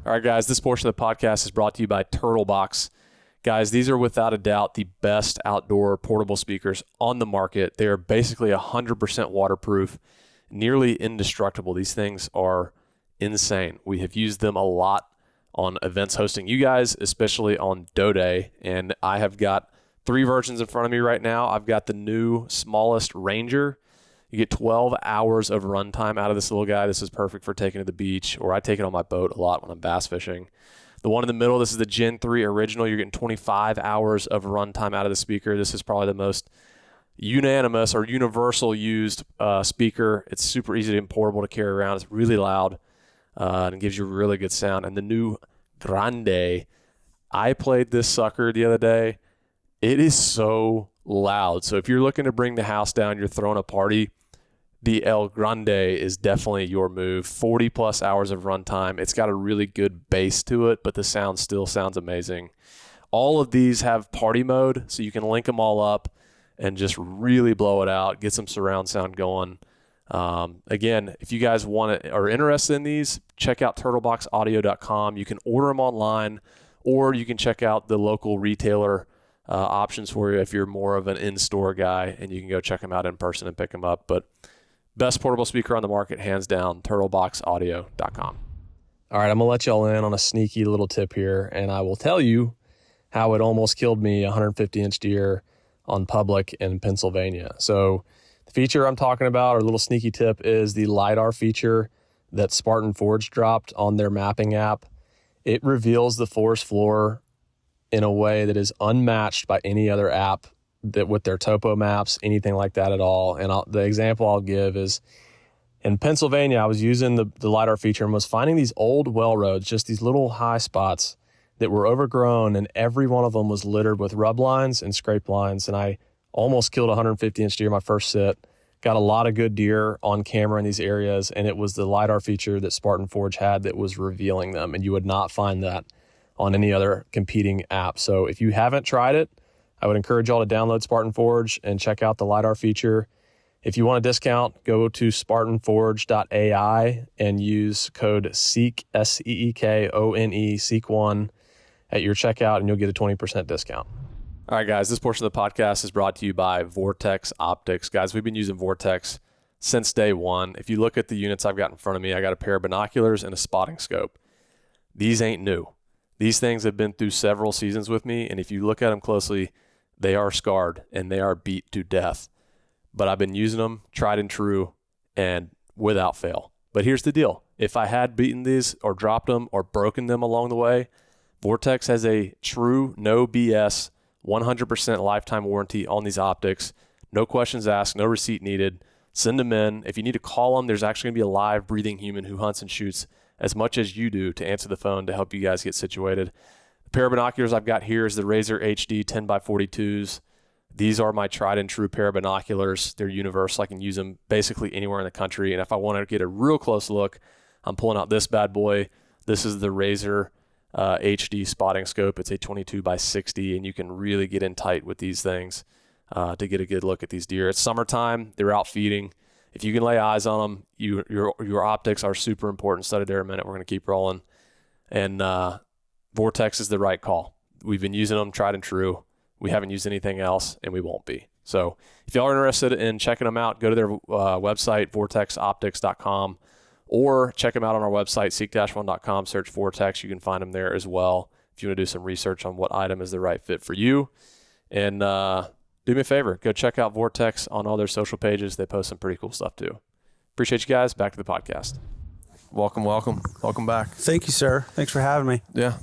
All right, guys, this portion of the podcast is brought to you by Turtlebox. Guys, these are without a doubt the best outdoor portable speakers on the market. They are basically 100% waterproof, nearly indestructible. These things are insane. We have used them a lot on events hosting you guys, especially on Doe Day, and I have got 3 versions in front of me right now. I've got the new smallest Ranger. You get 12 hours of runtime out of this little guy. This is perfect for taking to the beach, or I take it on my boat a lot when I'm bass fishing. The one in the middle, this is the Gen 3 original. You're getting 25 hours of runtime out of the speaker. This is probably the most unanimous or universal used speaker. It's super easy and portable to carry around. It's really loud and gives you really good sound. And the new Grande, I played this sucker the other day. It is so loud. So if you're looking to bring the house down, you're throwing a party, the El Grande is definitely your move. 40 plus hours of runtime. It's got a really good bass to it, but the sound still sounds amazing. All of these have party mode, so you can link them all up and just really blow it out, get some surround sound going. Again, if you guys are interested in these, check out turtleboxaudio.com. You can order them online, or you can check out the local retailer options for you if you're more of an in-store guy, and you can go check them out in person and pick them up. But best portable speaker on the market, hands down, turtleboxaudio.com. All right, I'm going to let y'all in on a sneaky little tip here, and I will tell you how it almost killed me, a 150-inch deer on public in Pennsylvania. So the feature I'm talking about, or little sneaky tip, is the LiDAR feature that Spartan Forge dropped on their mapping app. It reveals the forest floor in a way that is unmatched by any other app that with their topo maps, anything like that at all. And the example I'll give is in Pennsylvania, I was using the LiDAR feature and was finding these old well roads, just these little high spots that were overgrown, and every one of them was littered with rub lines and scrape lines. And I almost killed a 150-inch deer my first sit. Got a lot of good deer on camera in these areas, and it was the LiDAR feature that Spartan Forge had that was revealing them, and you would not find that on any other competing app. So if you haven't tried it, I would encourage y'all to download Spartan Forge and check out the LiDAR feature. If you want a discount, go to spartanforge.ai and use code SEEK, SEEKONE, SEEK1 at your checkout, and you'll get a 20% discount. All right, guys, this portion of the podcast is brought to you by Vortex Optics. Guys, we've been using Vortex since day one. If you look at the units I've got in front of me, I got a pair of binoculars and a spotting scope. These ain't new. These things have been through several seasons with me, and if you look at them closely, they are scarred and they are beat to death. But I've been using them, tried and true, and without fail. But here's the deal. If I had beaten these or dropped them or broken them along the way, Vortex has a true, no BS, 100% lifetime warranty on these optics. No questions asked, no receipt needed. Send them in. If you need to call them, there's actually going to be a live breathing human who hunts and shoots as much as you do to answer the phone to help you guys get situated. The pair of binoculars I've got here is the Razor HD 10x42s. These are my tried and true pair of binoculars. They're universal. I can use them basically anywhere in the country. And if I want to get a real close look, I'm pulling out this bad boy. This is the Razor HD spotting scope. It's a 22x60, and you can really get in tight with these things to get a good look at these deer. It's summertime. They're out feeding. If you can lay eyes on them, your optics are super important. Study there a minute. We're going to keep rolling. And Vortex is the right call. We've been using them tried and true. We haven't used anything else, and we won't be. So if y'all are interested in checking them out, go to their website, vortexoptics.com, or check them out on our website, seek-one.com, search Vortex. You can find them there as well if you want to do some research on what item is the right fit for you. And do me a favor, go check out Vortex on all their social pages. They post some pretty cool stuff too. Appreciate you guys. Back to the podcast. Welcome back. Thank you, sir. Thanks for having me. Yeah.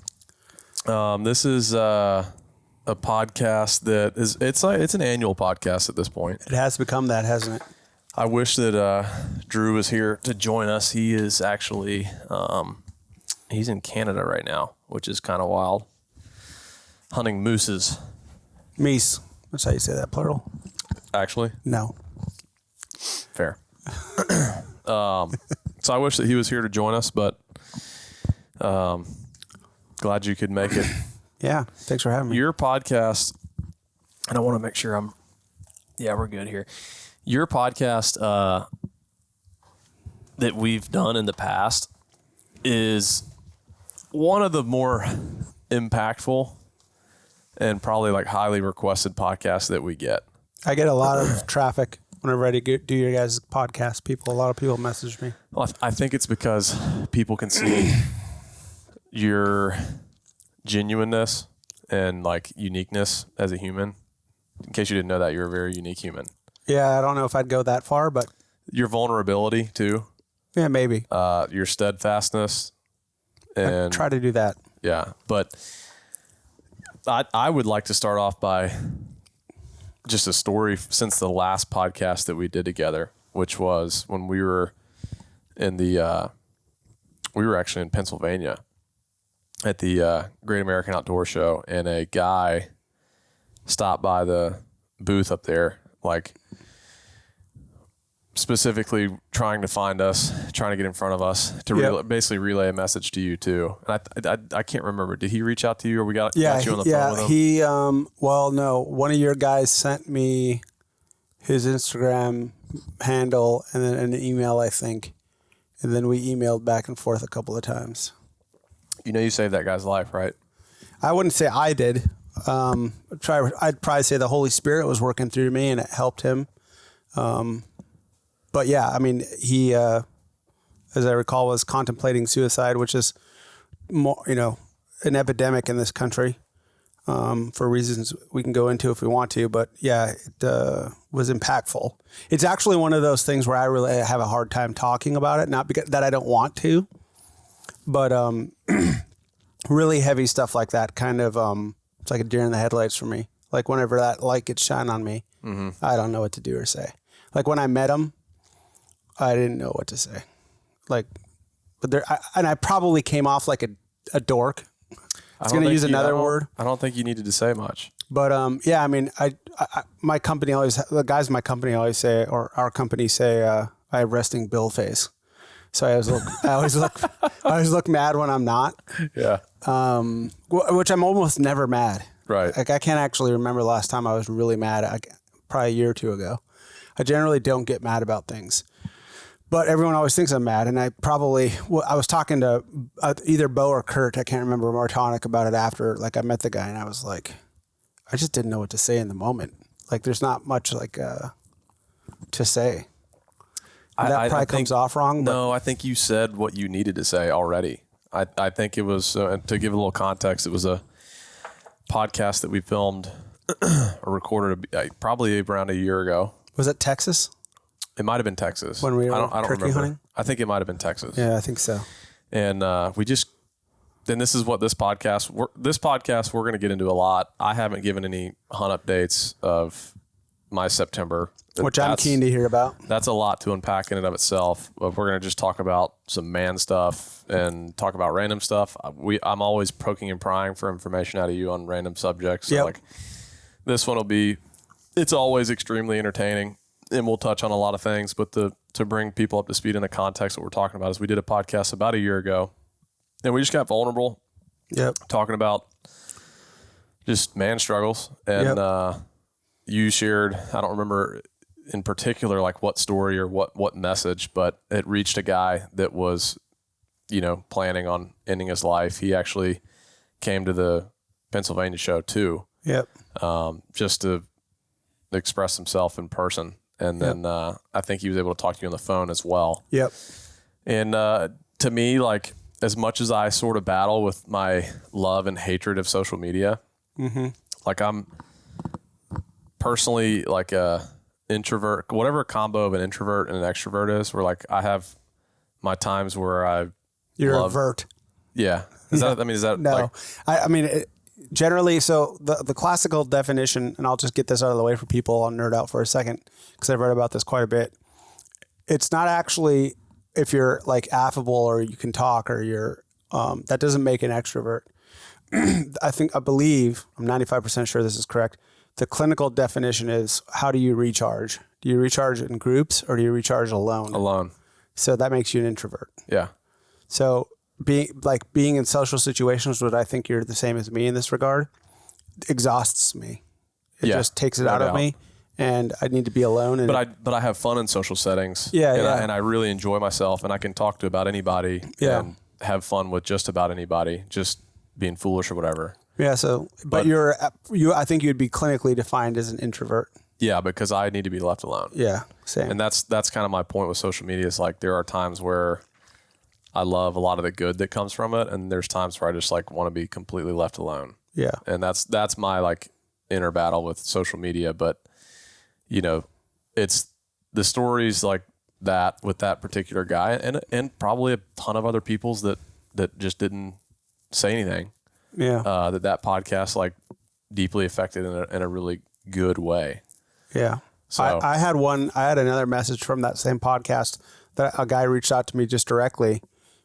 This is a podcast that it's an annual podcast at this point. It has become that, hasn't it? I wish that Drew was here to join us. He is actually he's in Canada right now, which is kind of wild. Hunting mooses. Meese. That's how you say that, plural. Actually? No. Fair. So I wish that he was here to join us, but glad you could make it. Yeah. Thanks for having me. Your podcast, and I want to make sure we're good here. Your podcast that we've done in the past is one of the more impactful and probably like highly requested podcasts that we get. I get a lot of traffic whenever I do your guys' podcast. A lot of people message me. Well, I think it's because people can see your genuineness and like uniqueness as a human. In case you didn't know that, you're a very unique human. Yeah, I don't know if I'd go that far, but your vulnerability too. Yeah, maybe. Your steadfastness. And I try to do that. Yeah, but I would like to start off by just a story since the last podcast that we did together, which was when we were actually in Pennsylvania at the Great American Outdoor Show, and a guy stopped by the booth up there, like specifically trying to find us, trying to get in front of us to basically relay a message to you too. And I can't remember. Did he reach out to you, or we got you on the phone with him? Yeah, he, no, one of your guys sent me his Instagram handle and then an email, I think. And then we emailed back and forth a couple of times. You know, you saved that guy's life, right? I wouldn't say I did. I'd probably say the Holy Spirit was working through me and it helped him. But yeah, I mean, he, as I recall, was contemplating suicide, which is more, an epidemic in this country, for reasons we can go into if we want to. But yeah, it was impactful. It's actually one of those things where I really have a hard time talking about it, not because that I don't want to, but really heavy stuff like that kind of, it's like a deer in the headlights for me. Like whenever that light gets shine on me, I don't know what to do or say. Like when I met him, I didn't know what to say. Like, but I probably came off like a dork. I was going to use another word. I don't think you needed to say much. But yeah, I mean, my company the guys in my company always say, or our company say, I have resting bill face. So I always look mad when I'm not. Yeah. Which I'm almost never mad. Right. Like I can't actually remember the last time I was really mad. Probably a year or two ago. I generally don't get mad about things. But everyone always thinks I'm mad, and I was talking to either Bo or Kurt, I can't remember, Martonic about it after, like I met the guy, and I was like, I just didn't know what to say in the moment. Like there's not much like to say. That probably comes off wrong. But. No, I think you said what you needed to say already. I think it was, to give a little context, it was a podcast that we filmed or recorded probably around a year ago. Was it Texas? It might have been Texas. When we were I don't turkey remember. hunting? I think it might have been Texas. Yeah, I think so. And then this is what this podcast, we're going to get into a lot. I haven't given any hunt updates of my September. Which I'm keen to hear about. That's a lot to unpack in and of itself. But we're going to just talk about some man stuff and talk about random stuff. I'm always poking and prying for information out of you on random subjects. So like this one it's always extremely entertaining. And we'll touch on a lot of things, but to bring people up to speed in the context what we're talking about is we did a podcast about a year ago, and we just got vulnerable. Yep. Talking about just man struggles, and you shared, I don't remember in particular like what story or what message, but it reached a guy that was, planning on ending his life. He actually came to the Pennsylvania show too. Yep. Just to express himself in person. And then I think he was able to talk to you on the phone as well. Yep. And to me, like as much as I sort of battle with my love and hatred of social media, like I'm personally like a introvert, whatever combo of an introvert and an extrovert is, where like I have my times where You're a vert. Yeah. Is that no? Like, generally, so the classical definition, and I'll just get this out of the way for people, I'll nerd out for a second because I've read about this quite a bit. It's not actually if you're like affable or you can talk or you're, that doesn't make an extrovert. I believe, I'm 95% sure this is correct. The clinical definition is how do you recharge? Do you recharge in groups or do you recharge alone? Alone. So that makes you an introvert. Yeah. So being in social situations, which I think you're the same as me in this regard, exhausts me. It just takes it out of me, and I need to be alone. And but I have fun in social settings. Yeah, and I really enjoy myself, and I can talk to about anybody. Yeah. And have fun with just about anybody, just being foolish or whatever. Yeah. So, but I think you'd be clinically defined as an introvert. Yeah, because I need to be left alone. Yeah, same. And that's kind of my point with social media is like there are times where I love a lot of the good that comes from it, and there's times where I just like want to be completely left alone. Yeah. And that's my like inner battle with social media, but you know, it's the stories like that with that particular guy and probably a ton of other people's that just didn't say anything. Yeah. That podcast like deeply affected in a really good way. Yeah. So I had another message from that same podcast that a guy reached out to me just directly,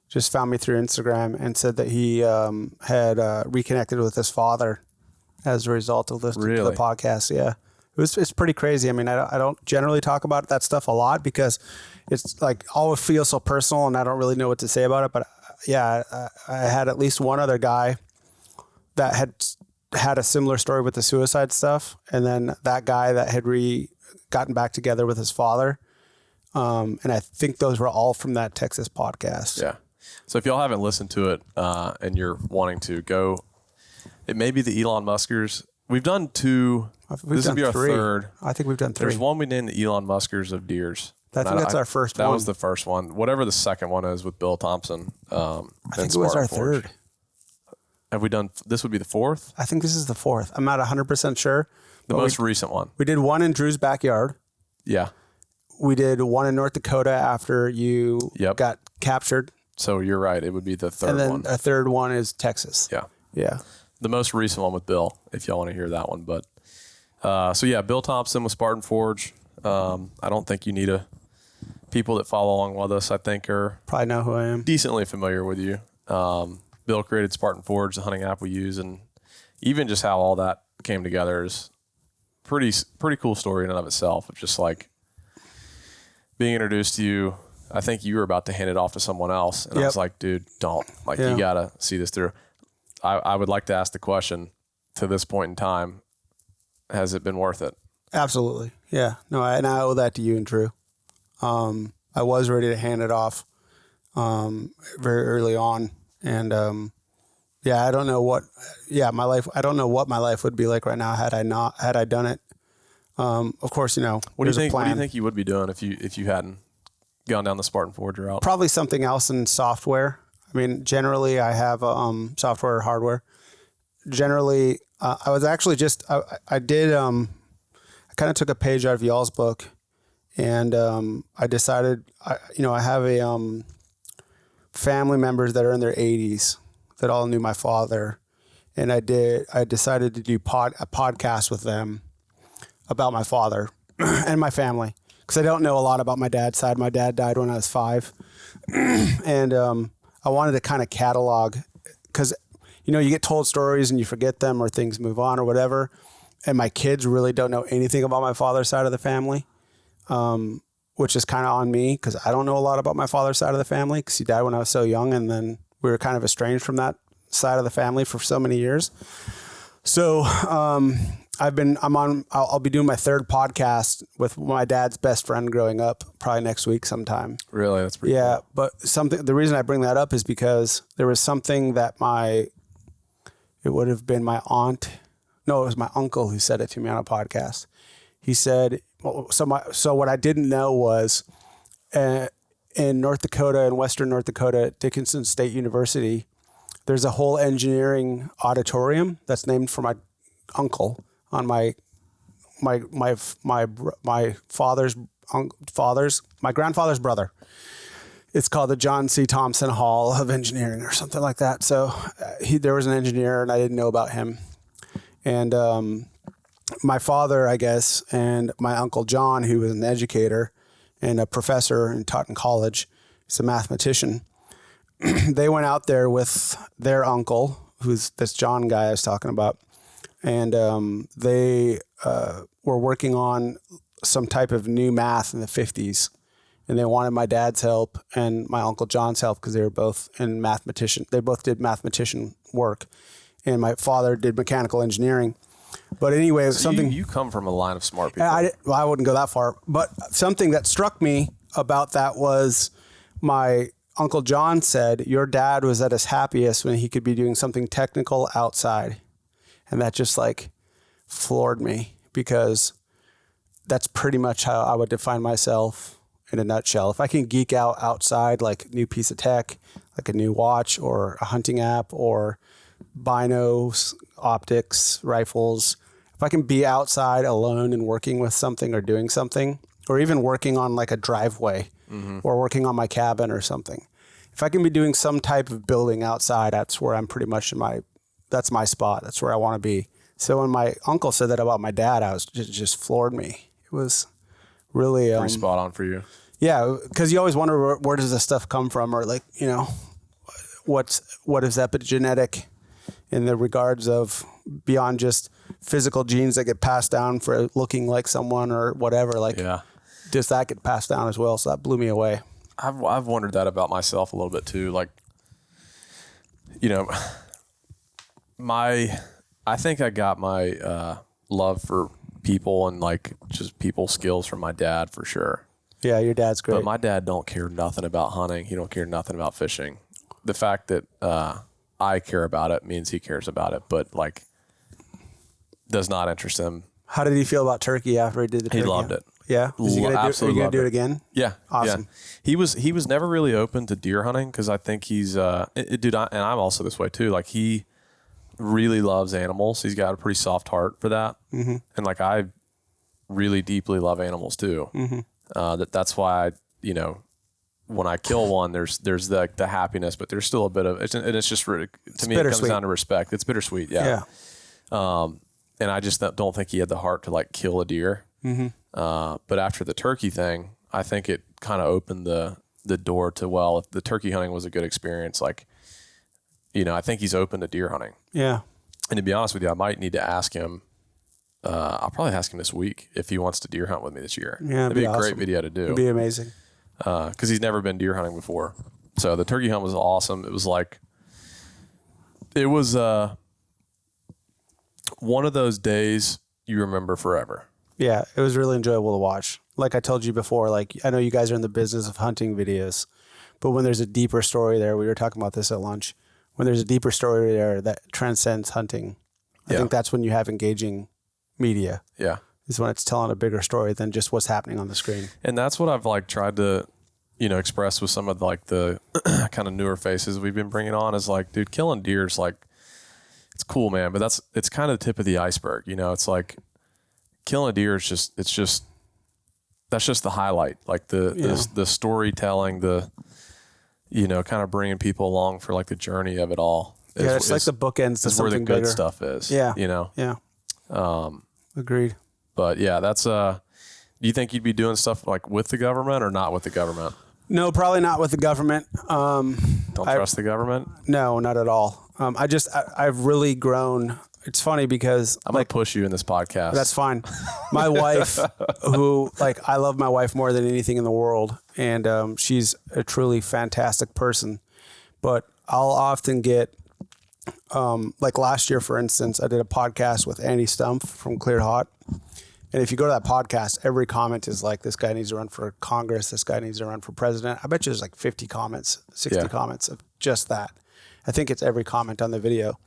just found me through Instagram and said that he had reconnected with his father as a result of listening to the podcast. Yeah. It's pretty crazy. I mean, I don't generally talk about that stuff a lot because it's like always feels so personal and I don't really know what to say about it. But yeah, I had at least one other guy that had a similar story with the suicide stuff. And then that guy that had gotten back together with his father. And I think those were all from that Texas podcast. Yeah. So if y'all haven't listened to it and you're wanting to go, it may be the Elon Muskers. We've done two. This will be our third. I think we've done 3. There's one we named the Elon Muskers of Deers. I think that's our first one. That was the first one. Whatever the second one is with Bill Thompson. I think it was our third. Have we done, this would be the 4th? I think this is the 4th. I'm not 100% sure. The most recent one. We did one in Drew's backyard. Yeah. We did one in North Dakota after you got captured. So you're right. It would be the third one. And then a third one is Texas. Yeah. Yeah. The most recent one with Bill, if y'all want to hear that one. But so yeah, Bill Thompson with Spartan Forge. I don't think you need people that follow along with us, I think, are probably know who I am. Decently familiar with you. Bill created Spartan Forge, the hunting app we use, and even just how all that came together is pretty cool story in and of itself. It's just like being introduced to you. I think you were about to hand it off to someone else, and I was like, dude, don't. Like, you gotta see this through. I would like to ask the question, to this point in time, has it been worth it? Absolutely. Yeah. No, and I owe that to you and Drew. I was ready to hand it off very early on. And I don't know what my life would be like right now had I done it. Of course, what do you think you would be doing if you hadn't gone down the Spartan Forge route? Probably something else in software. I mean, generally I have software or hardware. Generally, I was actually I kind of took a page out of y'all's book, and I decided I have family members that are in their 80s that all knew my father, and I decided to do a podcast with them about my father and my family, because I don't know a lot about my dad's side. My dad died when I was 5, and I wanted to kind of catalog, because you get told stories and you forget them, or things move on or whatever, and my kids really don't know anything about my father's side of the family, which is kind of on me, because I don't know a lot about my father's side of the family, because he died when I was so young, and then we were kind of estranged from that side of the family for so many years. So I'll be doing my 3rd podcast with my dad's best friend growing up, probably next week sometime. Really? That's pretty cool. But the reason I bring that up is because there was something that it would have been my aunt. No, it was my uncle who said it to me on a podcast. He said, so what I didn't know was in North Dakota, in Western North Dakota, at Dickinson State University, there's a whole engineering auditorium that's named for my uncle on my grandfather's brother. It's called the John C. Thompson Hall of Engineering or something like that. So there was an engineer, and I didn't know about him. And my father, I guess, and my uncle John, who was an educator and a professor and taught in college, he's a mathematician. They went out there with their uncle, who's this John guy I was talking about, and they were working on some type of new math in the 50s, and they wanted my dad's help and my uncle John's help, because they were both in mathematician. They both did mathematician work, and my father did mechanical engineering. But anyway, so you come from a line of smart people. I wouldn't go that far, but something that struck me about that was my Uncle John said, your dad was at his happiest when he could be doing something technical outside. And that just like floored me, because that's pretty much how I would define myself in a nutshell. If I can geek out outside, like a new piece of tech, like a new watch or a hunting app or binos, optics, rifles, if I can be outside alone and working with something or doing something, or even working on like a driveway or working on my cabin or something, if I can be doing some type of building outside, that's where I'm pretty much that's my spot. That's where I want to be. So when my uncle said that about my dad, I was just floored me. It was really pretty spot on for you. Yeah, because you always wonder where does this stuff come from, or like, you know, what is epigenetic in the regards of beyond just physical genes that get passed down for looking like someone or whatever. Like, does that get passed down as well? So that blew me away. I've wondered that about myself a little bit too. Like, you know, I think I got my love for people and like just people skills from my dad for sure. Yeah, your dad's great. But my dad don't care nothing about hunting. He don't care nothing about fishing. The fact that I care about it means he cares about it, but like does not interest him. How did he feel about turkey after he did the turkey? He loved it. Yeah? Is he gonna absolutely do it again? Yeah. Awesome. Yeah. He was never really open to deer hunting because I think he's and I'm also this way too. Like he really loves animals. He's got a pretty soft heart for that. Mm-hmm. And like I really deeply love animals too. Mm-hmm. That's why you know, when I kill one, there's the happiness, but there's still a bit of it's just really, to me it comes down to respect. It's bittersweet. Yeah. And I just don't think he had the heart to like kill a deer. Mm-hmm. But after the turkey thing, I think it kind of opened the door to, well, if the turkey hunting was a good experience, like, you know, I think he's open to deer hunting. Yeah. And to be honest with you, I might need to ask him. I'll probably ask him this week if he wants to deer hunt with me this year. Yeah, that'd be a great video to do. It'd be amazing. Because he's never been deer hunting before. So the turkey hunt was awesome. It was one of those days you remember forever. Yeah, it was really enjoyable to watch. Like I told you before, like I know you guys are in the business of hunting videos, but when there's a deeper story there, we were talking about this at lunch, when there's a deeper story there that transcends hunting, I think that's when you have engaging media. Yeah. Is when it's telling a bigger story than just what's happening on the screen. And that's what I've like tried to, you know, express with some of like the kind of newer faces we've been bringing on is like, dude, killing deer is like, it's cool, man, but it's kind of the tip of the iceberg. You know, it's like killing a deer is that's just the highlight. Like the storytelling, you know, kind of bringing people along for like the journey of it all. It's like the bookends to something where the good bigger stuff is. Yeah. You know? Yeah. Agreed. But yeah, that's, do you think you'd be doing stuff like with the government or not with the government? No, probably not with the government. Don't trust the government? No, not at all. I've really grown. It's funny because I'm going to push you in this podcast. That's fine. My wife, who like, I love my wife more than anything in the world. And she's a truly fantastic person, but I'll often get, like last year, for instance, I did a podcast with Andy Stumpf from Cleared Hot. And if you go to that podcast, every comment is like, this guy needs to run for Congress. This guy needs to run for president. I bet you there's like 50 comments, 60 comments of just that. I think it's every comment on the video.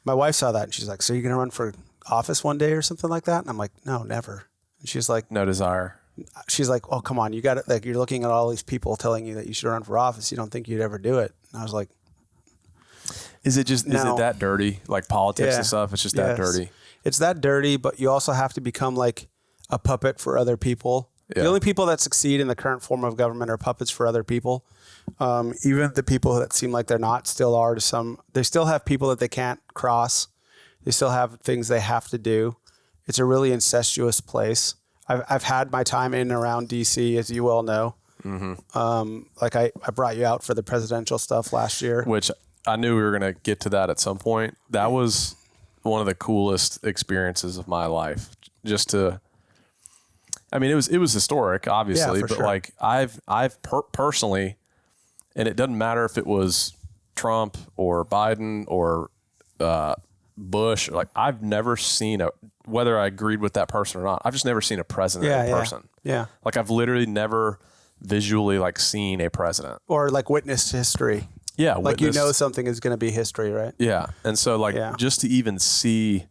My wife saw that and she's like, so you're going to run for office one day or something like that? And I'm like, no, never. And she's like, no desire. She's like, oh, come on. You got it. Like, you're looking at all these people telling you that you should run for office. You don't think you'd ever do it. And I was like, is it that dirty? Like politics and stuff? It's just that dirty. It's that dirty, but you also have to become like a puppet for other people. Yeah. The only people that succeed in the current form of government are puppets for other people. Even the people that seem like they're not still are to some. They still have people that they can't cross. They still have things they have to do. It's a really incestuous place. I've had my time in and around DC, as you well know. Mm-hmm. Like I brought you out for the presidential stuff last year. Which I knew we were going to get to that at some point. That was one of the coolest experiences of my life. Just to, I mean, it was historic, obviously, but sure. Like I've personally, and it doesn't matter if it was Trump or Biden or Bush, like I've never seen whether I agreed with that person or not, I've just never seen a president in person. Yeah. Like I've literally never visually like seeing a president or like witnessed history. Yeah. Like, you know, something is going to be history, right? Yeah. And so like just to even see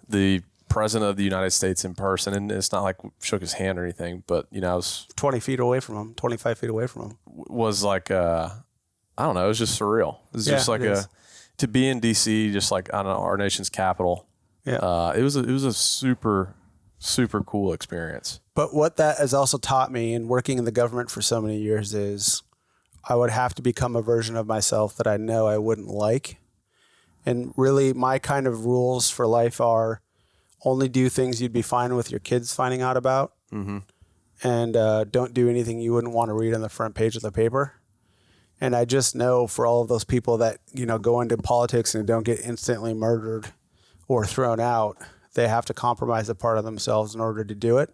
the president of the United States in person, and it's not like shook his hand or anything, but you know, I was 20 feet away from him, 25 feet away from him. Was like, I don't know. It was just surreal. It was just like to be in DC, just like, I don't know, our nation's capital. Yeah. It was a super, super cool experience. But what that has also taught me in working in the government for so many years is I would have to become a version of myself that I know I wouldn't like. And really my kind of rules for life are only do things you'd be fine with your kids finding out about. Mm-hmm. And don't do anything you wouldn't want to read on the front page of the paper. And I just know for all of those people that, you know, go into politics and don't get instantly murdered or thrown out, they have to compromise a part of themselves in order to do it.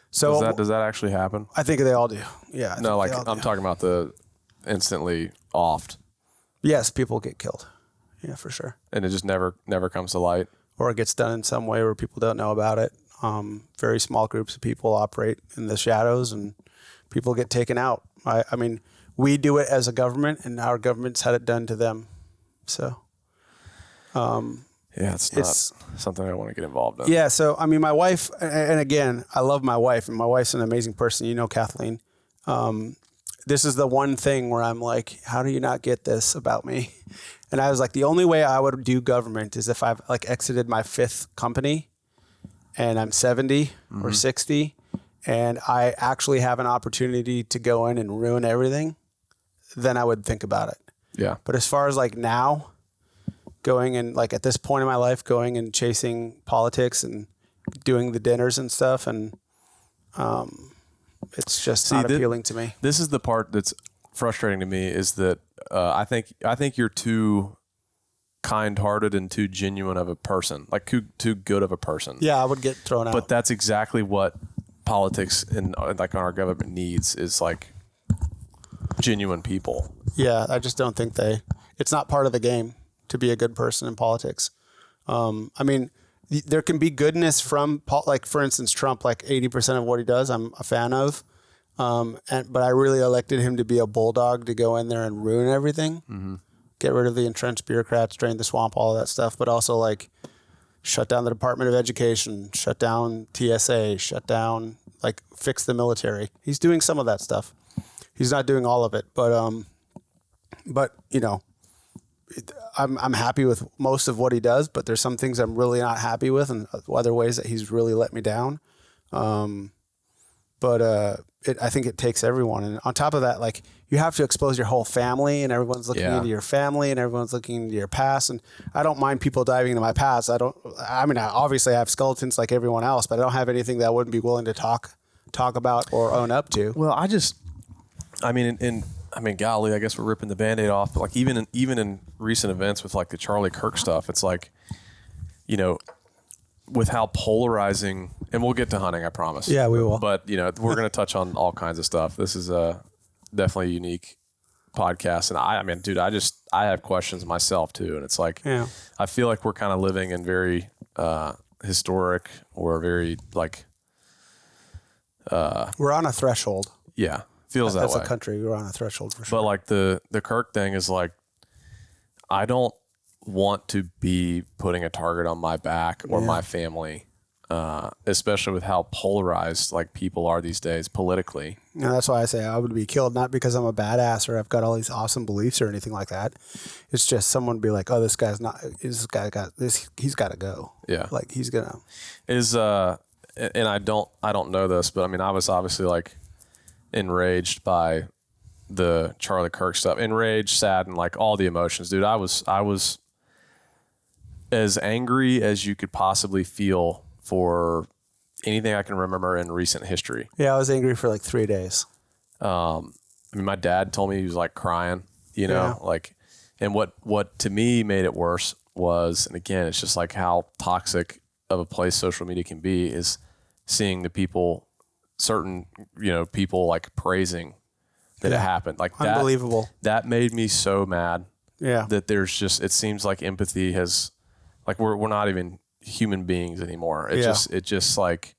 So does that actually happen? I think they all do. Yeah. No, like I'm talking about the instantly offed. Yes, people get killed. Yeah, for sure. And it just never comes to light. Or it gets done in some way where people don't know about it. Very small groups of people operate in the shadows and people get taken out. I mean, we do it as a government and our government's had it done to them. So, yeah, it's not something I want to get involved in. Yeah. So, I mean, my wife, and again, I love my wife and my wife's an amazing person. You know, Kathleen, this is the one thing where I'm like, how do you not get this about me? And I was like, the only way I would do government is if I've like exited my 5th company and I'm 70 or 60 and I actually have an opportunity to go in and ruin everything, then I would think about it. Yeah. But as far as like now, going and like at this point in my life, going and chasing politics and doing the dinners and stuff, and it's just not appealing to me. This is the part that's frustrating to me is that I think you're too kind-hearted and too genuine of a person, like too good of a person. Yeah, I would get thrown out. But that's exactly what politics and like our government needs is like genuine people. Yeah, I just don't think it's not part of the game to be a good person in politics. I mean, there can be goodness from, like, for instance, Trump, like 80% of what he does, I'm a fan of. But I really elected him to be a bulldog to go in there and ruin everything, get rid of the entrenched bureaucrats, drain the swamp, all of that stuff, but also like shut down the Department of Education, shut down TSA, shut down, like fix the military. He's doing some of that stuff. He's not doing all of it, but you know, I'm happy with most of what he does, but there's some things I'm really not happy with and other ways that he's really let me down. I think it takes everyone. And on top of that, like you have to expose your whole family and everyone's looking into your family and everyone's looking into your past. And I don't mind people diving into my past. Obviously I have skeletons like everyone else, but I don't have anything that I wouldn't be willing to talk about or own up to. Well, golly, I guess we're ripping the Band-Aid off, but like even in recent events with like the Charlie Kirk stuff, it's like, you know, with how polarizing, and we'll get to hunting, I promise. Yeah, we will. But, you know, we're going to touch on all kinds of stuff. This is definitely a unique podcast. And I mean, dude, I have questions myself too. And it's like, I feel like we're kind of living in very historic or very like. We're on a threshold. Yeah. Feels that way. As a country, we're on a threshold for sure. But like the Kirk thing is like, I don't want to be putting a target on my back or my family, especially with how polarized like people are these days politically. And that's why I say I would be killed, not because I'm a badass or I've got all these awesome beliefs or anything like that. It's just someone be like, oh, this guy got this, he's got to go. Yeah. Like he's gonna and I don't know this, but I mean, I was obviously like enraged by the Charlie Kirk stuff, enraged, sad, and like all the emotions, dude. I was as angry as you could possibly feel for anything I can remember in recent history. Yeah, I was angry for like 3 days. I mean, my dad told me he was like crying, you know, like, and what to me made it worse was, and again, it's just like how toxic of a place social media can be, is seeing the people, certain, you know, people like praising that it happened. Like unbelievable. That made me so mad. Yeah. That there's just, it seems like empathy has, like we're not even human beings anymore. It just like,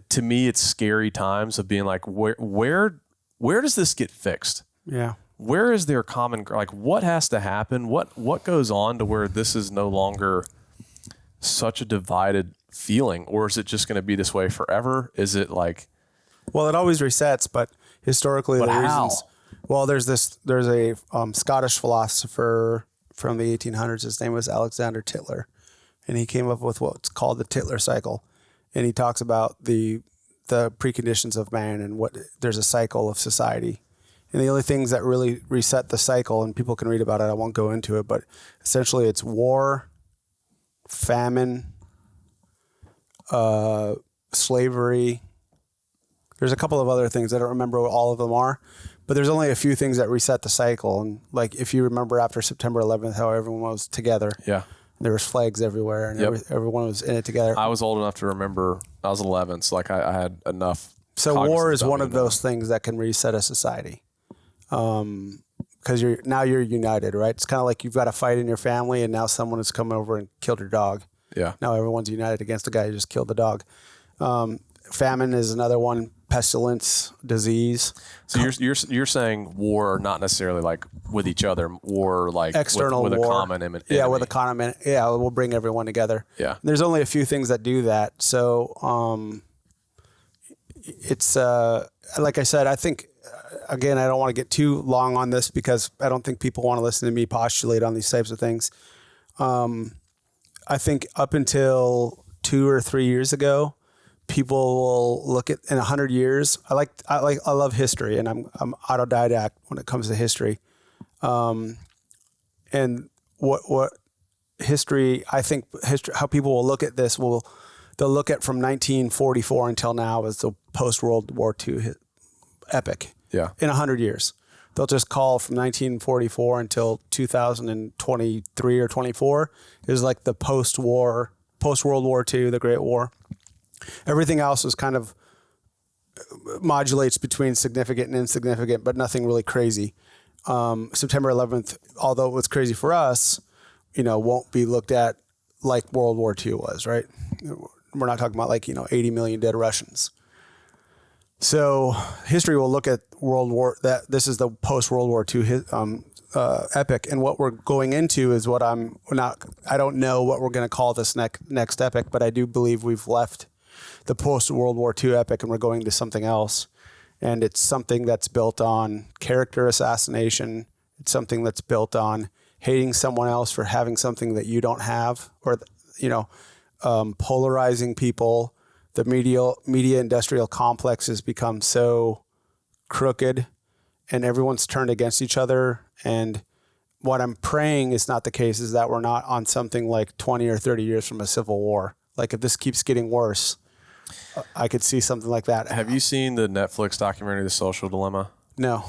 to me, it's scary times of being like, where does this get fixed? Yeah. Where is there common, like what has to happen? What goes on to where this is no longer such a divided feeling, or is it just going to be this way forever? Is it like, well, it always resets, but historically but the how? reasons, well, there's a Scottish philosopher from the 1800s. His name was Alexander Tytler, and he came up with what's called the Tytler cycle. And he talks about the preconditions of man and what there's a cycle of society. And the only things that really reset the cycle, and people can read about it, I won't go into it, but essentially it's war, famine, slavery. There's a couple of other things. I don't remember what all of them are, but there's only a few things that reset the cycle. And like, if you remember after September 11th, how everyone was together. Yeah. There was flags everywhere, and everyone was in it together. I was old enough to remember. I was 11, so like I had enough. So war is one of those things that can reset a society, because you're united, right? It's kind of like you've got a fight in your family, and now someone has come over and killed your dog. Yeah. Now everyone's united against the guy who just killed the dog. Famine is another one. Pestilence, disease. So you're saying war, not necessarily like with each other, war like external with war. a common enemy. Yeah, with a common. Yeah, we'll bring everyone together. Yeah. There's only a few things that do that. So it's like I said, I think again, I don't want to get too long on this because I don't think people want to listen to me postulate on these types of things. I think up until 2 or 3 years ago, people will look at in 100 years. I love history, and I'm autodidact when it comes to history. And what history, I think history, how people will look at this they'll look at from 1944 until now as the post World War II epic. Yeah. In 100 years, they'll just call from 1944 until 2023 or 24 is like the post World War II, the Great War. Everything else is kind of modulates between significant and insignificant, but nothing really crazy. September 11th, although it was crazy for us, won't be looked at like World War II was, right? We're not talking about 80 million dead Russians. So history will look at that this is the post World War II epic, and what we're going into is I don't know what we're going to call this next epic, but I do believe we've left the post-World War II epic and we're going to something else. And it's something that's built on character assassination. It's something that's built on hating someone else for having something that you don't have, or, polarizing people. The media industrial complex has become so crooked and everyone's turned against each other. And what I'm praying is not the case, is that we're not on something like 20 or 30 years from a civil war. Like if this keeps getting worse, I could see something like that. Have you seen the Netflix documentary, The Social Dilemma? No.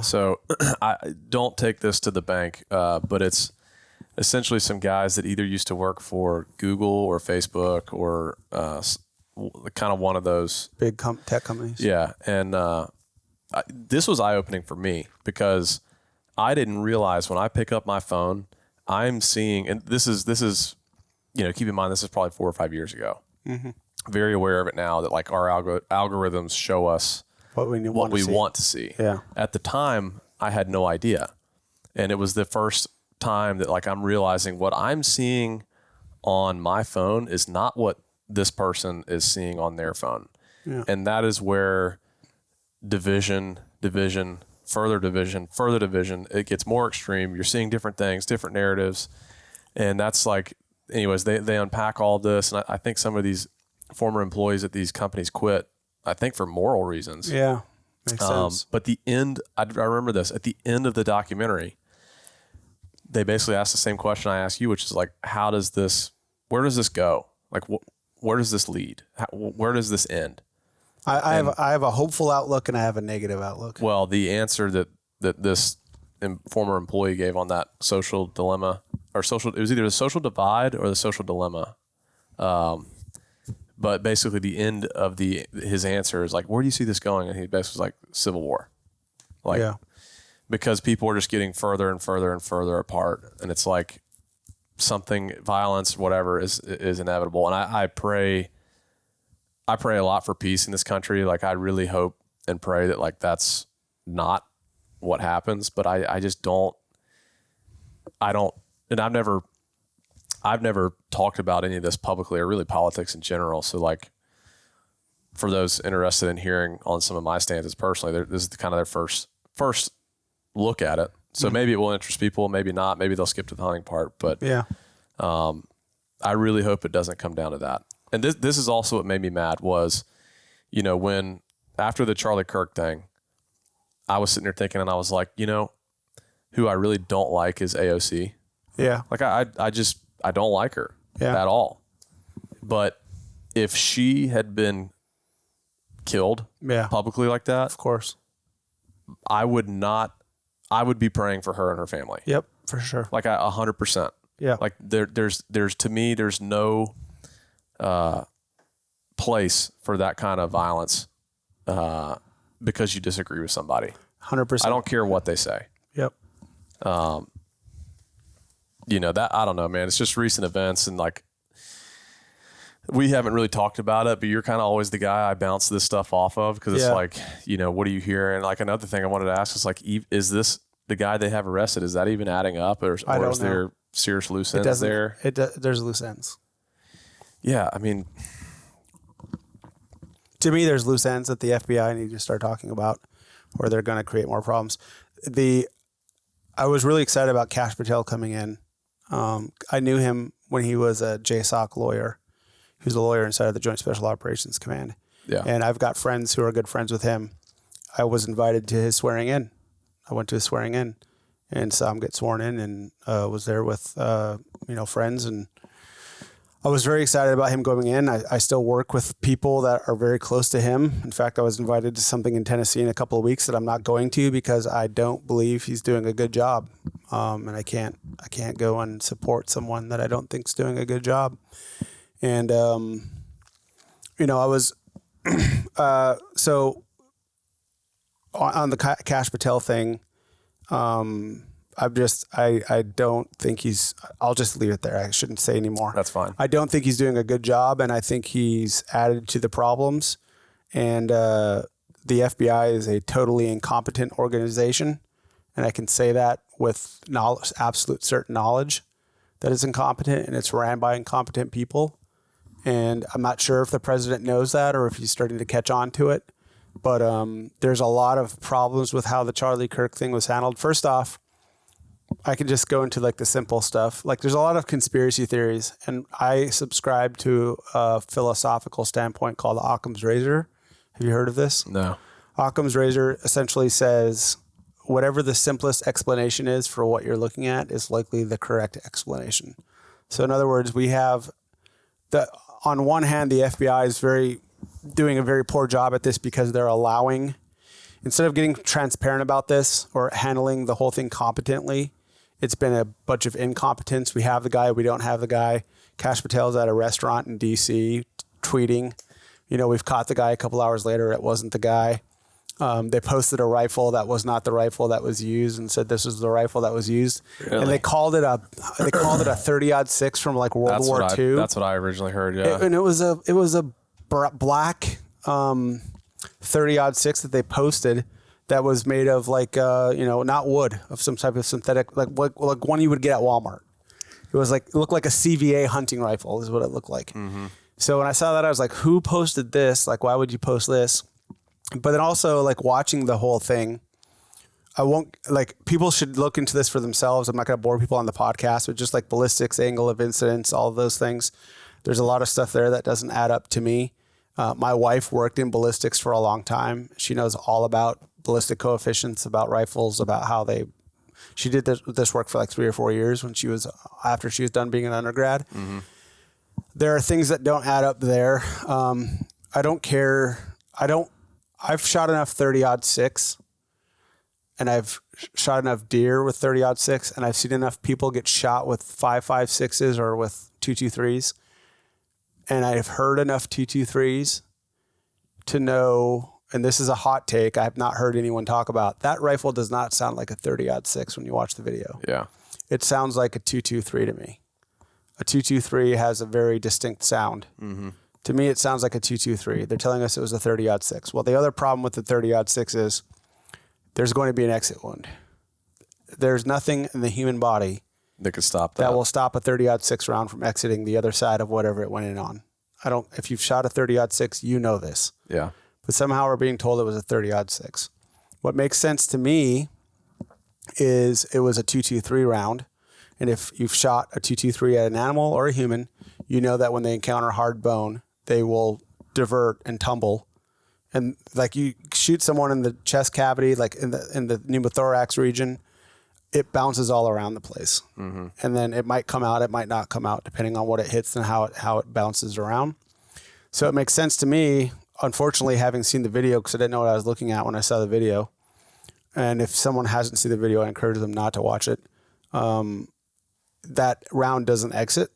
So I don't take this to the bank, but it's essentially some guys that either used to work for Google or Facebook or kind of one of those big tech companies. Yeah. And this was eye-opening for me because I didn't realize when I pick up my phone, I'm seeing, and this is, keep in mind, this is probably 4 or 5 years ago. Mm-hmm. Very aware of it now that like our algorithms show us what we want to see. Yeah. At the time, I had no idea. And it was the first time that like I'm realizing what I'm seeing on my phone is not what this person is seeing on their phone. Yeah. And that is where division, further division, it gets more extreme. You're seeing different things, different narratives. And that's like, anyways, they unpack all this. And I think some of these former employees at these companies quit, I think for moral reasons. Yeah, makes sense. But the end, I remember this, at the end of the documentary, they basically asked the same question I asked you, which is like, where does this go? Like, where does this lead? Where does this end? I have a hopeful outlook and I have a negative outlook. Well, the answer that this former employee gave on that social dilemma, it was either the social divide or the social dilemma. But basically the end of his answer is like, where do you see this going? And he basically was like, civil war. Like, yeah. Because people are just getting further and further and further apart. And it's like violence, whatever is inevitable. And I pray I pray a lot for peace in this country. Like, I really hope and pray that like that's not what happens, but I just don't, and I've never talked about any of this publicly, or really politics in general. So like, for those interested in hearing on some of my stances personally, this is kind of their first look at it. So maybe it will interest people, maybe not, maybe they'll skip to the hunting part, but Yeah. I really hope it doesn't come down to that. And this is also what made me mad was, you know, when after the Charlie Kirk thing, I was sitting there thinking, and I was like, you know, who I really don't like is AOC. Yeah. Like I don't like her at all. But if she had been killed publicly like that, Of course. I would be praying for her and her family. Yep, for sure. Like 100%. Yeah. Like there's to me, there's no place for that kind of violence because you disagree with somebody. 100%. I don't care what they say. Yep. You know, that, I don't know, man. It's just recent events, and like, we haven't really talked about it, but you're kind of always the guy I bounce this stuff off of, because it's like, you know, what do you hear? And like, another thing I wanted to ask is like, is this the guy they have arrested? Is that even adding up, or is there serious loose ends there? There's loose ends. Yeah, I mean, to me, there's loose ends that the FBI need to start talking about, or they're going to create more problems. I was really excited about Kash Patel coming in. I knew him when he was a JSOC lawyer. He was a lawyer inside of the Joint Special Operations Command. Yeah. And I've got friends who are good friends with him. I was invited to his swearing in. I went to his swearing in and saw him get sworn in, and was there with, friends. And I was very excited about him going in. I still work with people that are very close to him. In fact, I was invited to something in Tennessee in a couple of weeks that I'm not going to because I don't believe he's doing a good job. And I can't go and support someone that I don't think's doing a good job. And, I was, so on the Kash Patel thing, I don't think I'll just leave it there. I shouldn't say anymore. That's fine. I don't think he's doing a good job, and I think he's added to the problems. And the FBI is a totally incompetent organization, and I can say that with knowledge, absolute certain knowledge that it's incompetent, and it's ran by incompetent people. And I'm not sure if the president knows that or if he's starting to catch on to it. But there's a lot of problems with how the Charlie Kirk thing was handled. First off, I can just go into like the simple stuff. Like, there's a lot of conspiracy theories, and I subscribe to a philosophical standpoint called Occam's razor. Have you heard of this? No. Occam's razor essentially says whatever the simplest explanation is for what you're looking at is likely the correct explanation. So in other words, we have on one hand, the FBI is doing a very poor job at this because they're allowing, instead of getting transparent about this or handling the whole thing competently, it's been a bunch of incompetence. We have the guy, we don't have the guy. Kash Patel's at a restaurant in DC tweeting. We've caught the guy a couple hours later. It wasn't the guy. They posted a rifle that was not the rifle that was used and said this was the rifle that was used. Really? And they called it a 30-06 from like World War II. That's what I originally heard. Yeah. And it was a black 30-06 that they posted that was made of like not wood, of some type of synthetic, like one you would get at Walmart. It looked like a CVA hunting rifle is what it looked like. Mm-hmm. So when I saw that, I was like, who posted this? Like, why would you post this? But then also, like, watching the whole thing, people should look into this for themselves. I'm not going to bore people on the podcast, but just like ballistics, angle of incidence, all of those things. There's a lot of stuff there that doesn't add up to me. My wife worked in ballistics for a long time. She knows all about ballistic coefficients, about rifles, about how she did this work for like 3 or 4 years after she was done being an undergrad. Mm-hmm. There are things that don't add up there. I don't care. I've shot enough 30-06, and I've shot enough deer with 30-06, and I've seen enough people get shot with 5.56s or with 223s, and I've heard enough 223s to know, and this is a hot take, I have not heard anyone talk about, that rifle does not sound like a 30-06 when you watch the video. Yeah. It sounds like a 223 to me. A 223 has a very distinct sound. Mm-hmm. To me, it sounds like a 223. They're telling us it was a 30-06. Well, the other problem with the 30-06 is there's going to be an exit wound. There's nothing in the human body that could stop that. That will stop a 30-06 round from exiting the other side of whatever it went in on. If you've shot a 30-06, you know this. Yeah. But somehow we're being told it was a 30-06. What makes sense to me is it was a 223 round. And if you've shot a 223 at an animal or a human, you know that when they encounter hard bone, they will divert and tumble. And like you shoot someone in the chest cavity, like in the pneumothorax region, it bounces all around the place. Mm-hmm. And then it might come out, it might not come out, depending on what it hits and how it bounces around. So it makes sense to me, unfortunately, having seen the video, because I didn't know what I was looking at when I saw the video. And if someone hasn't seen the video, I encourage them not to watch it. That round doesn't exit.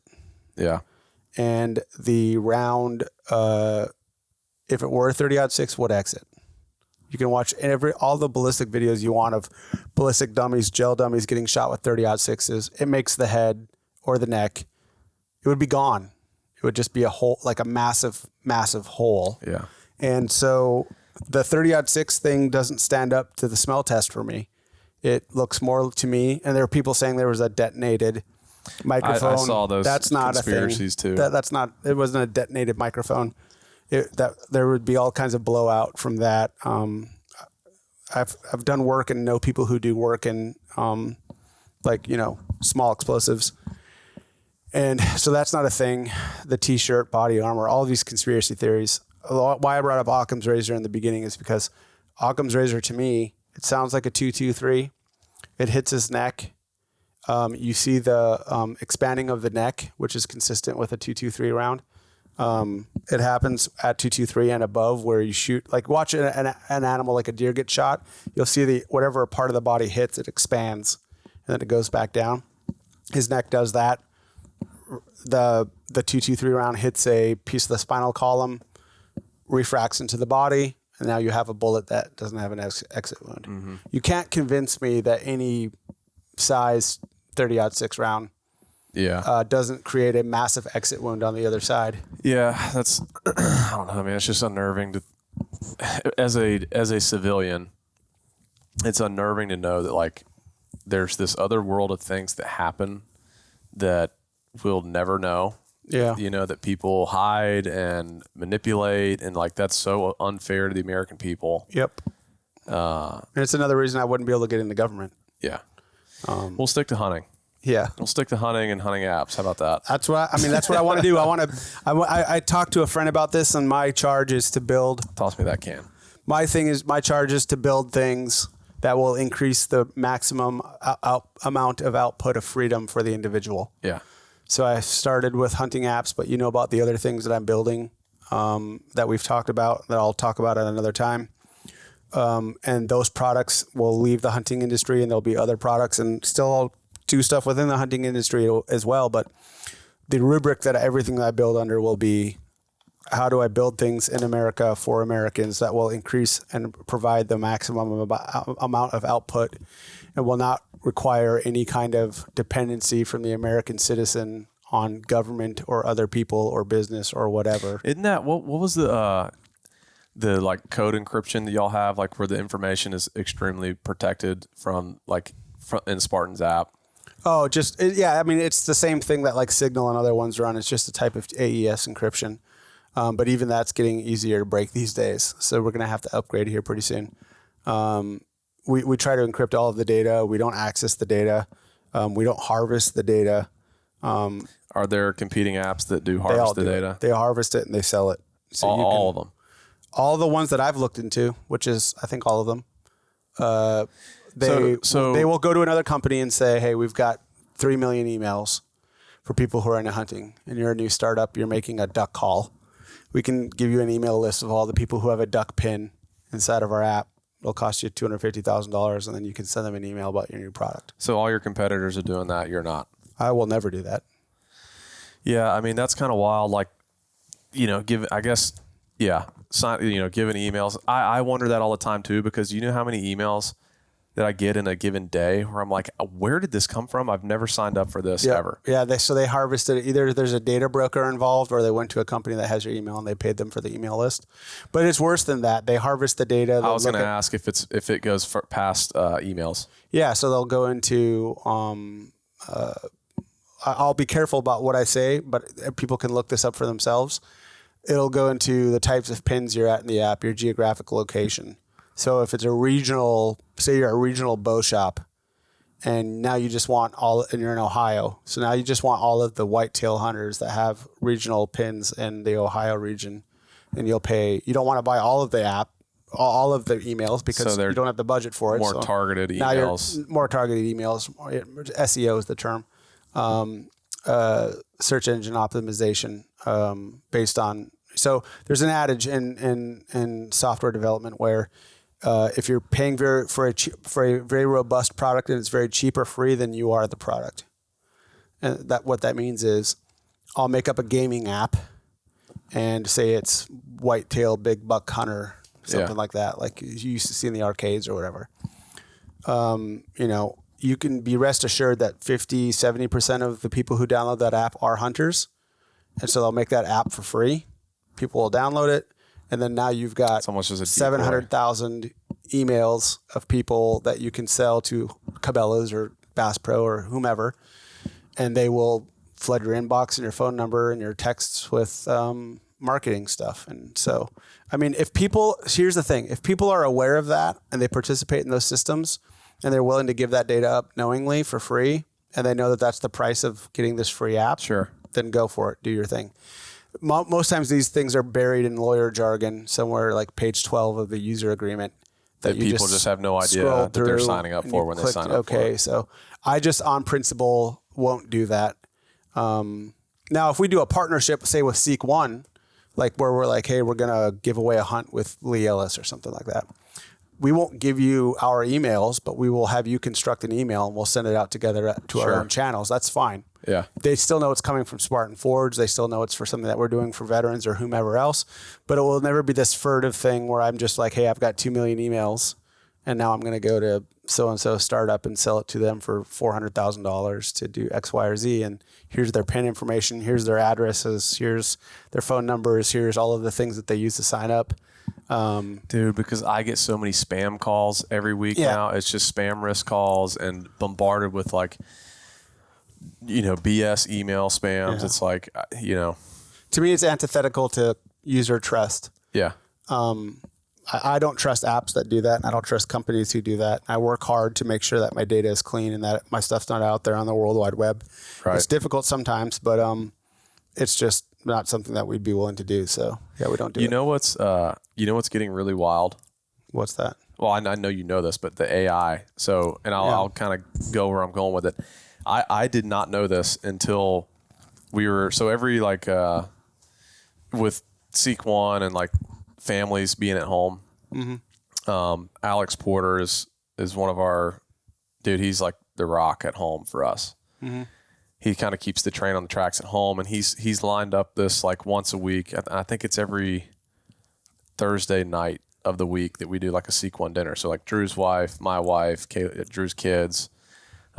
Yeah. And the round, if it were a 30-06, would exit. You can watch all the ballistic videos you want of ballistic dummies, gel dummies getting shot with 30-06s. It makes the head or the neck, it would be gone. It would just be a hole, like a massive, massive hole. Yeah. And so the 30-06 thing doesn't stand up to the smell test for me. It looks more to me, and there are people saying there was a detonated microphone. I saw those. That's not conspiracies a thing. too. That's not. It wasn't a detonated microphone. There would be all kinds of blowout from that. I've done work and know people who do work in small explosives, and so that's not a thing. The T-shirt, body armor, all of these conspiracy theories. Why I brought up Occam's razor in the beginning is because Occam's razor, to me, it sounds like a 223. It hits his neck. You see the expanding of the neck, which is consistent with a 223 round. It happens at 223 and above, where you shoot, like watch an animal like a deer get shot. You'll see whatever part of the body hits, it expands and then it goes back down. His neck does that. The 223 round hits a piece of the spinal column, refracts into the body, and now you have a bullet that doesn't have an exit wound. Mm-hmm. You can't convince me that any size 30-06 round doesn't create a massive exit wound on the other side. Yeah, that's I don't know. I mean, it's just unnerving to as a civilian. It's unnerving to know that like there's this other world of things that happen that we'll never know. Yeah, that people hide and manipulate, and like that's so unfair to the American people. Yep. And it's another reason I wouldn't be able to get in the government. Yeah. We'll stick to hunting. Yeah. We'll stick to hunting and hunting apps. How about that? That's what I want to do. I talked to a friend about this, and my charge is to build. Toss me that can. My charge is to build things that will increase the maximum amount of output of freedom for the individual. Yeah. So I started with hunting apps, but you know about the other things that I'm building that we've talked about, that I'll talk about at another time. And those products will leave the hunting industry, and there'll be other products, and still I'll do stuff within the hunting industry as well. But the rubric that everything that I build under will be, how do I build things in America for Americans that will increase and provide the maximum amount of output and will not require any kind of dependency from the American citizen on government or other people or business or whatever. Isn't that what was the like code encryption that y'all have, like where the information is extremely protected from in Spartan's app? Oh, I mean, it's the same thing that like Signal and other ones run. It's just a type of AES encryption. But even that's getting easier to break these days. So we're going to have to upgrade here pretty soon. We try to encrypt all of the data. We don't access the data. We don't harvest the data. Are there competing apps that do harvest the data? They harvest it and they sell it. So all of them? All the ones that I've looked into, which is, I think, all of them. They will go to another company and say, hey, we've got 3 million emails for people who are into hunting, and you're a new startup, you're making a duck call. We can give you an email list of all the people who have a duck pin inside of our app. It'll cost you $250,000, and then you can send them an email about your new product. So all your competitors are doing that. You're not. I will never do that. Yeah, I mean, that's kind of wild. Like, giving emails. I wonder that all the time too, because you know how many emails that I get in a given day where I'm like, where did this come from? I've never signed up for this ever. Yeah. They harvested, either there's a data broker involved or they went to a company that has your email and they paid them for the email list. But it's worse than that. They harvest the data. I was going to ask if it goes past emails. Yeah. So they'll go into, I'll be careful about what I say, but people can look this up for themselves. It'll go into the types of pins you're at in the app, your geographic location. So if it's a regional, say you're a regional bow shop, and now you just want and you're in Ohio. So now you just want all of the whitetail hunters that have regional pins in the Ohio region, and you don't want to buy all of the app, all of the emails because you don't have the budget for it. More targeted emails. More targeted emails. SEO is the term. Search engine optimization based on. So there's an adage in software development where if you're paying for a very robust product and it's very cheap or free, then you are the product. And what that means is I'll make up a gaming app and say it's whitetail big buck hunter, something like that, like you used to see in the arcades or whatever. You can be rest assured that 50, 70% of the people who download that app are hunters. And so they'll make that app for free. People will download it. And then now you've got 700,000 emails of people that you can sell to Cabela's or Bass Pro or whomever. And they will flood your inbox and your phone number and your texts with marketing stuff. And so, I mean, here's the thing. If people are aware of that and they participate in those systems and they're willing to give that data up knowingly for free, and they know that that's the price of getting this free app, sure, then go for it. Do your thing. Most times these things are buried in lawyer jargon somewhere like page 12 of the user agreement that people just have no idea that they're signing up for when they sign up for it. So I just on principle won't do that. Now, if we do a partnership, say with Seek One, like where we're like, hey, we're going to give away a hunt with Lee Ellis or something like that. We won't give you our emails, but we will have you construct an email and we'll send it out together to our own channels. That's fine. Yeah. They still know it's coming from Spartan Forge. They still know it's for something that we're doing for veterans or whomever else, but it will never be this furtive thing where I'm just like, hey, I've got 2 million emails and now I'm going to go to so-and-so startup and sell it to them for $400,000 to do X, Y, or Z. And here's their PIN information. Here's their addresses. Here's their phone numbers. Here's all of the things that they use to sign up. Dude, because I get so many spam calls every week now. It's just spam risk calls and bombarded with like, BS email spams. It's like, To me, it's antithetical to user trust. Yeah. I don't trust apps that do that. And I don't trust companies who do that. I work hard to make sure that my data is clean and that my stuff's not out there on the World Wide Web. Right. It's difficult sometimes, but it's just not something that we'd be willing to do. So yeah, we don't do it. What's getting really wild? What's that? Well, I know you know this, but the AI. So, and I'll kind of go where I'm going with it. I did not know this until every with Seek One and like families being at home. Mm-hmm. Alex Porter is one of our dude. He's like the rock at home for us. Mm-hmm. He kind of keeps the train on the tracks at home, and he's lined up this like once a week. I think it's every Thursday night of the week that we do like a Seek One dinner. So like Drew's wife, my wife, Drew's kids,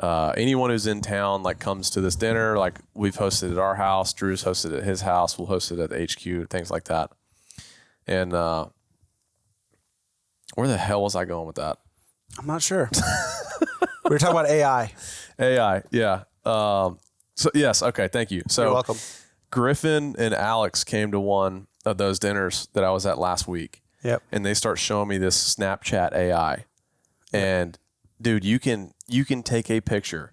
anyone who's in town like comes to this dinner. Like we've hosted at our house, Drew's hosted at his house, we'll host it at the HQ, things like that. And where the hell was I going with that? I'm not sure. We were talking about AI. AI, yeah. So yes, okay, thank you. So you're welcome. Griffin and Alex came to one of those dinners that I was at last week. Yep. And they start showing me this Snapchat AI. And dude, you can take a picture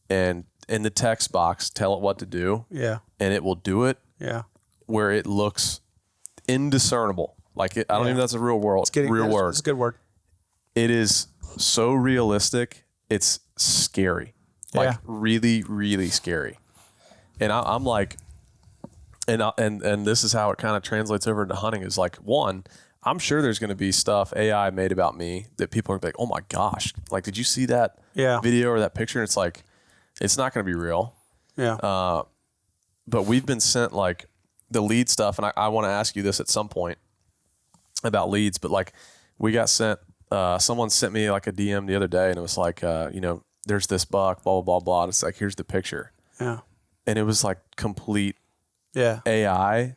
and in the text box tell it what to do. Yeah. And it will do it. Yeah. Where it looks indiscernible. Like I don't even know that's a real word. It's a good word. It is so realistic. It's scary. Like really, really scary. And I'm like, and this is how it kind of translates over into hunting is like, one, I'm sure there's going to be stuff AI made about me that people are like, oh my gosh, like, did you see that video or that picture? And it's like, it's not going to be real. Yeah. But we've been sent like the lead stuff. And I want to ask you this at some point about leads, but like we got sent someone sent me like a DM the other day, and it was like, there's this buck, blah, blah, blah, blah. And it's like, here's the picture. Yeah. And it was like complete Yeah. AI,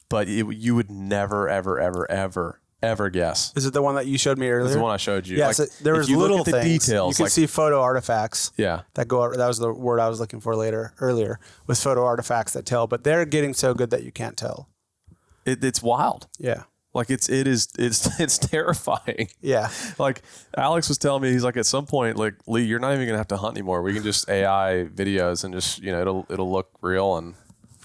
but you would never, ever, ever, ever, ever guess. Is it the one that you showed me earlier? It's the one I showed you. Yeah, like, so there was little things. Details, you can see photo artifacts. Yeah. That was the word I was looking for earlier, was photo artifacts that tell, but they're getting so good that you can't tell. It's wild. Yeah. Like it's terrifying. Yeah. Like Alex was telling me, he's like, at some point, like, Lee, you're not even gonna have to hunt anymore. We can just AI videos and just, it'll look real, and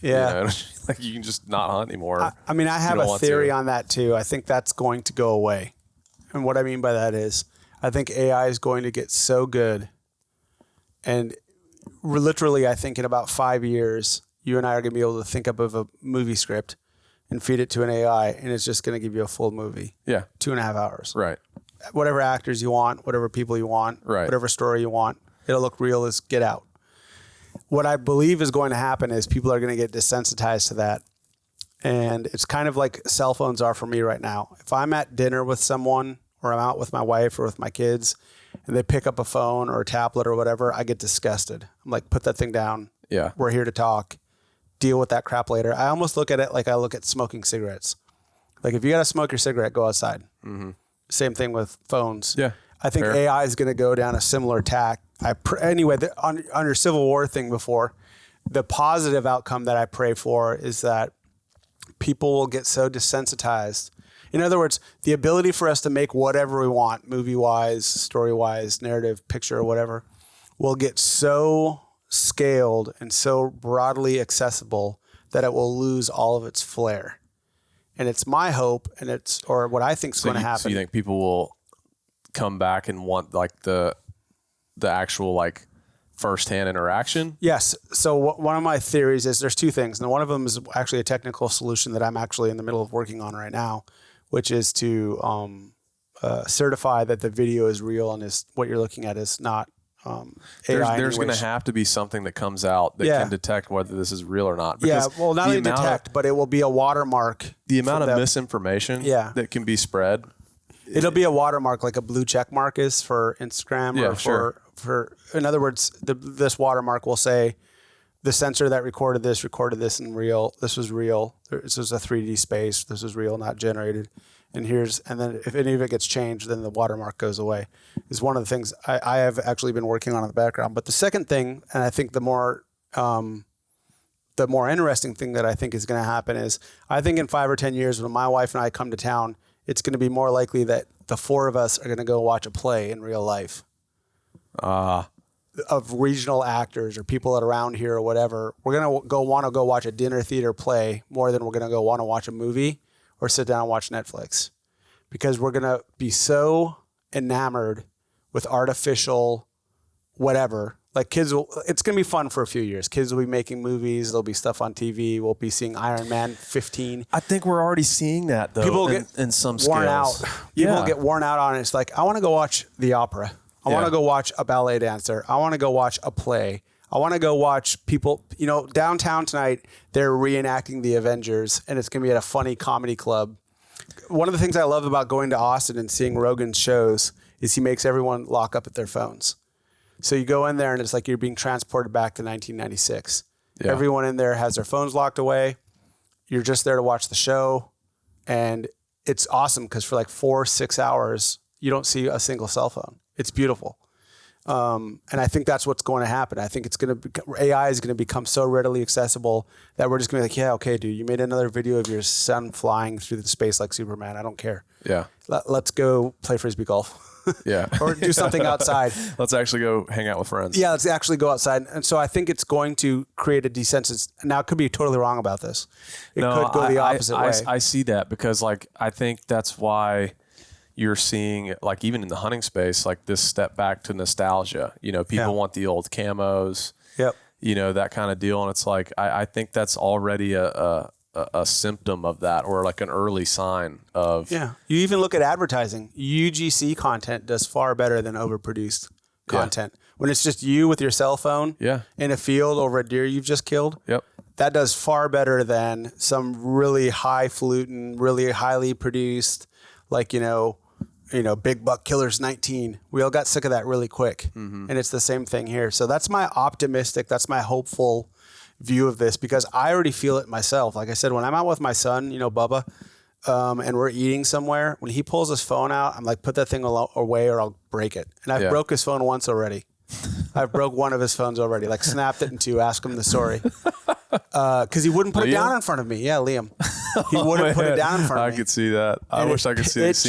like you can just not hunt anymore. I mean, I have a theory on that too. I think that's going to go away. And what I mean by that is I think AI is going to get so good, and literally I think in about 5 years, you and I are going to be able to think up of a movie script and feed it to an AI, and it's just going to give you a full movie. Yeah. 2.5 hours. Right. Whatever actors you want, whatever people you want, right. Whatever story you want, it'll look real as get out. What I believe is going to happen is people are going to get desensitized to that. And it's kind of like cell phones are for me right now. If I'm at dinner with someone, or I'm out with my wife or with my kids, and they pick up a phone or a tablet or whatever, I get disgusted. I'm like, put that thing down. Yeah. We're here to talk. Deal with that crap later. I almost look at it like I look at smoking cigarettes. Like if you got to smoke your cigarette, go outside. Mm-hmm. Same thing with phones. Yeah. I think AI is going to go down a similar tack. Anyway, on your Civil War thing before, the positive outcome that I pray for is that people will get so desensitized. In other words, the ability for us to make whatever we want, movie-wise, story-wise, narrative, picture, or whatever, will get so scaled and so broadly accessible that it will lose all of its flair. And it's my hope, or what I think is going to happen. So you think people will come back and want like the actual like firsthand interaction? Yes. So one of my theories is there's two things. And one of them is actually a technical solution that I'm actually in the middle of working on right now, which is to certify that the video is real and is what you're looking at is not AI. There's going to have to be something that comes out that can detect whether this is real or not. Because well, not only detect, but it will be a watermark. The amount of misinformation that can be spread. It'll be a watermark like a blue check mark is for Instagram or for in other words, this watermark will say the sensor that recorded this in real. This was real. This was a 3D space. This was real, not generated. And then if any of it gets changed, then the watermark goes away. Is one of the things I have actually been working on in the background. But the second thing, and I think the more interesting thing that I think is going to happen is I think in 5 or 10 years when my wife and I come to town, it's going to be more likely that the four of us are going to go watch a play in real life. Of regional actors or people that are around here or whatever. We're going to want to go watch a dinner theater play more than we're going to go want to watch a movie or sit down and watch Netflix, because we're going to be so enamored with artificial whatever. Like it's going to be fun for a few years. Kids will be making movies. There'll be stuff on TV. We'll be seeing Iron Man 15. I think we're already seeing that though. People get in some worn scales. out. People get worn out on it. It's like, I want to go watch the opera. I want to go watch a ballet dancer. I want to go watch a play. I want to go watch people, downtown tonight, they're reenacting the Avengers, and it's going to be at a funny comedy club. One of the things I love about going to Austin and seeing Rogan's shows is he makes everyone lock up at their phones. So you go in there and it's like you're being transported back to 1996. Yeah. Everyone in there has their phones locked away. You're just there to watch the show. And it's awesome because for like 4-6 hours, you don't see a single cell phone. It's beautiful. And I think that's what's going to happen. I think AI is going to become so readily accessible that we're just going to be like, yeah, okay, dude, you made another video of your son flying through the space like Superman. I don't care. Yeah. Let's go play Frisbee golf. Yeah. Or do something outside. Let's actually go hang out with friends. Yeah, let's actually go outside. And so I think it's going to create a desensitization. Now, it could be totally wrong about this. It could go the opposite way. I see that because, I think that's why you're seeing, even in the hunting space, this step back to nostalgia. People want the old camos. Yep. That kind of deal. And it's I think that's already a symptom of that, or an early sign of. Yeah. You even look at advertising. UGC content does far better than overproduced content. Yeah. When it's just you with your cell phone in a field over a deer you've just killed. Yep. That does far better than some really highfalutin, really highly produced, Big Buck Killers 19. We all got sick of that really quick. And it's the same thing here. So that's my that's my hopeful view of this, because I already feel it myself. Like I said, when I'm out with my son, Bubba, and we're eating somewhere, when he pulls his phone out, I'm like, put that thing away or I'll break it. And I've broke his phone once already. I've broke one of his phones already, like snapped it in two, ask him the story. Because he wouldn't put it down in front of me. Yeah, Liam. He wouldn't put it down in front of me. I could see that. I wish I could see Liam's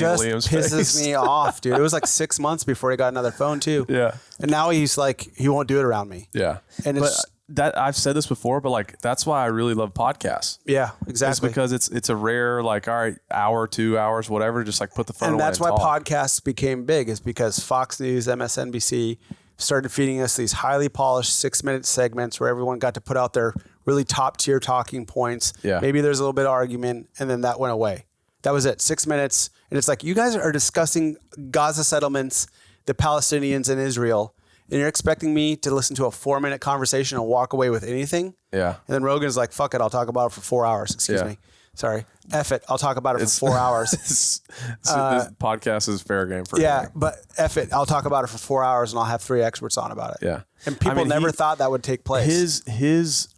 face. It just pisses me off, dude. It was like 6 months before he got another phone too. Yeah. And now he's like, he won't do it around me. Yeah. And it's that I've said this before, but like that's why I really love podcasts. Yeah, exactly. It's because it's a rare, like, all right, hour, 2 hours, whatever, just like put the phone away. And that's why podcasts became big, is because Fox News, MSNBC started feeding us these highly polished 6-minute segments where everyone got to put out their really top tier talking points. Yeah. Maybe there's a little bit of argument, and then that went away. That was it. 6 minutes. And it's like, you guys are discussing Gaza settlements, the Palestinians and Israel, and you're expecting me to listen to a 4-minute conversation and walk away with anything? Yeah. And then Rogan's like, fuck it, I'll talk about it for 4 hours. Excuse me. Sorry. F it. I'll talk about it for 4 hours. This podcast is fair game for Yeah, but F it. I'll talk about it for 4 hours and I'll have 3 experts on about it. Yeah. And people never thought that would take place. His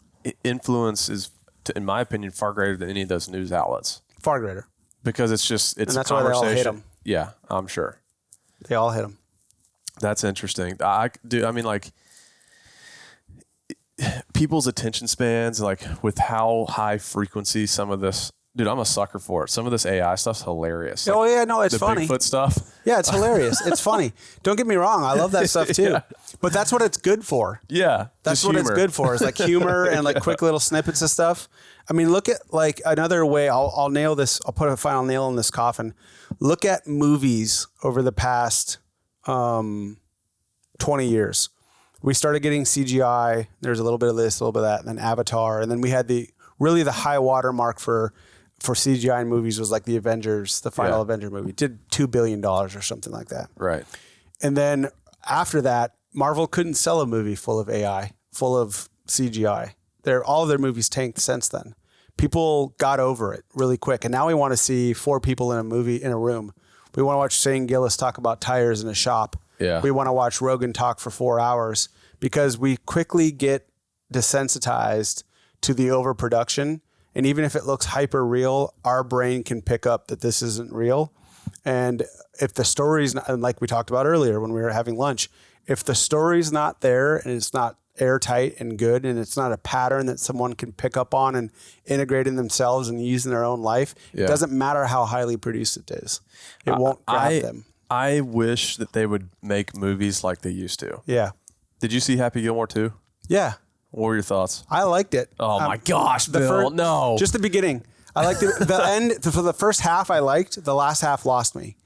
influence is, in my opinion, far greater than any of those news outlets. Far greater. Because it's just, it's and that's a why conversation. they all hate him. Yeah, I'm sure. They all hit him. That's interesting. People's attention spans, like with how high frequency some of this, dude, I'm a sucker for it. Some of this AI stuff's hilarious. Oh yeah, no, it's funny. The Bigfoot stuff. Yeah, it's hilarious. It's funny. Don't get me wrong. I love that stuff too. Yeah. But that's what it's good for. Yeah. That's what it's good for, is like humor and like quick little snippets of stuff. I mean, look at like another way, I'll nail this. I'll put a final nail in this coffin. Look at movies over the past 20 years. We started getting CGI. There's a little bit of this, a little bit of that, and then Avatar. And then we had the high water mark for CGI in movies was like the Avengers, the final Avenger movie. Did $2 billion or something like that. Right. And then after that, Marvel couldn't sell a movie full of AI, full of CGI. All of their movies tanked since then. People got over it really quick. And now we want to see 4 people in a movie in a room. We want to watch Shane Gillis talk about tires in a shop. Yeah. We want to watch Rogan talk for 4 hours, because we quickly get desensitized to the overproduction. And even if it looks hyper real, our brain can pick up that this isn't real. And if the story's not, and like we talked about earlier when we were having lunch, if the story's not there and it's not airtight and good, and it's not a pattern that someone can pick up on and integrate in themselves and use in their own life, it doesn't matter how highly produced it is. It won't grab them. I wish that they would make movies like they used to. Yeah. Did you see Happy Gilmore 2? Yeah. What were your thoughts? I liked it. Oh my gosh, Bill, no. Just the beginning. I liked the end. For the first half I liked. The last half lost me.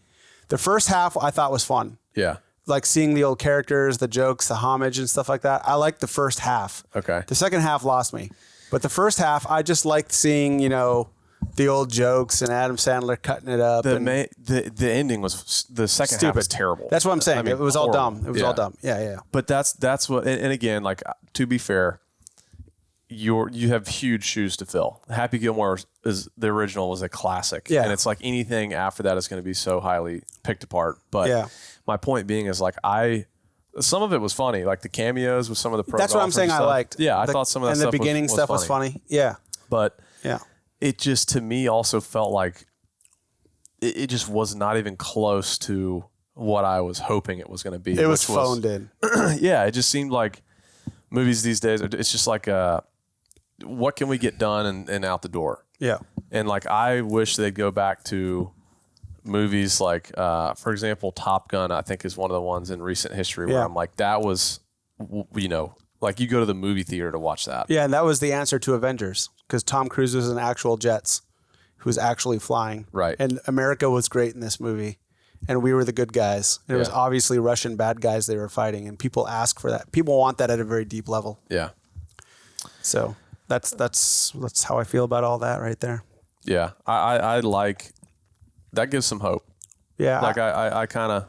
The first half I thought was fun. Yeah. Like seeing the old characters, the jokes, the homage and stuff like that. I liked the first half. Okay. The second half lost me. But the first half, I just liked seeing, the old jokes and Adam Sandler cutting it up. The ending was, the second half was terrible. That's what I'm saying. I mean, it was horrible. all dumb. It was all dumb. Yeah. But that's what, and again, like, to be fair, you have huge shoes to fill. Happy Gilmore is the original, was a classic. Yeah. And it's like anything after that is going to be so highly picked apart. But my point being is, like, some of it was funny, like the cameos with some of the pro. That's what I'm saying. I liked. Yeah, I thought some of that stuff and the beginning stuff was funny. Yeah. But yeah, it just, to me, also felt like it just was not even close to what I was hoping it was going to be. It was phoned in. Yeah, it just seemed like movies these days, it's just like, what can we get done and out the door? Yeah. And like, I wish they'd go back to movies like, for example, Top Gun, I think, is one of the ones in recent history where I'm like, that was, like, you go to the movie theater to watch that. Yeah, and that was the answer to Avengers, because Tom Cruise was in actual jets who was actually flying. Right. And America was great in this movie, and we were the good guys. And it was obviously Russian bad guys they were fighting, and people ask for that. People want that at a very deep level. Yeah. So that's how I feel about all that right there. Yeah. I like, that gives some hope. Yeah. Like, I kind of,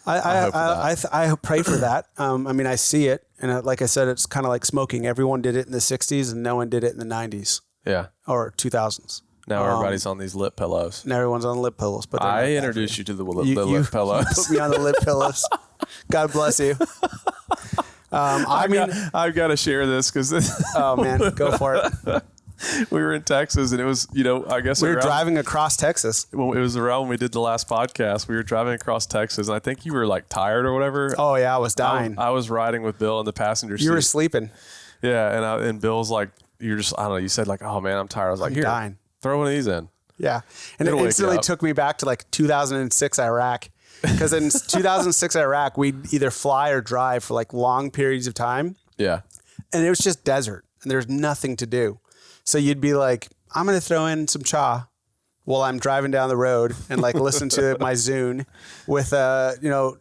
I pray for that. I mean, I see it. And like I said, it's kind of like smoking. Everyone did it in the 60s and no one did it in the 90s. Yeah. Or 2000s. Now everybody's on these lip pillows. Now everyone's on lip pillows. But I introduced you to the lip pillows. You put me on the lip pillows. God bless you. I've got to share this because oh man, go for it. We were in Texas and it was, I guess we were driving across Texas. Well, it was around when we did the last podcast. We were driving across Texas and I think you were like tired or whatever. Oh yeah, I was dying. I was riding with Bill in the passenger seat. You were sleeping. Yeah, and Bill's like, you're just, I don't know. You said like, oh man, I'm tired. I was like, here, dying. Throw one of these in. Yeah, and it instantly took me back to like 2006 Iraq. Because in 2006 Iraq, we'd either fly or drive for like long periods of time. Yeah, and it was just desert and there's nothing to do. So you'd be like, I'm going to throw in some cha while I'm driving down the road and like listen to my Zune with,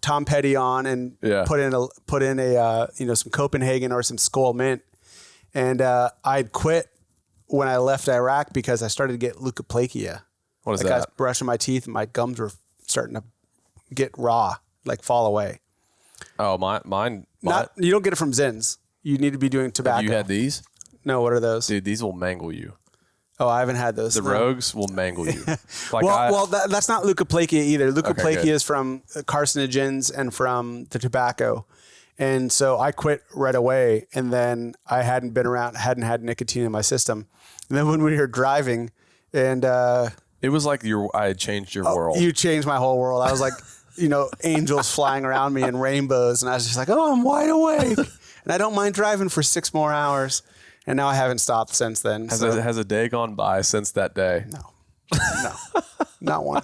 Tom Petty on and put in some Copenhagen or some Skol Mint. And I'd quit when I left Iraq because I started to get leukoplakia. What is that? I was brushing my teeth and my gums were starting to get raw, like fall away. Oh, mine. You don't get it from Zins. You need to be doing tobacco. Have you had these? No, what are those? Dude, these will mangle you. Oh, I haven't had those. The Rogues will mangle you. That's not leukoplakia either. Leukoplakia is from carcinogens and from the tobacco. And so I quit right away. And then I hadn't had nicotine in my system. And then when we were driving and... it was like I had changed your world. You changed my whole world. I was like, angels flying around me and rainbows. And I was just like, oh, I'm wide awake. And I don't mind driving for 6 more hours. And now I haven't stopped since then. Has a day gone by since that day? No, not one.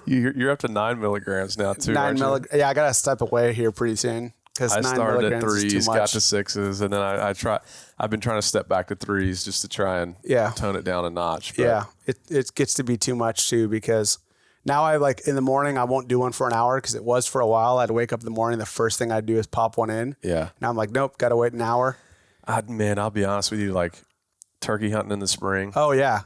You're up to 9 milligrams now too. 9 milligrams. Yeah, I gotta step away here pretty soon because I 9 started at milligrams 3s, is too much. got to 6s, and then I've been trying to step back to 3s just to try and tone it down a notch. But. Yeah, it gets to be too much too because now I like in the morning I won't do one for an hour because it was for a while. I'd wake up in the morning, the first thing I'd do is pop one in. Yeah. Now I'm like, nope, gotta wait an hour. I'll be honest with you, like turkey hunting in the spring. Oh yeah.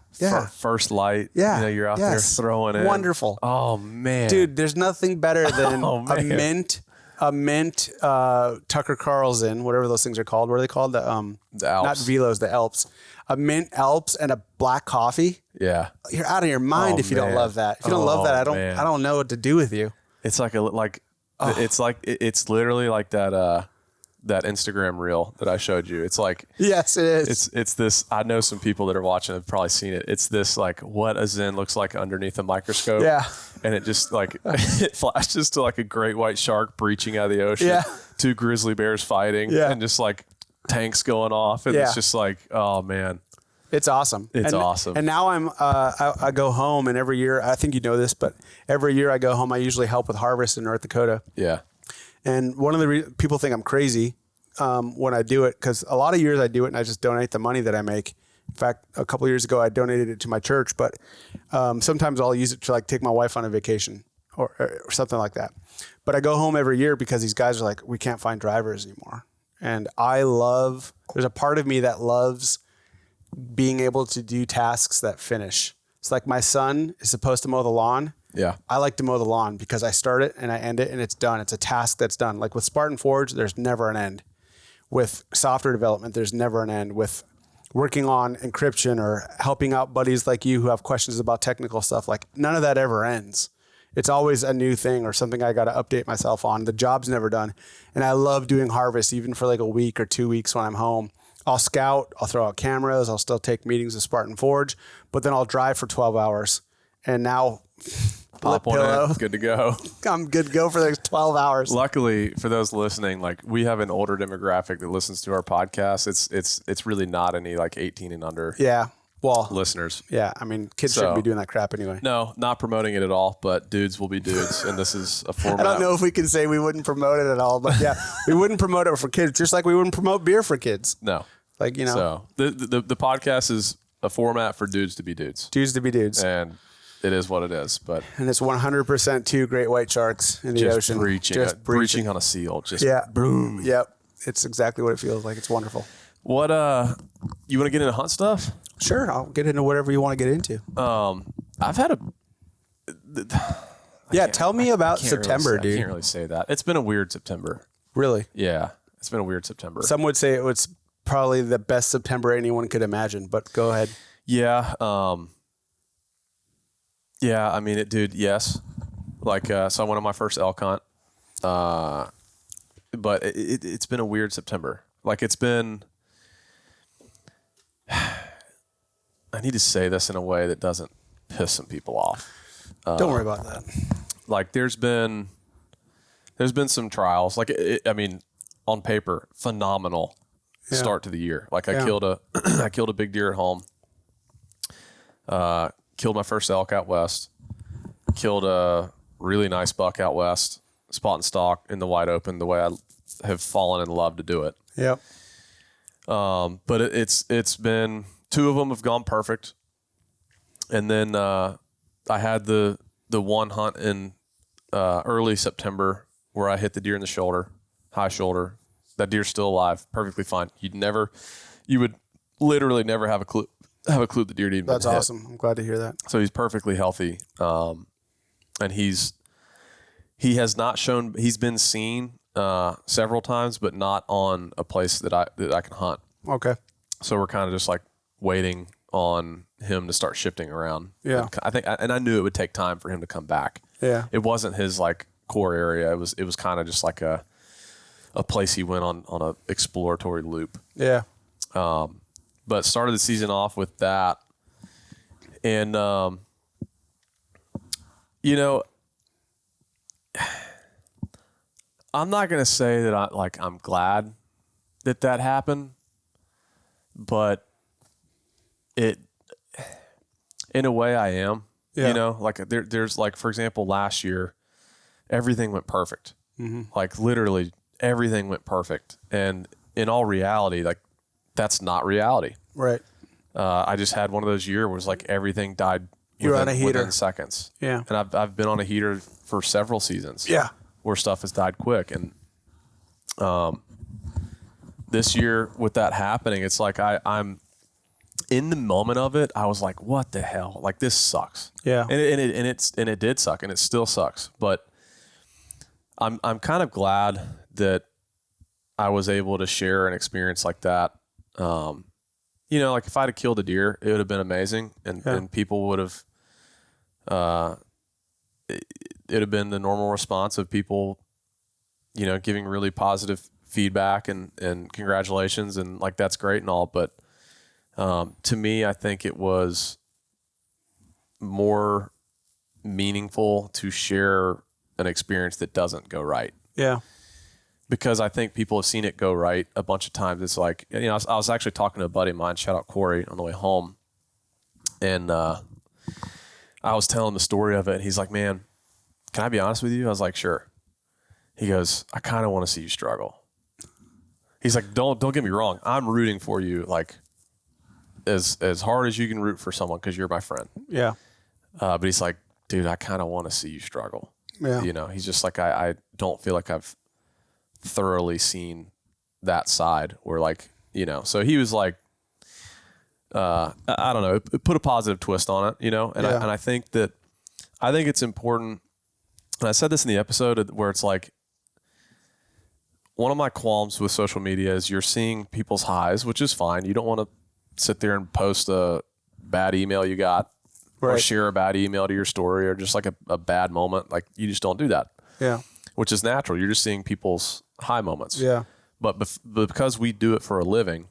First light. Yeah. You're out there throwing it. Wonderful. Oh man. Dude, there's nothing better than a mint Tucker Carlson, whatever those things are called. What are they called? The Alps. Not Velos, the Alps. A mint Alps and a black coffee. Yeah. You're out of your mind if you don't love that. If you don't love that, I don't know what to do with you. It's it's literally like that Instagram reel that I showed you. It's like, yes, it is. It's this, I know some people that are watching have probably seen it. It's this like what a Zen looks like underneath a microscope. Yeah. And it just like, it flashes to like a great white shark breaching out of the ocean. Yeah. 2 grizzly bears fighting and just like tanks going off. And it's just like, oh man. It's awesome. It's awesome. And now I go home and every year, I think you know this, but every year I go home, I usually help with harvest in North Dakota. Yeah. And one of the people think I'm crazy when I do it because a lot of years I do it and I just donate the money that I make. In fact, a couple of years ago I donated it to my church, but sometimes I'll use it to like take my wife on a vacation or something like that. But I go home every year because these guys are like, we can't find drivers anymore. And there's a part of me that loves being able to do tasks that finish. It's like my son is supposed to mow the lawn. Yeah. I like to mow the lawn because I start it and I end it and it's done. It's a task that's done. Like with Spartan Forge, there's never an end. With software development, there's never an end. With working on encryption or helping out buddies like you who have questions about technical stuff, like none of that ever ends. It's always a new thing or something I got to update myself on. The job's never done. And I love doing harvest even for like a week or 2 weeks when I'm home. I'll scout, I'll throw out cameras, I'll still take meetings with Spartan Forge, but then I'll drive for 12 hours. And now pop one in, good to go. I'm good to go for the next 12 hours. Luckily for those listening, like we have an older demographic that listens to our podcast. It's really not any like 18 and under. Yeah. Well, listeners. Yeah. I mean, kids shouldn't be doing that crap anyway. No, not promoting it at all, but dudes will be dudes. And this is a format. I don't know if we can say we wouldn't promote it at all, but yeah, we wouldn't promote it for kids, just like we wouldn't promote beer for kids. No. Like, you know. So the podcast is a format for dudes to be dudes. Dudes to be dudes. And it is what it is. And it's 100% 2 great white sharks in the ocean. Just breaching on a seal. Just boom. Yep. It's exactly what it feels like. It's wonderful. What, you want to get into hunt stuff? Sure. I'll get into whatever you want to get into. I've had tell me about September, dude. I can't really say that. It's been a weird September. Really? Yeah. It's been a weird September. Some would say it was probably the best September anyone could imagine, but go ahead. Yeah. Yeah. I mean, dude, yes. Like, so I went on my first elk hunt. But it's been a weird September. Like, it's been, I need to say this in a way that doesn't piss some people off. Don't worry about that. Like, there's been some trials. Like, I mean, on paper, phenomenal start to the year. Like, I killed a big deer at home. Killed my first elk out west. Killed a really nice buck out west. Spot and stalk in the wide open, the way I have fallen in love to do it. Yep. But it's been, 2 of them have gone perfect. And then I had the one hunt in early September where I hit the deer in the shoulder, high shoulder. That deer's still alive, perfectly fine. You would literally never have a clue the deer didn't. That's awesome. I'm glad to hear that. So he's perfectly healthy. And he has not shown, he's been seen several times, but not on a place that I can hunt. Okay. So we're kind of just like waiting on him to start shifting around. Yeah. And I knew it would take time for him to come back. Yeah. It wasn't his like core area. It was kind of just like a place he went on a exploratory loop. Yeah. But started the season off with that. And, you know, I'm not going to say that I'm glad that happened, but in a way I am, you know, like there's like, for example, last year, everything went perfect. Mm-hmm. Like literally everything went perfect. And in all reality, like that's not reality. Right. I just had one of those years where it was like everything died within seconds. Yeah. And I've been on a heater for several seasons. Yeah. Where stuff has died quick. And this year with that happening, it's like I'm in the moment of it. I was like, what the hell? Like this sucks. Yeah. And it did suck, and it still sucks. But I'm kind of glad that I was able to share an experience like that. You know, like if I'd have killed a deer, it would have been amazing, and people would have. It would have been the normal response of people, you know, giving really positive feedback and congratulations and like that's great and all. But to me, I think it was more meaningful to share an experience that doesn't go right. Yeah. Because I think people have seen it go right a bunch of times. It's like, you know, I was actually talking to a buddy of mine, shout out Corey, on the way home. And I was telling the story of it. And he's like, man, can I be honest with you? I was like, sure. He goes, I kind of want to see you struggle. He's like, don't get me wrong. I'm rooting for you, like as hard as you can root for someone because you're my friend. Yeah. But he's like, dude, I kind of want to see you struggle. Yeah. You know, he's just like, I don't feel like I've thoroughly seen that side where like, you know, so he was like, I don't know, put a positive twist on it, you know? And I think it's important. And I said this in the episode where it's like, one of my qualms with social media is you're seeing people's highs, which is fine. You don't want to sit there and post a bad email you got or share a bad email to your story or just like a bad moment. Like you just don't do that. Yeah. Which is natural. You're just seeing people's high moments. Yeah. But because we do it for a living,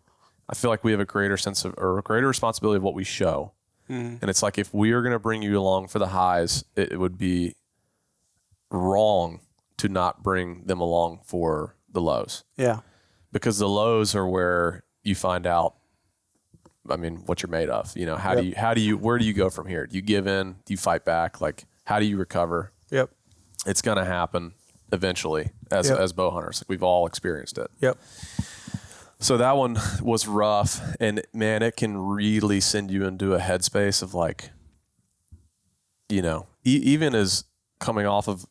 I feel like we have a greater sense of, or a greater responsibility of what we show. Mm. And it's like, if we are going to bring you along for the highs, it would be wrong to not bring them along for the lows. Yeah. Because the lows are where you find out, I mean, what you're made of. You know, where do you go from here? Do you give in? Do you fight back? Like, how do you recover? Yep. It's going to happen eventually as bow hunters. Like, we've all experienced it. Yep. So that one was rough, and man, it can really send you into a headspace of like, you know, even as coming off of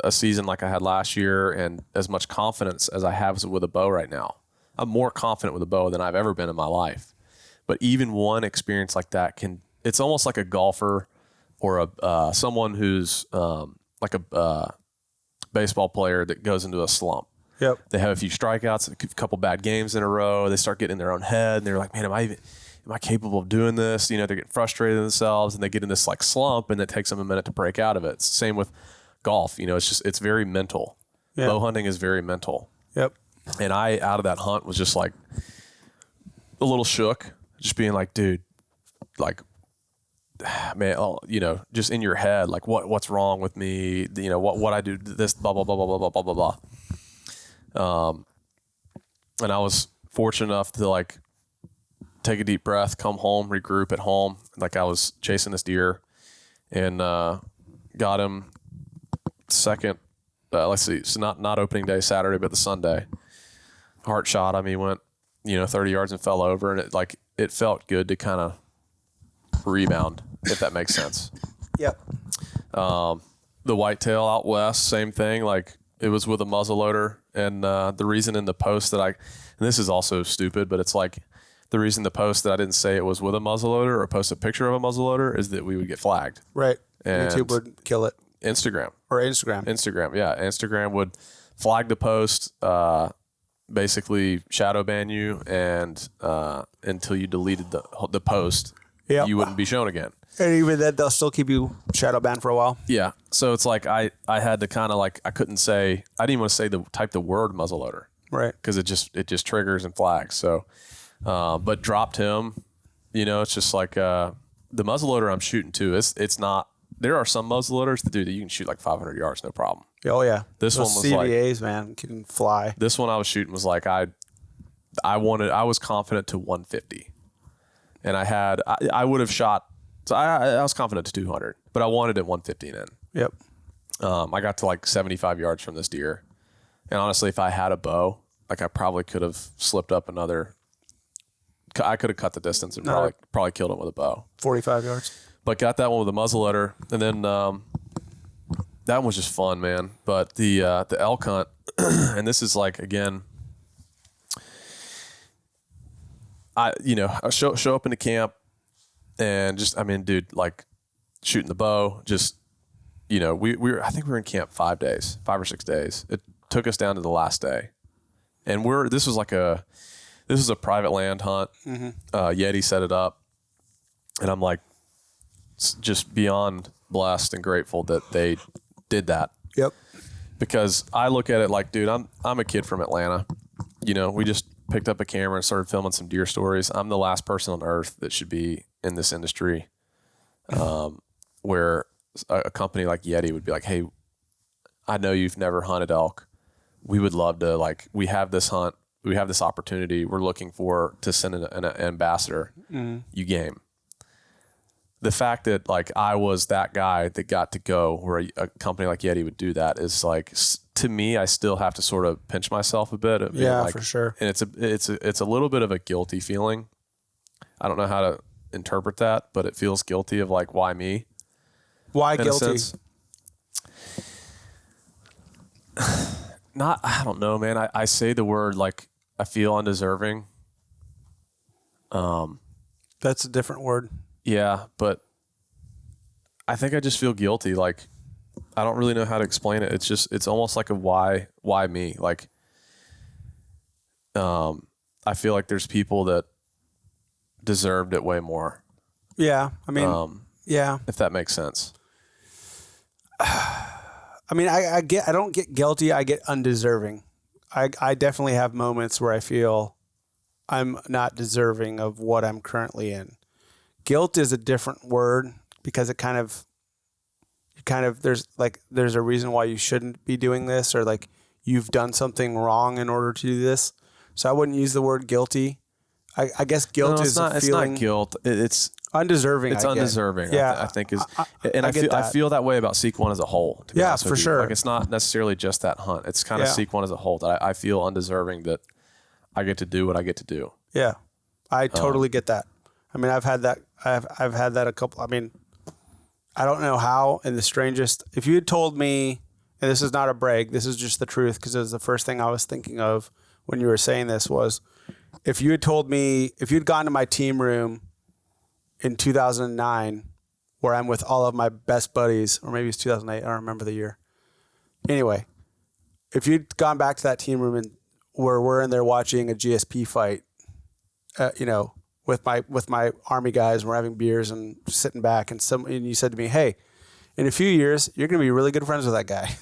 a season like I had last year and as much confidence as I have with a bow right now, I'm more confident with a bow than I've ever been in my life. But even one experience like that it's almost like a golfer or someone who's like a baseball player that goes into a slump. Yep. They have a few strikeouts, a couple bad games in a row. They start getting in their own head, and they're like, "Man, am am I capable of doing this? You know, they're getting frustrated with themselves and they get in this like slump, and it takes them a minute to break out of it. It's the same with golf. You know, it's very mental. Yeah. Bow hunting is very mental. Yep. And I, out of that hunt, was just like a little shook, just being like, dude, like, man, you know, just in your head, like what's wrong with me? You know, what I do this, blah, blah, blah, blah, blah, blah, blah, blah. And I was fortunate enough to like take a deep breath, come home, regroup at home. Like I was chasing this deer and, got him second, let's see. So not opening day Saturday, but the Sunday. Heart shot him. He went, 30 yards and fell over, and it felt good to kind of rebound, if that makes sense. Yep. The whitetail out west, same thing. Like it was with a muzzleloader, and the reason in the post that and this is also stupid, but it's like the reason the post that I didn't say it was with a muzzleloader or post a picture of a muzzleloader is that we would get flagged. Right. And YouTube would kill it. Instagram, yeah. Instagram would flag the post, basically shadow ban you, and until you deleted the post, you wouldn't be shown again. And even then, they'll still keep you shadow banned for a while. Yeah. So it's like I had to kind of like I didn't want to say type the word muzzleloader, right? Because it just triggers and flags. So, but dropped him. It's just like the muzzleloader I'm shooting to. It's not. There are some muzzleloaders that you can shoot like 500 yards, no problem. Oh yeah. This Those one was CVAs, man, can fly. This one I was shooting was like I was confident to 150, and I would have shot. So I was confident to 200, but I wanted it 150 in. Yep. I got to like 75 yards from this deer, and honestly, if I had a bow, like I probably could have slipped up another. I could have cut the distance and probably killed him with a bow. 45 yards. But got that one with a muzzleloader, and then that one was just fun, man. But the elk hunt, and this is like again, I show up into camp, and just dude, like shooting the bow, just we were I think we were in camp 5 or 6 days. It took us down to the last day, and this was a private land hunt. Mm-hmm. Yeti set it up, and I'm like, just beyond blessed and grateful that they did that. Yep. Because I look at it like, dude, I'm a kid from Atlanta. We just picked up a camera and started filming some deer stories. I'm the last person on earth that should be in this industry, where a company like Yeti would be like, hey, I know you've never hunted elk. We would love to, we have this hunt. We have this opportunity. We're looking to send an ambassador. Mm-hmm. You game. The fact that I was that guy that got to go where a company like Yeti would do that is to me, I still have to sort of pinch myself a bit. Yeah, for sure. And it's a little bit of a guilty feeling. I don't know how to interpret that, but it feels guilty of why me? Why guilty? I don't know, man. I say the word I feel undeserving. That's a different word. Yeah, but I think I just feel guilty. I don't really know how to explain it. It's almost like a why me? I feel like there's people that deserved it way more. Yeah. Yeah. If that makes sense. I don't get guilty. I get undeserving. I definitely have moments where I feel I'm not deserving of what I'm currently in. Guilt is a different word because it there's a reason why you shouldn't be doing this, or you've done something wrong in order to do this. So I wouldn't use the word guilty. I guess guilt is a feeling. It's not guilt. It's undeserving. It's undeserving. Yeah, I think is, I feel that way about Seek One as a whole. To be honest with you. Sure. It's not necessarily just that hunt. It's kind of Seek One as a whole that I feel undeserving that I get to do what I get to do. Yeah, I totally get that. I've had that. I've had that a couple. I don't know how. In the strangest, if you had told me, and this is not a brag, this is just the truth, because it was the first thing I was thinking of when you were saying this was, if you had told me, if you'd gone to my team room in 2009, where I'm with all of my best buddies, or maybe it's 2008, I don't remember the year. Anyway, if you'd gone back to that team room and where we're in there watching a GSP fight, with my Army guys. We're having beers and sitting back, and you said to me, "Hey, in a few years, you're going to be really good friends with that guy."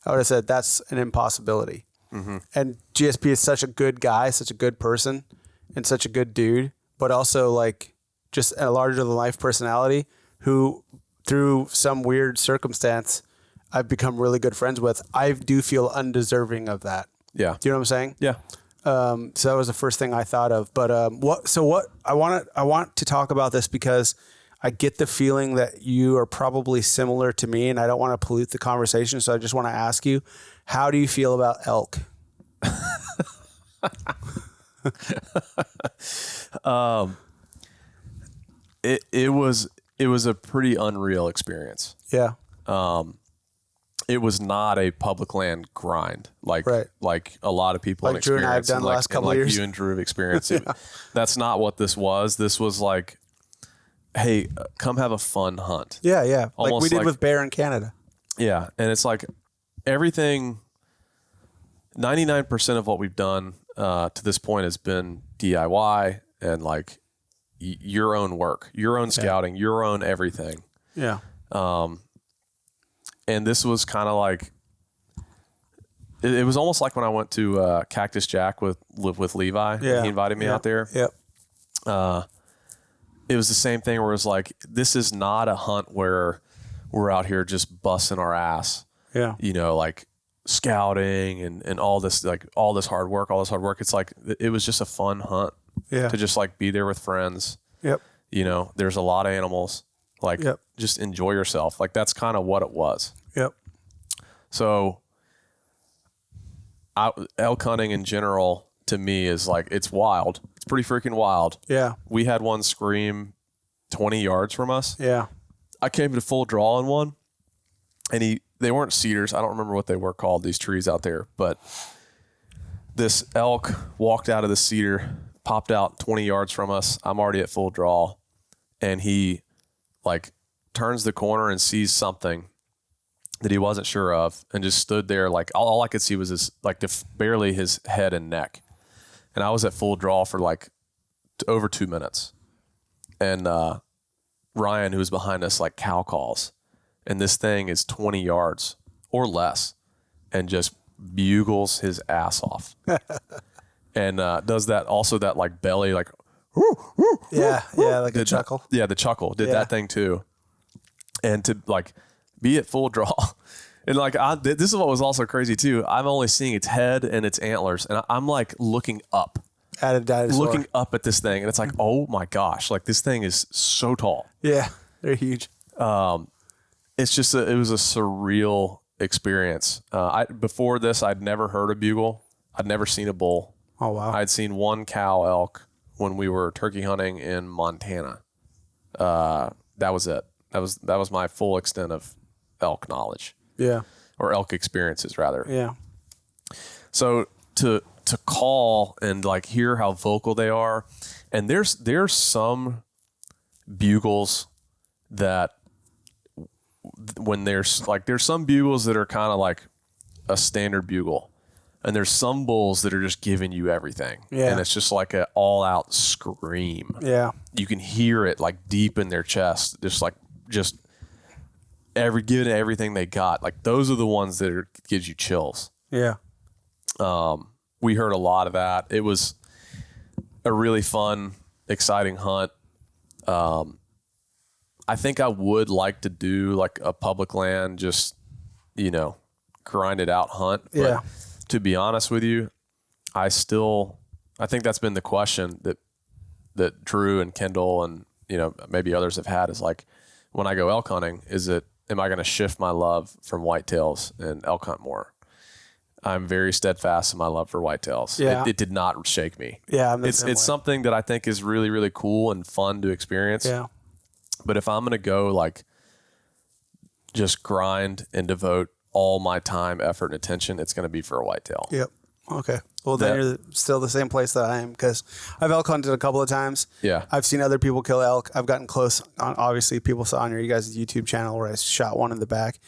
I would have said that's an impossibility. Mm-hmm. And GSP is such a good guy, such a good person, and such a good dude, but also like just a larger than life personality who, through some weird circumstance, I've become really good friends with. I do feel undeserving of that. Yeah. Do you know what I'm saying? Yeah. So that was the first thing I thought of. But what I want to talk about this because I get the feeling that you are probably similar to me, and I don't want to pollute the conversation. So I just want to ask you, how do you feel about elk? It was a pretty unreal experience. Yeah. It was not a public land grind like a lot of people like Drew and I have done the last couple of years. You and Drew have experienced. Yeah. That's not what this was. This was like, hey, come have a fun hunt. Yeah, yeah. Almost like we did with bear in Canada. Yeah, and it's like everything. 99% of what we've done to this point has been DIY and like your own work, your own scouting, your own everything. Yeah. And this was kind of like, it was almost like when I went to Cactus Jack with Levi. Yeah. He invited me out there. Yep. It was the same thing where it was like, this is not a hunt where we're out here just busting our ass. Yeah. You know, like scouting and all this hard work. It's like, it was just a fun hunt. Yeah. To just like be there with friends. Yep. You know, there's a lot of animals. Like, just enjoy yourself. Like, that's kind of what it was. Yep. So, elk hunting in general, to me, is like, it's wild. It's pretty freaking wild. Yeah. We had one scream 20 yards from us. Yeah. I came to full draw on one, and they weren't cedars. I don't remember what they were called, these trees out there. But this elk walked out of the cedar, popped out 20 yards from us. I'm already at full draw, and he like turns the corner and sees something that he wasn't sure of and just stood there. Like all I could see was his, like barely his head and neck. And I was at full draw for like over 2 minutes. And Ryan, who was behind us, like cow calls, and this thing is 20 yards or less and just bugles his ass off. And does that also, that like belly, like, yeah, like a chuckle. Yeah, the chuckle did that thing too. And to like be at full draw, and like this is what was also crazy too. I'm only seeing its head and its antlers, and I'm like looking up at a dinosaur, looking up at this thing, and it's like, oh my gosh, like this thing is so tall. Yeah, they're huge. It's just it was a surreal experience. Before this, I'd never heard a bugle. I'd never seen a bull. Oh wow! I'd seen one cow elk when we were turkey hunting in Montana. That was it. That was my full extent of elk knowledge. Yeah. Or elk experiences rather. Yeah. So to call and like hear how vocal they are, and there's some bugles that when there's some bugles that are kind of like a standard bugle. And there's some bulls that are just giving you everything. Yeah. And it's just like an all-out scream. Yeah. You can hear it like deep in their chest, giving everything they got. Like those are the ones that gives you chills. Yeah. We heard a lot of that. It was a really fun, exciting hunt. I think I would like to do like a public land, just, grind it out hunt. But yeah. To be honest with you, I think that's been the question that Drew and Kendall and, maybe others have had, is like, when I go elk hunting, am I going to shift my love from whitetails and elk hunt more? I'm very steadfast in my love for whitetails. Yeah. It did not shake me. Yeah. It's something that I think is really, really cool and fun to experience. Yeah. But if I'm going to go like just grind and devote all my time, effort, and attention, it's going to be for a whitetail. Yep. Okay. Well, then you're still the same place that I am, because I've elk hunted a couple of times. Yeah. I've seen other people kill elk. I've gotten close. Obviously, people saw on you guys' YouTube channel where I shot one in the back.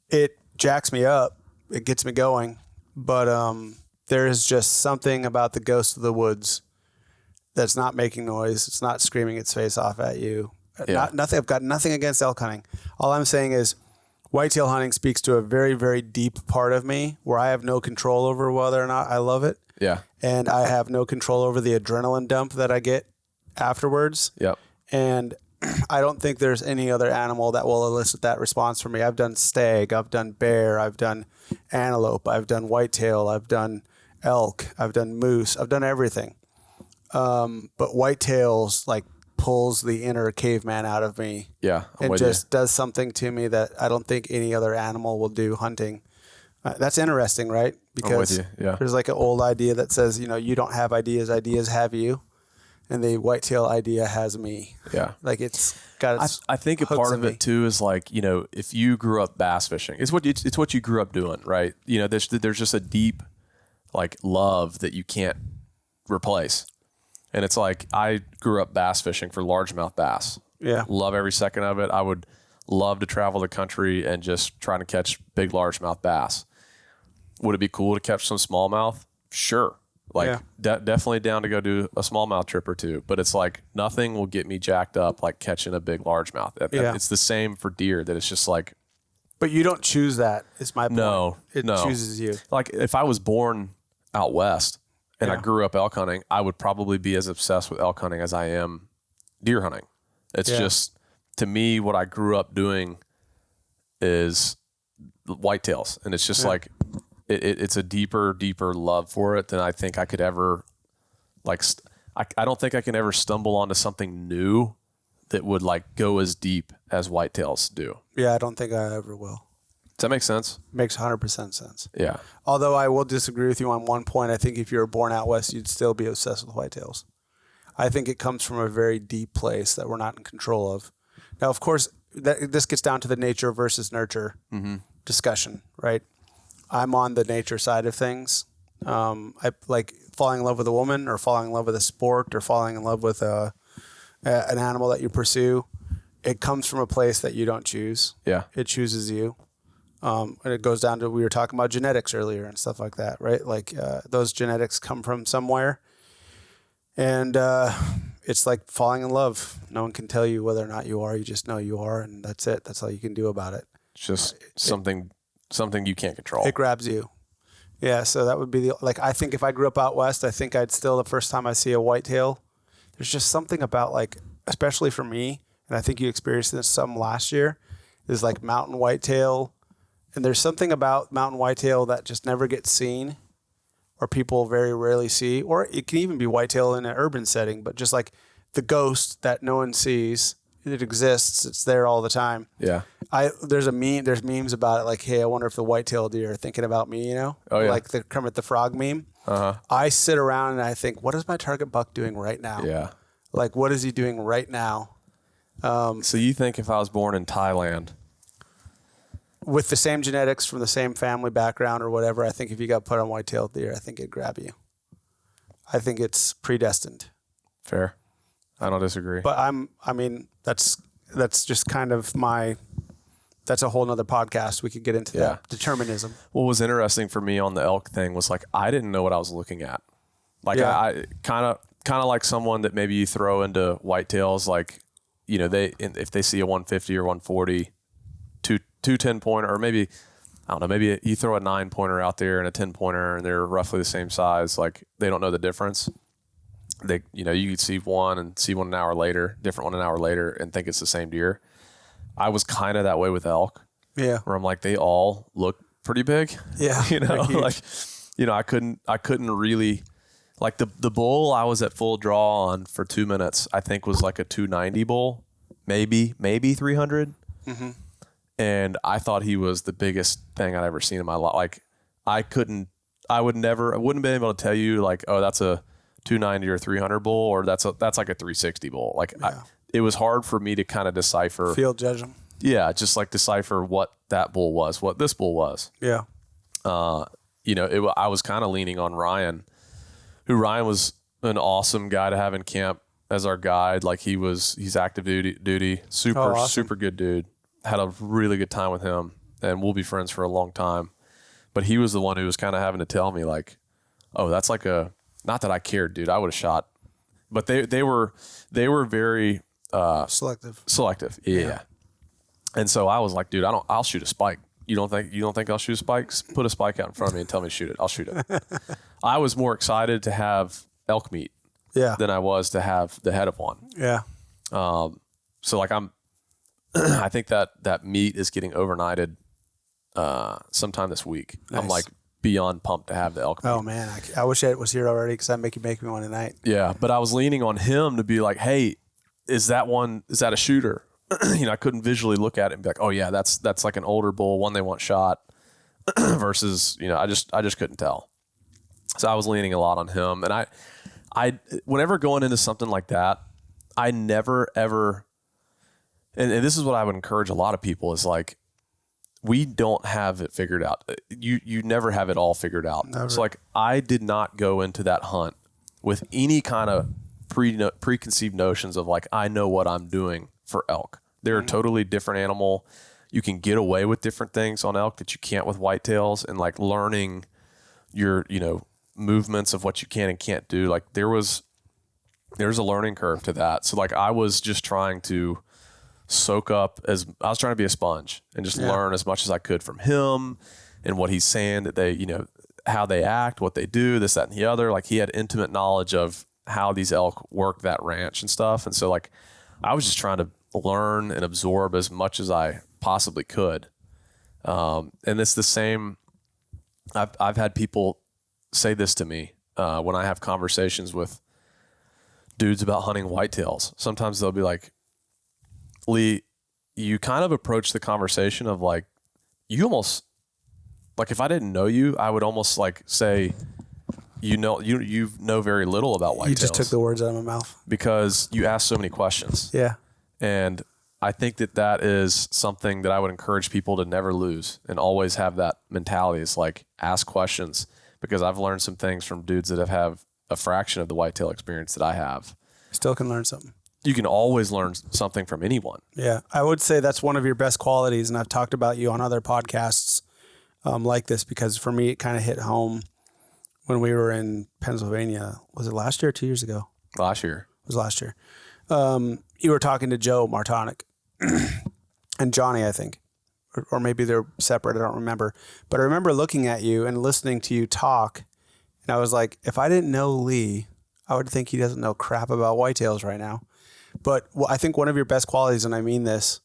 It jacks me up. It gets me going. But there is just something about the ghost of the woods that's not making noise. It's not screaming its face off at you. Yeah. Nothing. I've got nothing against elk hunting. All I'm saying is whitetail hunting speaks to a very, very deep part of me where I have no control over whether or not I love it. Yeah. And I have no control over the adrenaline dump that I get afterwards. Yep. And I don't think there's any other animal that will elicit that response from me. I've done stag, I've done bear, I've done antelope, I've done whitetail, I've done elk, I've done moose, I've done everything. But whitetails like pulls the inner caveman out of me. Yeah. It just does something to me that I don't think any other animal will do hunting. That's interesting, right? Because there's like an old idea that says, you don't have ideas, ideas have you. And the whitetail idea has me. Yeah. Like it's got its I think a part of it too is like, if you grew up bass fishing, it's what you grew up doing, right? There's just a deep like love that you can't replace. And it's like, I grew up bass fishing for largemouth bass. Yeah. Love every second of it. I would love to travel the country and just try to catch big largemouth bass. Would it be cool to catch some smallmouth? Sure. Like definitely down to go do a smallmouth trip or two, but it's like nothing will get me jacked up like catching a big largemouth. It's the same for deer, that it's just like. But you don't choose that, is my point. No. It chooses you. Like if I was born out west and I grew up elk hunting, I would probably be as obsessed with elk hunting as I am deer hunting. It's just, to me, what I grew up doing is whitetails. And it's just like, it's a deeper love for it than I think I could ever, like, I don't think I can ever stumble onto something new that would like go as deep as whitetails do. Yeah, I don't think I ever will. Does that make sense? Makes 100% sense. Yeah. Although I will disagree with you on one point. I think if you were born out west, you'd still be obsessed with whitetails. I think it comes from a very deep place that we're not in control of. Now, of course, this gets down to the nature versus nurture discussion, right? I'm on the nature side of things. I like falling in love with a woman or falling in love with a sport or falling in love with an animal that you pursue. It comes from a place that you don't choose. Yeah. It chooses you. And it goes down to, we were talking about genetics earlier and stuff like that, right? Like those genetics come from somewhere. And it's like falling in love. No one can tell you whether or not you are. You just know you are, and that's it. That's all you can do about it. It's just something you can't control. It grabs you. Yeah, so that would be I think if I grew up out west, I think I'd still, the first time I see a whitetail, there's just something about like, especially for me, and I think you experienced this some last year, is like mountain whitetail. And there's something about mountain whitetail that just never gets seen, or people very rarely see, or it can even be whitetail in an urban setting, but just like the ghost that no one sees. It exists. It's there all the time. Yeah. There's memes about it, like, hey, I wonder if the whitetail deer are thinking about me, Oh, yeah. Like the Kermit the Frog meme. Uh-huh. I sit around and I think, what is my target buck doing right now? Yeah. Like, what is he doing right now? So you think if I was born in Thailand, with the same genetics from the same family background or whatever, I think if you got put on whitetail deer, I think it'd grab you. I think it's predestined. Fair. I don't disagree. But that's just kind of that's a whole nother podcast. We could get into that. Determinism. What was interesting for me on the elk thing was like, I didn't know what I was looking at. Like I kind of like someone that maybe you throw into whitetails, like, if they see a 150 or 140, two 10-pointer, or maybe, I don't know, maybe you throw a 9-pointer out there and a 10-pointer and they're roughly the same size. Like they don't know the difference. They, you could see one and see one an hour later, different one an hour later, and think it's the same deer. I was kind of that way with elk. Yeah. Where I'm like, they all look pretty big. Yeah. I couldn't really, like the bull I was at full draw on for 2 minutes, I think was like a 290 bull, maybe 300. Mm-hmm. And I thought he was the biggest thing I'd ever seen in my life. Like I wouldn't have been able to tell you like, oh, that's a 290 or 300 bull, or that's like a 360 bull. Like it was hard for me to kind of decipher. Field judge them. Yeah, just like decipher what that bull was, what this bull was. Yeah. I was kind of leaning on Ryan, Ryan was an awesome guy to have in camp as our guide. Like he's active duty, super good dude. Had a really good time with him, and we'll be friends for a long time. But he was the one who was kind of having to tell me like, oh, that's like not that I cared, dude. I would have shot but they were very selective. Yeah. And so I was like, dude, I'll shoot a spike. You don't think I'll shoot a spike? Put a spike out in front of me and tell me to shoot it. I'll shoot it. I was more excited to have elk meat than I was to have the head of one. Yeah. So like I think that meat is getting overnighted sometime this week. Nice. I'm like beyond pumped to have the elk meat. Oh man, I wish it was here already because I'd make me one tonight. Yeah, but I was leaning on him to be like, hey, is that a shooter? I couldn't visually look at it and be like, oh yeah, that's like an older bull, one they want shot versus, I just couldn't tell. So I was leaning a lot on him. And I whenever going into something like that, I never ever, and this is what I would encourage a lot of people is like, we don't have it figured out. You never have it all figured out. Never. So like I did not go into that hunt with any kind of preconceived notions of like, I know what I'm doing for elk. They're a totally different animal. You can get away with different things on elk that you can't with whitetails, and like learning your, movements of what you can and can't do. Like there's a learning curve to that. So like I was just trying to soak up I was trying to be a sponge and just learn as much as I could from him and what he's saying, that they, how they act, what they do, this, that, and the other. Like he had intimate knowledge of how these elk work that ranch and stuff. And so like I was just trying to learn and absorb as much as I possibly could. And it's the same. I've had people say this to me when I have conversations with dudes about hunting whitetails. Sometimes they'll be like, Lee, you kind of approach the conversation of like, you almost like, if I didn't know you, I would almost like say, you know very little about whitetails. You just took the words out of my mouth because you ask so many questions. Yeah. And I think that is something that I would encourage people to never lose and always have that mentality. Is like, ask questions, because I've learned some things from dudes that have a fraction of the whitetail experience that I have. Still can learn something. You can always learn something from anyone. Yeah. I would say that's one of your best qualities. And I've talked about you on other podcasts like this, because for me, it kind of hit home when we were in Pennsylvania. Was it last year or 2 years ago? Last year. It was last year. You were talking to Joe Martonic and Johnny, I think, or maybe they're separate. I don't remember, but I remember looking at you and listening to you talk. And I was like, if I didn't know Lee, I would think he doesn't know crap about whitetails right now. But I think one of your best qualities, and I mean this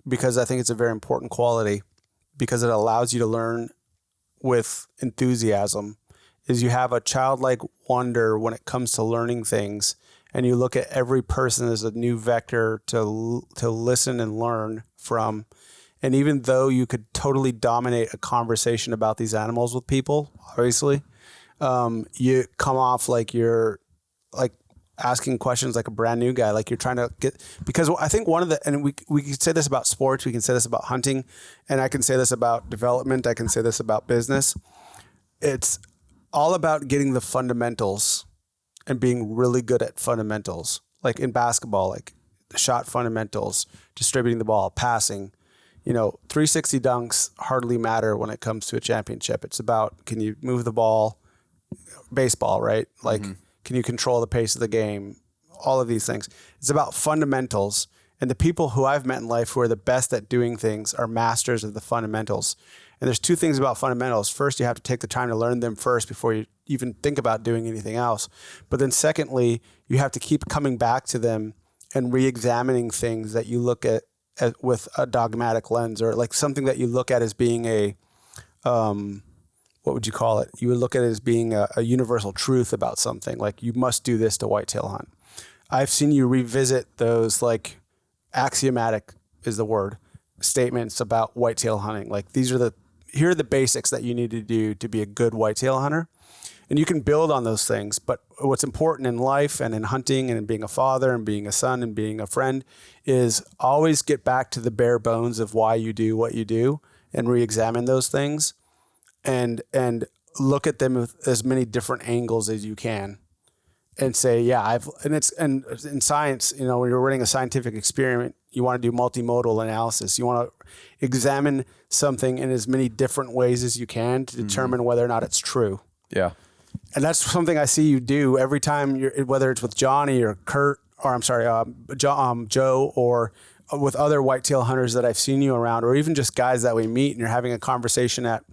because I think it's a very important quality, because it allows you to learn with enthusiasm, is you have a childlike wonder when it comes to learning things. And you look at every person as a new vector to listen and learn from. And even though you could totally dominate a conversation about these animals with people, obviously, you come off like you're like asking questions like a brand new guy, like you're trying to get, because I think one of the, and we can say this about sports, we can say this about hunting, and I can say this about development, I can say this about business. It's all about getting the fundamentals and being really good at fundamentals, like in basketball, like the shot fundamentals, distributing the ball, passing. 360 dunks hardly matter when it comes to a championship. It's about, can you move the ball? Baseball, right? Like, can you control the pace of the game? All of these things. It's about fundamentals. And the people who I've met in life who are the best at doing things are masters of the fundamentals. And there's two things about fundamentals. First, you have to take the time to learn them first before you even think about doing anything else. But then secondly, you have to keep coming back to them and re-examining things that you look at with a dogmatic lens, or like something that you look at as being a, what would you call it? You would look at it as being a universal truth about something. Like, you must do this to whitetail hunt. I've seen you revisit those, like, axiomatic is the word, statements about whitetail hunting. Like, here are the basics that you need to do to be a good whitetail hunter. And you can build on those things. But what's important in life and in hunting and in being a father and being a son and being a friend is always get back to the bare bones of why you do what you do and re-examine those things and look at them with as many different angles as you can and say, yeah, and in science, when you're running a scientific experiment, you want to do multimodal analysis. You want to examine something in as many different ways as you can to determine whether or not it's true. Yeah. And that's something I see you do every time whether it's with Johnny or Kurt, or I'm sorry, Joe, or with other whitetail hunters that I've seen you around, or even just guys that we meet and you're having a conversation at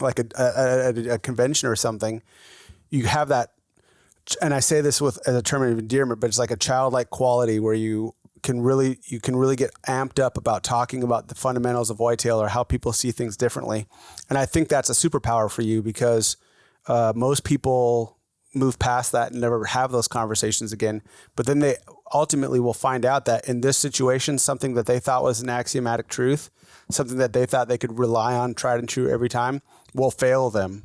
like a convention or something. You have that, and I say this as a term of endearment, but it's like a childlike quality where you can really get amped up about talking about the fundamentals of whitetail or how people see things differently. And I think that's a superpower for you, because most people move past that and never have those conversations again. But then they ultimately will find out that in this situation, something that they thought was an axiomatic truth, something that they thought they could rely on, tried and true every time, will fail them.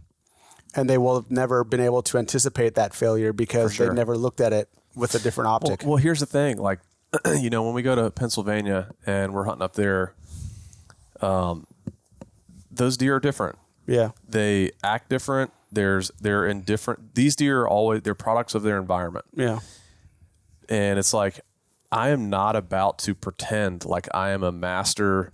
And they will have never been able to anticipate that failure because they never looked at it with a different optic. Well, here's the thing. Like, when we go to Pennsylvania and we're hunting up there, those deer are different. Yeah. They act different. They're in different, these deer are they're products of their environment. Yeah. And it's like, I am not about to pretend like I am a master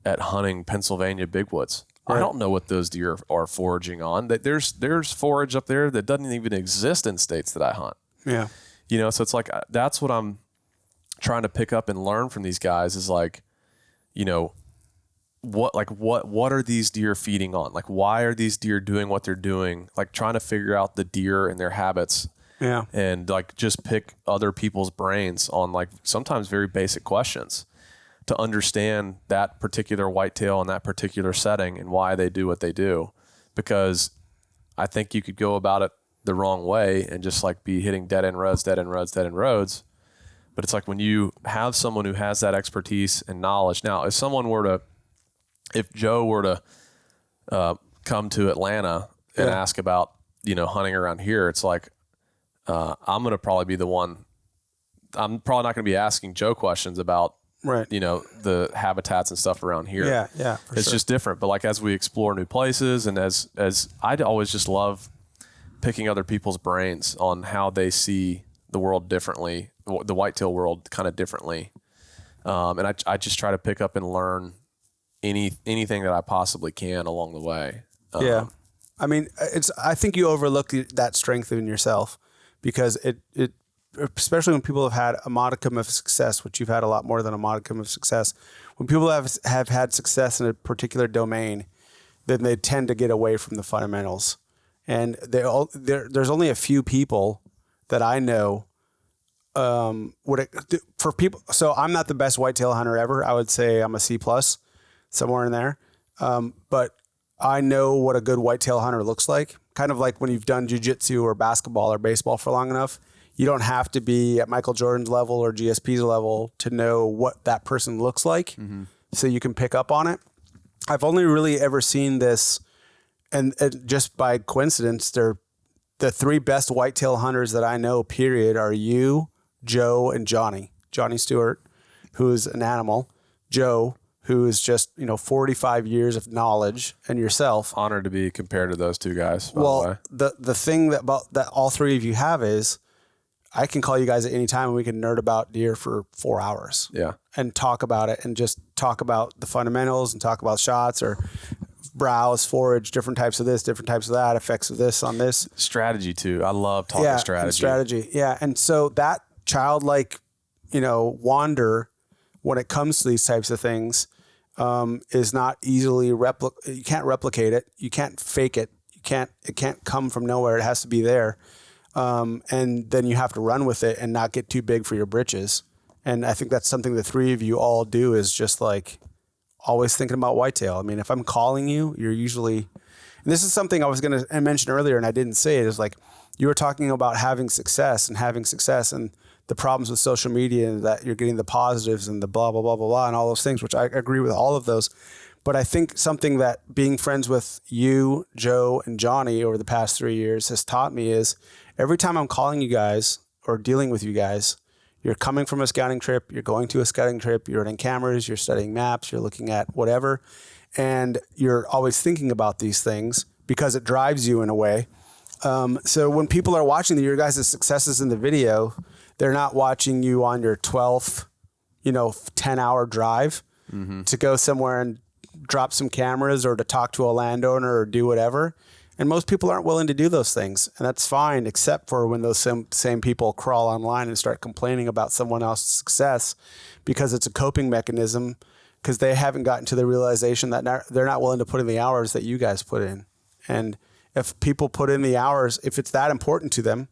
at hunting Pennsylvania bigwoods. Right. I don't know what those deer are foraging on. There's forage up there that doesn't even exist in states that I hunt. Yeah. So it's like, that's what I'm trying to pick up and learn from these guys is like, what are these deer feeding on? Like, why are these deer doing what they're doing? Like trying to figure out the deer and their habits. Yeah. And like just pick other people's brains on like sometimes very basic questions to understand that particular whitetail in that particular setting and why they do what they do. Because I think you could go about it the wrong way and just like be hitting dead end roads. But it's like when you have someone who has that expertise and knowledge. Now, if Joe were to come to Atlanta and ask about, hunting around here, it's like, I'm going to probably be the one. I'm probably not going to be asking Joe questions about, the habitats and stuff around here. Yeah. It's just different. But like, as we explore new places and as I'd always just love picking other people's brains on how they see the world differently, the whitetail world kind of differently. And I just try to pick up and learn anything that I possibly can along the way. Yeah. I mean, I think you overlook that strength in yourself, because it especially when people have had a modicum of success, which you've had a lot more than a modicum of success. When people have had success in a particular domain, then they tend to get away from the fundamentals. And there's only a few people that I know for people. So I'm not the best whitetail hunter ever. I would say I'm a C+, somewhere in there. But I know what a good whitetail hunter looks like. Kind of like when you've done jiu-jitsu or basketball or baseball for long enough. You don't have to be at Michael Jordan's level or GSP's level to know what that person looks like. Mm-hmm. So you can pick up on it. I've only really ever seen this, and just by coincidence, they're the three best whitetail hunters that I know, period, are you, Joe, and Johnny. Johnny Stewart, who is an animal. Joe, who is just, 45 years of knowledge, and yourself. Honored to be compared to those two guys, by the way. The thing that all three of you have is I can call you guys at any time and we can nerd about deer for 4 hours. Yeah. And talk about it and just talk about the fundamentals and talk about shots or browse, forage, different types of this, different types of that, effects of this on this. Strategy too. I love talking strategy. Yeah. And so that childlike, wonder when it comes to these types of things is not easily you can't replicate it. You can't fake it. It can't come from nowhere. It has to be there. And then you have to run with it and not get too big for your britches. And I think that's something the three of you all do, is just like always thinking about whitetail. I mean, if I'm calling you, you're usually, and this is something I was going to mention earlier and I didn't say it, is like you were talking about having success and the problems with social media, and that you're getting the positives and the blah, blah, blah, blah, blah, and all those things, which I agree with all of those. But I think something that being friends with you, Joe, and Johnny over the past 3 years has taught me is every time I'm calling you guys or dealing with you guys, you're coming from a scouting trip, you're going to a scouting trip, you're running cameras, you're studying maps, you're looking at whatever, and you're always thinking about these things because it drives you in a way. So when people are watching your guys' successes in the video, they're not watching you on your 12th, 10-hour drive to go somewhere and drop some cameras or to talk to a landowner or do whatever. And most people aren't willing to do those things. And that's fine, except for when those same people crawl online and start complaining about someone else's success because it's a coping mechanism, because they haven't gotten to the realization that they're not willing to put in the hours that you guys put in. And if people put in the hours, if it's that important to them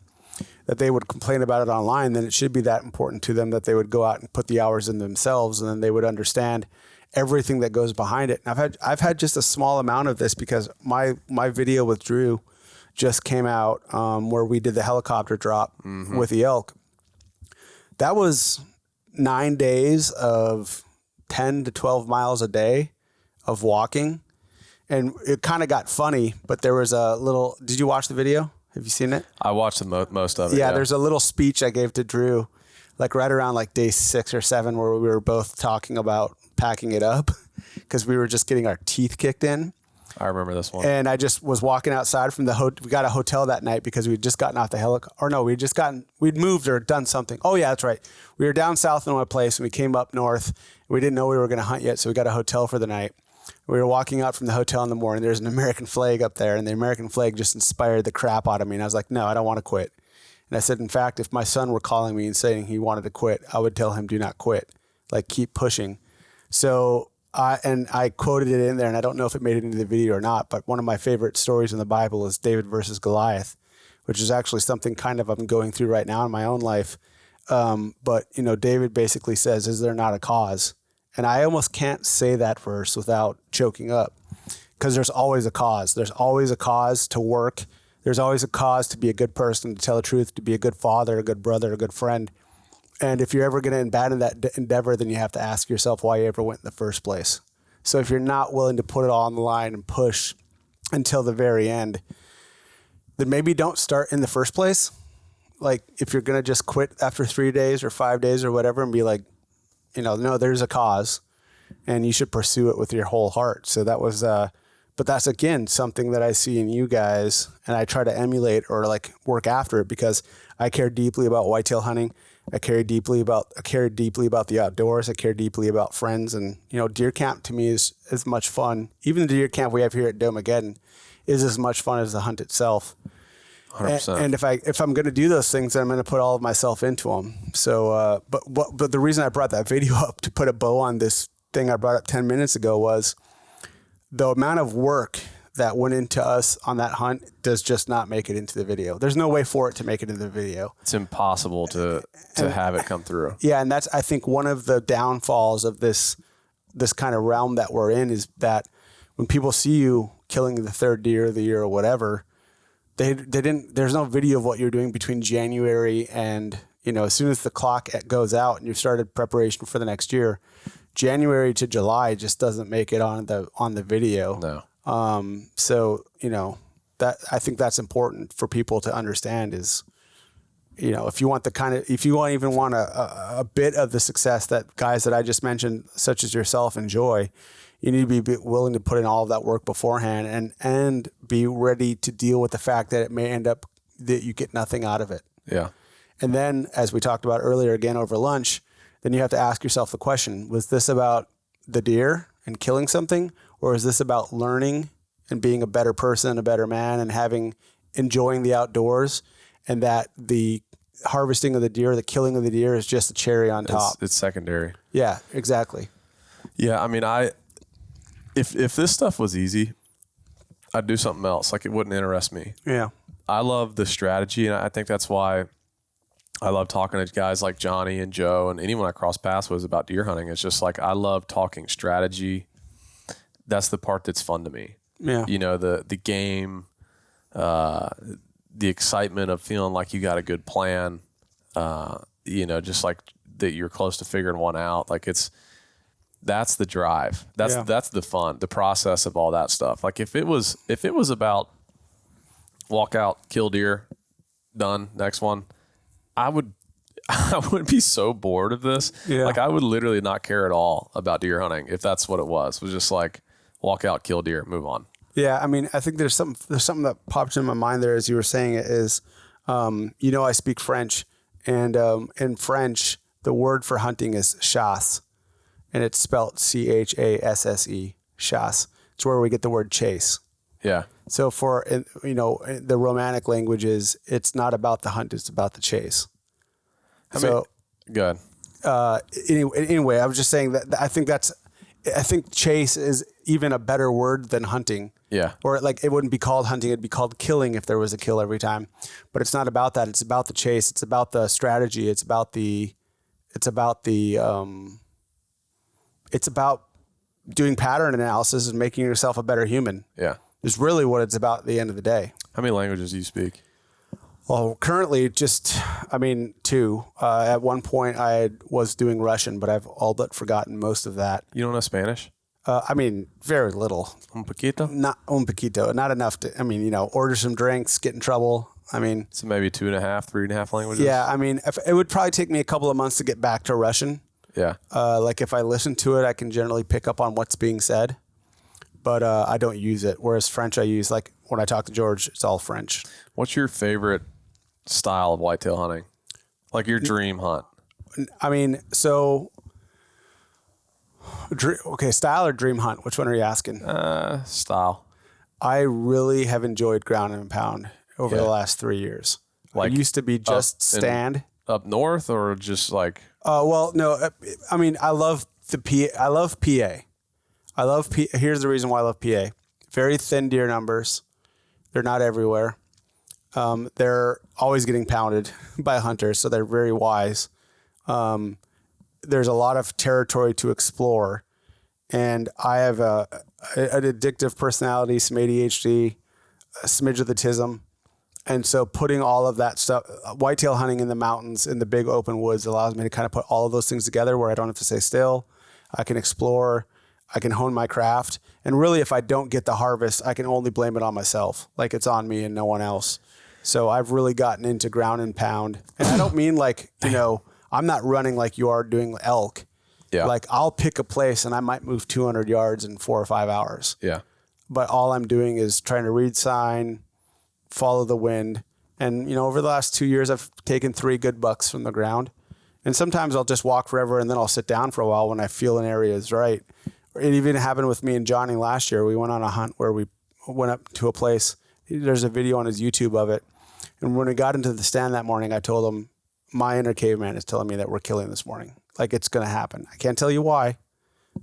that they would complain about it online, then it should be that important to them that they would go out and put the hours in themselves, and then they would understand everything that goes behind it. And I've had just a small amount of this because my video with Drew just came out, where we did the helicopter drop with the elk. That was 9 days of 10 to 12 miles a day of walking. And it kind of got funny, but there was a little, did you watch the video? Have you seen it? I watched most of it. Yeah, there's a little speech I gave to Drew, like right around like day 6 or 7, where we were both talking about packing it up because we were just getting our teeth kicked in. I remember this one. And I just was walking outside from the we got a hotel that night because we'd just gotten off the helicopter. Or no, we'd moved or done something. Oh yeah, that's right. We were down south in my place and we came up north. We didn't know we were going to hunt yet, so we got a hotel for the night. We were walking out from the hotel in the morning. There's an American flag up there, and the American flag just inspired the crap out of me. And I was like, no, I don't want to quit. And I said, in fact, if my son were calling me and saying he wanted to quit, I would tell him, do not quit. Like, keep pushing. So I quoted it in there, and I don't know if it made it into the video or not, but one of my favorite stories in the Bible is David versus Goliath, which is actually something kind of I'm going through right now in my own life. But, David basically says, is there not a cause? And I almost can't say that verse without choking up, because there's always a cause. There's always a cause to work. There's always a cause to be a good person, to tell the truth, to be a good father, a good brother, a good friend. And if you're ever going to abandon that endeavor, then you have to ask yourself why you ever went in the first place. So if you're not willing to put it all on the line and push until the very end, then maybe don't start in the first place. Like, if you're going to just quit after 3 days or 5 days or whatever and be like, no, there's a cause and you should pursue it with your whole heart. So that was, but that's again, something that I see in you guys, and I try to emulate or like work after it, because I care deeply about whitetail hunting. I care deeply about the outdoors. I care deeply about friends, and deer camp to me is as much fun. Even the deer camp we have here at Domageddon is as much fun as the hunt itself. 100%. And if I'm going to do those things, then I'm going to put all of myself into them. So, but the reason I brought that video up to put a bow on this thing I brought up 10 minutes ago was the amount of work that went into us on that hunt does just not make it into the video. There's no way for it to make it into the video. It's impossible to have it come through. Yeah, and that's, I think, one of the downfalls of this kind of realm that we're in, is that when people see you killing the third deer of the year or whatever, there's no video of what you're doing between January and, as soon as the clock goes out and you've started preparation for the next year, January to July just doesn't make it on the video. No. So, that, I think that's important for people to understand is, if you want a bit of the success that guys that I just mentioned, such as yourself, enjoy, you need to be willing to put in all of that work beforehand and be ready to deal with the fact that it may end up that you get nothing out of it. Yeah. And then, as we talked about earlier, again, over lunch, then you have to ask yourself the question, was this about the deer and killing something, or is this about learning and being a better person, a better man, and enjoying the outdoors, and that the harvesting of the deer, the killing of the deer is just a cherry on top? It's secondary. Yeah, exactly. Yeah. I mean, if this stuff was easy, I'd do something else. Like, it wouldn't interest me. Yeah. I love the strategy, and I think that's why I love talking to guys like Johnny and Joe and anyone I cross paths with about deer hunting. It's just like, I love talking strategy. That's the part that's fun to me. Yeah. The game, the excitement of feeling like you got a good plan, just like that you're close to figuring one out. Like, that's the drive. That's the fun, the process of all that stuff. Like, if it was about walk out, kill deer, done, next one, I would be so bored of this. Yeah. Like, I would literally not care at all about deer hunting if that's what it was. It was just like, walk out, kill deer, move on. Yeah, I mean, I think there's something that popped in my mind there as you were saying it is, I speak French, and in French, the word for hunting is chasse, and it's spelled CHASSE, chasse. It's where we get the word chase. Yeah. So the romantic language is it's not about the hunt, it's about the chase. Good. Anyway, I was just saying that I think chase is even a better word than hunting. Yeah. Or like it wouldn't be called hunting, it'd be called killing if there was a kill every time. But it's not about that. It's about the chase. It's about the strategy. It's about doing pattern analysis and making yourself a better human. Yeah. Is really what it's about at the end of the day. How many languages do you speak? Well, currently two. At one point I was doing Russian, but I've all but forgotten most of that. You don't know Spanish? Very little. Un poquito? Not un poquito. Not enough to, order some drinks, get in trouble. So maybe 2.5, 3.5 languages? Yeah. It would probably take me a couple of months to get back to Russian. Yeah. Like if I listen to it, I can generally pick up on what's being said, but I don't use it. Whereas French I use, like when I talk to George, it's all French. What's your favorite style of whitetail hunting? Like your dream hunt? Style or dream hunt? Which one are you asking? Style. I really have enjoyed ground and pound over the last 3 years. Like I used to be just stand. Up north or just like... Well, no. I love the PA. I love PA. Here's the reason why I love PA. Very thin deer numbers. They're not everywhere. They're always getting pounded by hunters, so they're very wise. There's a lot of territory to explore, and I have an addictive personality, some ADHD, a smidge of autism. And so putting all of that stuff, whitetail hunting in the mountains, in the big open woods, allows me to kind of put all of those things together where I don't have to stay still. I can explore. I can hone my craft. And really, if I don't get the harvest, I can only blame it on myself. Like it's on me and no one else. So I've really gotten into ground and pound. And I don't mean like, I'm not running like you are doing elk. Yeah. Like I'll pick a place and I might move 200 yards in 4 or 5 hours. Yeah. But all I'm doing is trying to read sign, follow the wind. And, over the last 2 years, I've taken 3 good bucks from the ground. And sometimes I'll just walk forever and then I'll sit down for a while when I feel an area is right. It even happened with me and Johnny last year. We went on a hunt where we went up to a place. There's a video on his YouTube of it. And when we got into the stand that morning, I told him, my inner caveman is telling me that we're killing this morning. Like it's going to happen. I can't tell you why,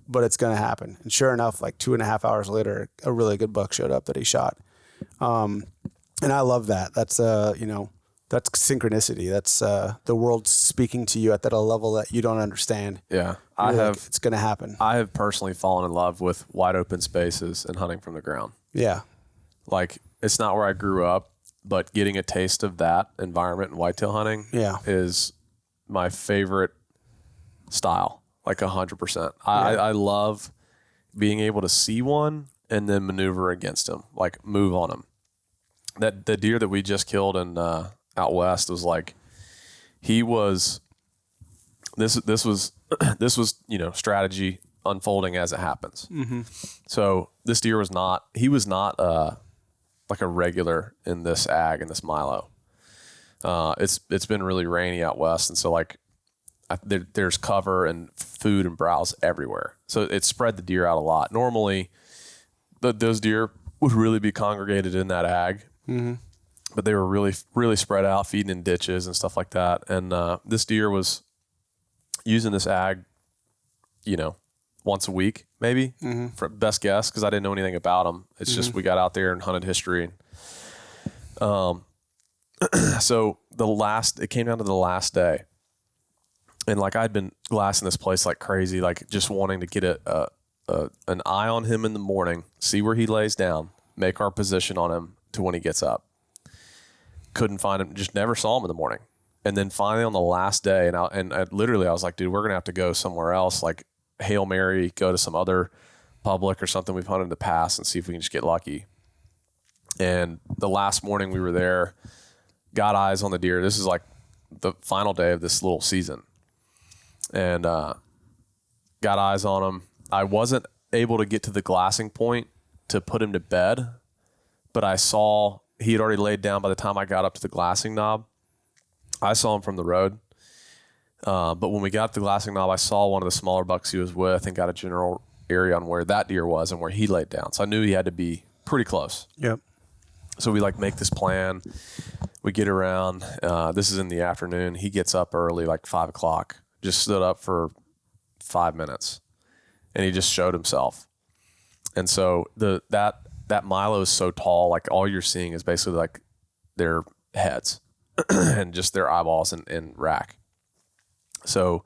but it's going to happen. And sure enough, like 2.5 hours later, a really good buck showed up that he shot. And I love that. That's, that's synchronicity. That's the world speaking to you at that level that you don't understand. Yeah. It's going to happen. I have personally fallen in love with wide open spaces and hunting from the ground. Yeah. Like it's not where I grew up, but getting a taste of that environment in whitetail hunting is my favorite style, like 100%. I love being able to see one and then maneuver against him, like move on him. The deer that we just killed in out west was like, this was strategy unfolding as it happens. Mm-hmm. So this deer was not like a regular in this ag, in this Milo. It's been really rainy out west. And so like there's cover and food and browse everywhere. So it spread the deer out a lot. Normally those deer would really be congregated in that ag. Mm-hmm. But they were really, really spread out, feeding in ditches and stuff like that. And this deer was using this ag, once a week, maybe, for best guess, because I didn't know anything about him. It's just we got out there and hunted history. So it came down to the last day. And like I'd been glassing this place like crazy, like just wanting to get an eye on him in the morning, see where he lays down, make our position on him to when he gets up. Couldn't find him, just never saw him in the morning. And then finally on the last day, I was like, dude, we're going to have to go somewhere else, like Hail Mary, go to some other public or something we've hunted in the past and see if we can just get lucky. And the last morning we were there, got eyes on the deer. This is like the final day of this little season. And got eyes on him. I wasn't able to get to the glassing point to put him to bed, but I saw he had already laid down by the time I got up to the glassing knob. I saw him from the road. But when we got to the glassing knob, I saw one of the smaller bucks he was with and got a general area on where that deer was and where he laid down. So I knew he had to be pretty close. Yep. So we like make this plan. We get around. This is in the afternoon. He gets up early, like 5 o'clock. Just stood up for 5 minutes, and he just showed himself. And so that Milo is so tall, like all you're seeing is basically like their heads and just their eyeballs and rack. So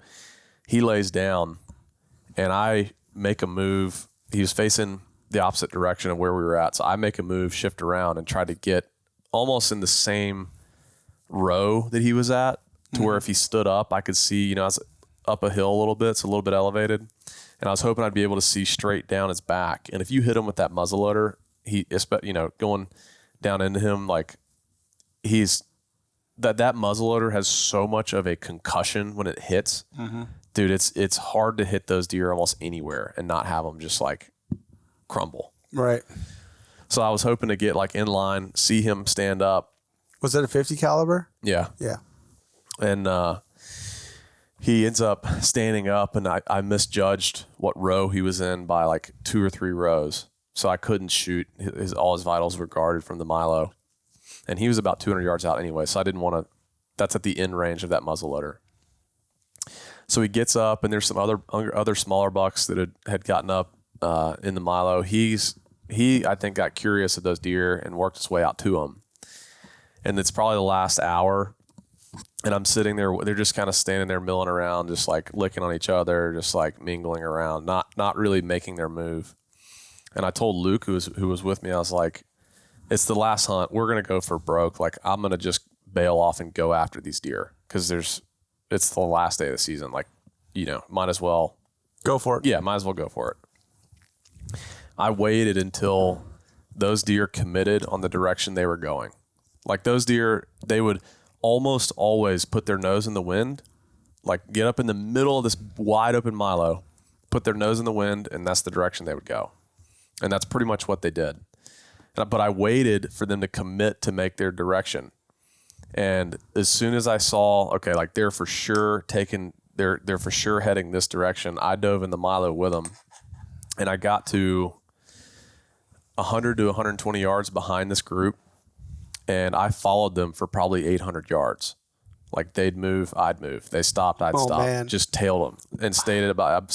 he lays down, and I make a move. He was facing the opposite direction of where we were at. So I make a move, shift around, and try to get almost in the same row that he was at, to where if he stood up, I could see, I was up a hill a little bit. It's a little bit elevated. And I was hoping I'd be able to see straight down his back. And if you hit him with that muzzleloader, going down into him, like that muzzleloader has so much of a concussion when it hits. Mm-hmm. Dude, it's hard to hit those deer almost anywhere and not have them just like crumble. Right. So I was hoping to get like in line, see him stand up. Was that a 50 caliber? Yeah. Yeah. And he ends up standing up, and I misjudged what row he was in by like 2 or 3 rows. So I couldn't shoot. All his vitals were guarded from the Milo. And he was about 200 yards out anyway, so I didn't want to. That's at the end range of that muzzleloader. So he gets up, and there's some other smaller bucks that had gotten up in the Milo. He I think got curious of those deer and worked his way out to them. And it's probably the last hour, and I'm sitting there. They're just kind of standing there milling around, just like licking on each other, just like mingling around, not really making their move. And I told Luke, who was with me, I was like, it's the last hunt. We're going to go for broke. Like, I'm going to just bail off and go after these deer, because it's the last day of the season. Like, might as well go for it. Yeah, might as well go for it. I waited until those deer committed on the direction they were going. Like, those deer, they would almost always put their nose in the wind, like get up in the middle of this wide open Milo, put their nose in the wind, and that's the direction they would go. And that's pretty much what they did. But I waited for them to commit to make their direction. And as soon as I saw, okay, like they're for sure they're for sure heading this direction, I dove in the Milo with them. And I got to 100 to 120 yards behind this group, and I followed them for probably 800 yards. Like, they'd move, I'd move. They stopped, I'd stop. Man. Just tailed them and stayed at about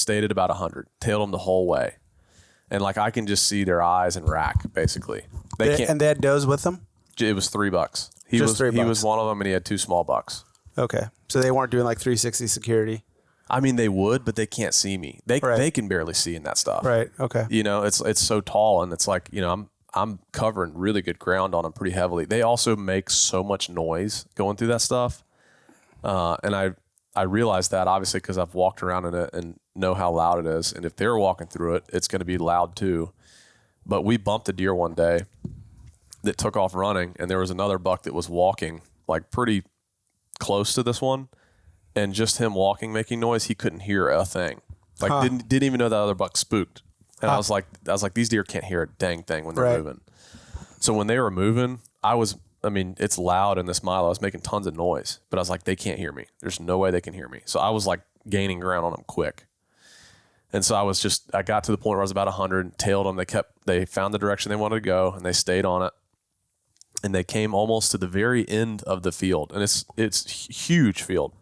100. Tailed them the whole way. And like, I can just see their eyes and rack, basically. And they had does with them? It was 3 bucks. He was one of them, and he had 2 small bucks. Okay. So they weren't doing like 360 security? I mean, they would, but they can't see me. They can barely see in that stuff. Right. Okay. It's so tall, and it's like, I'm covering really good ground on them pretty heavily. They also make so much noise going through that stuff. And I realized that, obviously, because I've walked around in it and know how loud it is. And if they're walking through it, it's going to be loud too. But we bumped a deer one day that took off running, and there was another buck that was walking like pretty close to this one. And just him walking, making noise, he couldn't hear a thing. Like, didn't even know that other buck spooked. And I was like, these deer can't hear a dang thing when they're moving. So when they were moving, it's loud in this Milo. I was making tons of noise, but I was like, they can't hear me. There's no way they can hear me. So I was like gaining ground on them quick. And so I got to the point where I was about 100, tailed them. They found the direction they wanted to go, and they stayed on it. And they came almost to the very end of the field, and it's a huge field.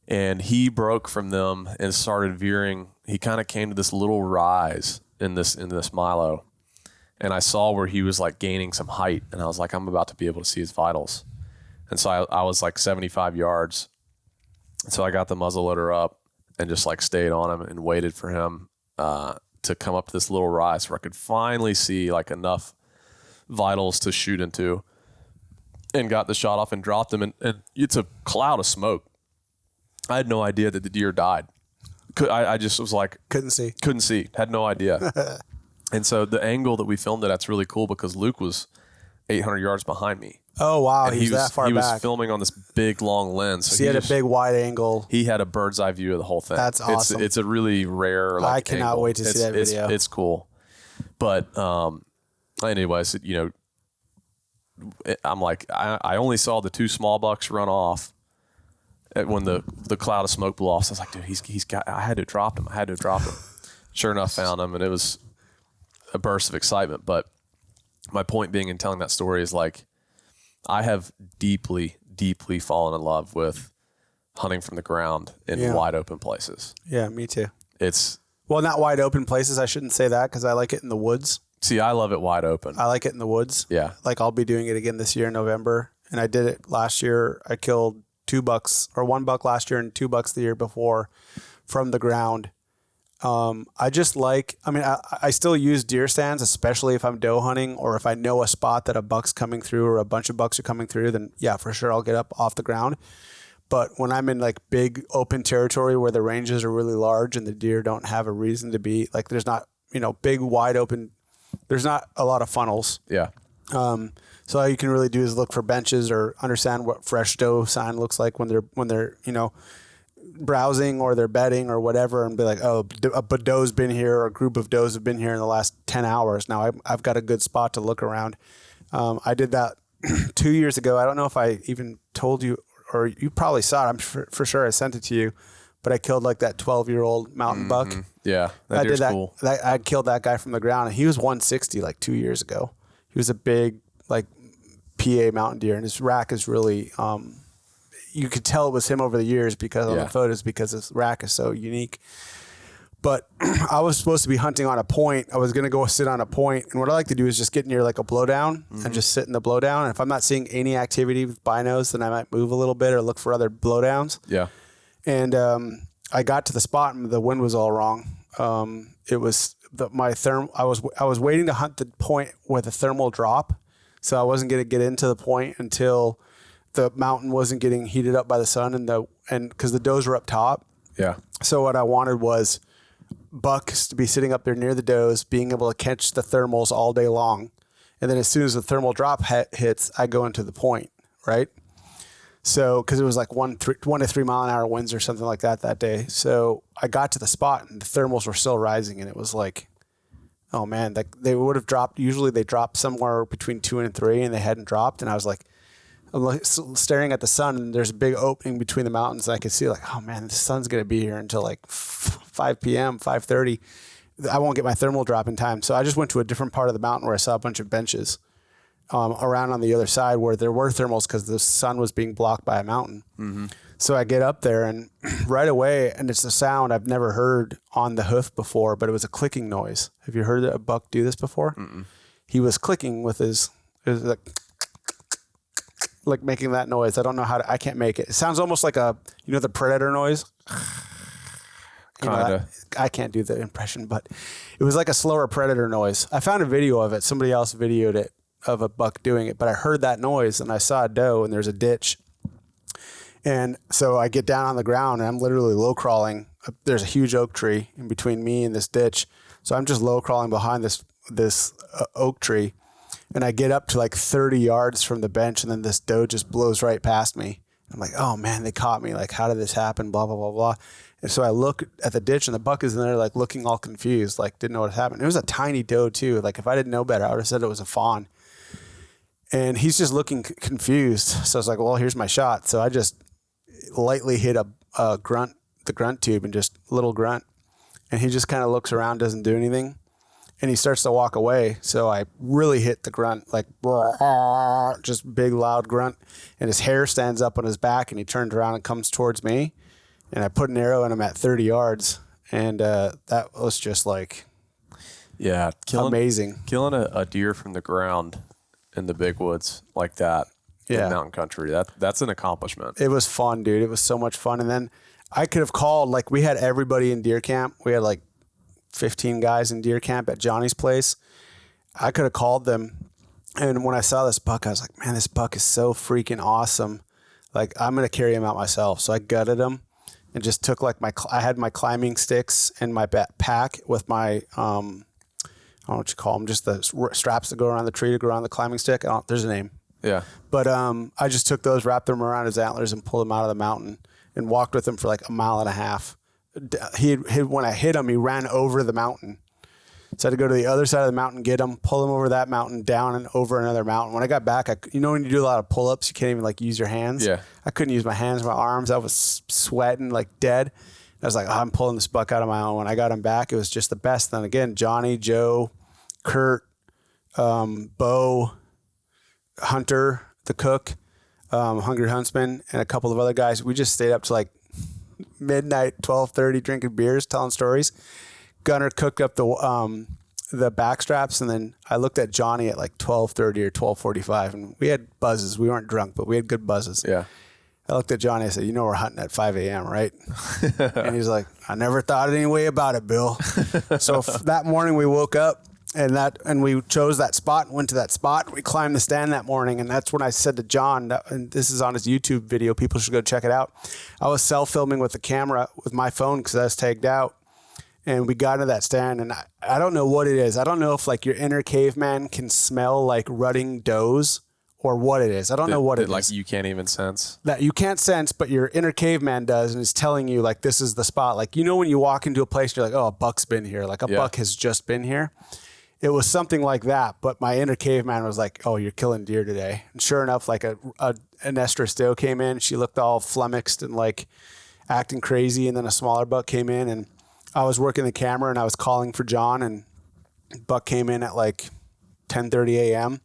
And he broke from them and started veering. He kind of came to this little rise in this Milo. And I saw where he was like gaining some height, and I was like, I'm about to be able to see his vitals. And so I was like 75 yards. And so I got the muzzleloader up and just like stayed on him and waited for him to come up to this little rise where I could finally see like enough vitals to shoot into, and got the shot off and dropped him. And it's a cloud of smoke. I had no idea that the deer died. I just was like... Couldn't see. Had no idea. And so the angle that we filmed it at's really cool, because Luke was 800 yards behind me. Oh, wow. He was that far back. He was filming on this big, long lens. So he had a big, wide angle. He had a bird's eye view of the whole thing. That's awesome. It's a really rare I cannot angle. wait to see that video. It's cool. But anyways, I'm like, I only saw the 2 small bucks run off when the cloud of smoke blew off. So I was like, dude, I had to drop him. Sure enough, found him, and it was a burst of excitement. But my point being in telling that story is like, I have deeply, deeply fallen in love with hunting from the ground in wide open places. Yeah, me too. Well, not wide open places. I shouldn't say that because I like it in the woods. See, I love it wide open. I like it in the woods. Yeah. Like I'll be doing it again this year in November. And I did it last year. I killed 2 bucks or 1 buck last year and 2 bucks the year before from the ground. I still use deer stands, especially if I'm doe hunting or if I know a spot that a buck's coming through or a bunch of bucks are coming through, then yeah, for sure I'll get up off the ground. But when I'm in like big open territory where the ranges are really large and the deer don't have a reason to be, like there's not, big wide open, there's not a lot of funnels. Yeah. So all you can really do is look for benches or understand what fresh doe sign looks like when they're browsing or they're bedding or whatever, and be like, oh, a doe's been here or a group of does have been here in the last 10 hours. Now I've got a good spot to look around. I did that 2 years ago. I don't know if I even told you, or you probably saw it. I'm for sure I sent it to you, but I killed like that 12-year-old mountain buck. Yeah, that deer's cool. I killed that guy from the ground, and he was 160 like 2 years ago. He was a big like PA mountain deer, and his rack is really, you could tell it was him over the years because on the photos, because his rack is so unique. But I was supposed to be hunting on a point. I was going to go sit on a point. And what I like to do is just get near like a blowdown and just sit in the blowdown. And if I'm not seeing any activity with binos, then I might move a little bit or look for other blowdowns. Yeah. And I got to the spot and the wind was all wrong. It was I was waiting to hunt the point with a thermal drop. So I wasn't going to get into the point until the mountain wasn't getting heated up by the sun and because the does were up top. Yeah. So what I wanted was bucks to be sitting up there near the does, being able to catch the thermals all day long. And then as soon as the thermal drop hits, I go into the point, right? So, because it was like 1 to 3 mile an hour winds or something like that day. So I got to the spot and the thermals were still rising, and it was like, oh man, they would have dropped. Usually they drop somewhere between 2 and 3, and they hadn't dropped. And I was like, I'm staring at the sun, and there's a big opening between the mountains. And I could see like, oh man, the sun's going to be here until like 5 p.m., 5:30. I won't get my thermal drop in time. So I just went to a different part of the mountain where I saw a bunch of benches around on the other side where there were thermals because the sun was being blocked by a mountain. Mm-hmm. So I get up there and right away, and it's a sound I've never heard on the hoof before, but it was a clicking noise. Have you heard a buck do this before? Mm-mm. He was clicking with his like making that noise. I don't know I can't make it. It sounds almost like the predator noise. Kinda. I can't do the impression, but it was like a slower predator noise. I found a video of it. Somebody else videoed it of a buck doing it, but I heard that noise and I saw a doe and there's a ditch. And so I get down on the ground and I'm literally low crawling. There's a huge oak tree in between me and this ditch. So I'm just low crawling behind this oak tree. And I get up to like 30 yards from the bench, and then this doe just blows right past me. I'm like, oh man, they caught me. Like, how did this happen? Blah, blah, blah, blah. And so I look at the ditch, and the buck is in there like looking all confused, like didn't know what happened. It was a tiny doe too. Like if I didn't know better, I would have said it was a fawn. And he's just looking confused. So I was like, well, here's my shot. So I just lightly hit a grunt, the grunt tube, and just a little grunt. And he just kind of looks around, doesn't do anything. And he starts to walk away. So I really hit the grunt, like just big, loud grunt. And his hair stands up on his back, and he turns around and comes towards me. And I put an arrow in him at 30 yards. And that was just like amazing. Killing a deer from the ground in the big woods like that in mountain country, that's an accomplishment. It was fun, dude. It was so much fun. And then I could have called, like we had everybody in deer camp. We had like 15 guys in deer camp at Johnny's place. I could have called them. And when I saw this buck, I was like, man, this buck is so freaking awesome. Like I'm going to carry him out myself. So I gutted him and just took like I had my climbing sticks and my pack with my, I don't know what you call them, just the straps that go around the tree to go around the climbing stick. There's a name. Yeah. But I just took those, wrapped them around his antlers and pulled him out of the mountain and walked with him for like a mile and a half. When I hit him, he ran over the mountain. So I had to go to the other side of the mountain, get him, pull him over that mountain, down and over another mountain. When I got back, when you do a lot of pull-ups, you can't even like use your hands. Yeah. I couldn't use my hands, my arms. I was sweating like dead. I was like, I'm pulling this buck out of my own. When I got him back, it was just the best. Then again, Johnny, Joe, Kurt, Bo, Hunter, the cook, Hungry Huntsman, and a couple of other guys. We just stayed up to like midnight, 12:30, drinking beers, telling stories. Gunner cooked up the back straps, and then I looked at Johnny at like 12:30 or 12:45, and we had buzzes. We weren't drunk, but we had good buzzes. Yeah. I looked at Johnny. I said, we're hunting at 5 a.m., right? And he's like, I never thought any way about it, Bill. So that morning we woke up and we chose that spot and went to that spot. We climbed the stand that morning. And that's when I said to John, and this is on his YouTube video, people should go check it out. I was self-filming with the camera with my phone because I was tagged out. And we got into that stand, and I don't know what it is. I don't know if like your inner caveman can smell like rutting does or what it is. I don't know what it is. Like you can't even sense. That you can't sense, but your inner caveman does, and is telling you like this is the spot. Like, when you walk into a place, you're like, oh, a buck's been here. Like a buck has just been here. It was something like that, but my inner caveman was like, oh, you're killing deer today. And sure enough, like an estrus doe came in. She looked all flummoxed and like acting crazy, and then a smaller buck came in, and I was working the camera and I was calling for John, and buck came in at like 10:30 a.m.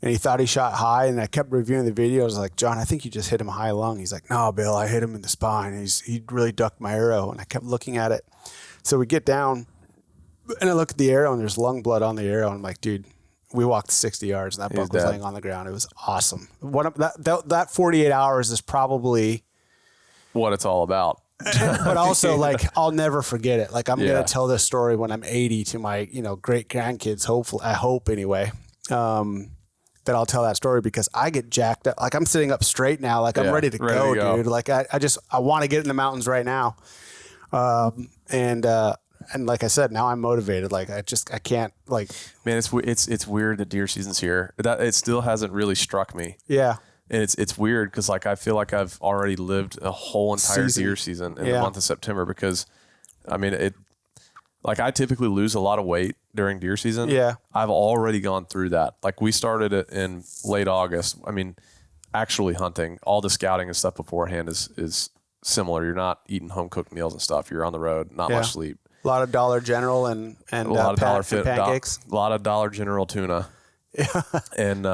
and he thought he shot high, and I kept reviewing the video. I was like, John, I think you just hit him high lung. He's like, no, Bill, I hit him in the spine. He really ducked my arrow, and I kept looking at it. So we get down, and I look at the arrow, and there's lung blood on the arrow. And I'm like, dude, we walked 60 yards, and that buck was laying on the ground. It was awesome. That 48 hours is probably what it's all about. But also, like, I'll never forget it. Like, I'm going to tell this story when I'm 80 to my, great grandkids, hopefully, I hope anyway, that I'll tell that story because I get jacked up. Like, I'm sitting up straight now. Like, I'm ready to go, dude. Like, I want to get in the mountains right now. And like I said, now I'm motivated. Like, I can't, like. Man, it's weird that deer season's here. That it still hasn't really struck me. Yeah. And it's weird because like I feel like I've already lived a whole entire deer season in the month of September because, I mean, I typically lose a lot of weight during deer season. Yeah. I've already gone through that. Like we started it in late August. I mean, actually hunting, all the scouting and stuff beforehand is similar. You're not eating home cooked meals and stuff. You're on the road, not much sleep. A lot of Dollar General and a lot of Dollar Fit pancakes. A lot of Dollar General tuna. Yeah. And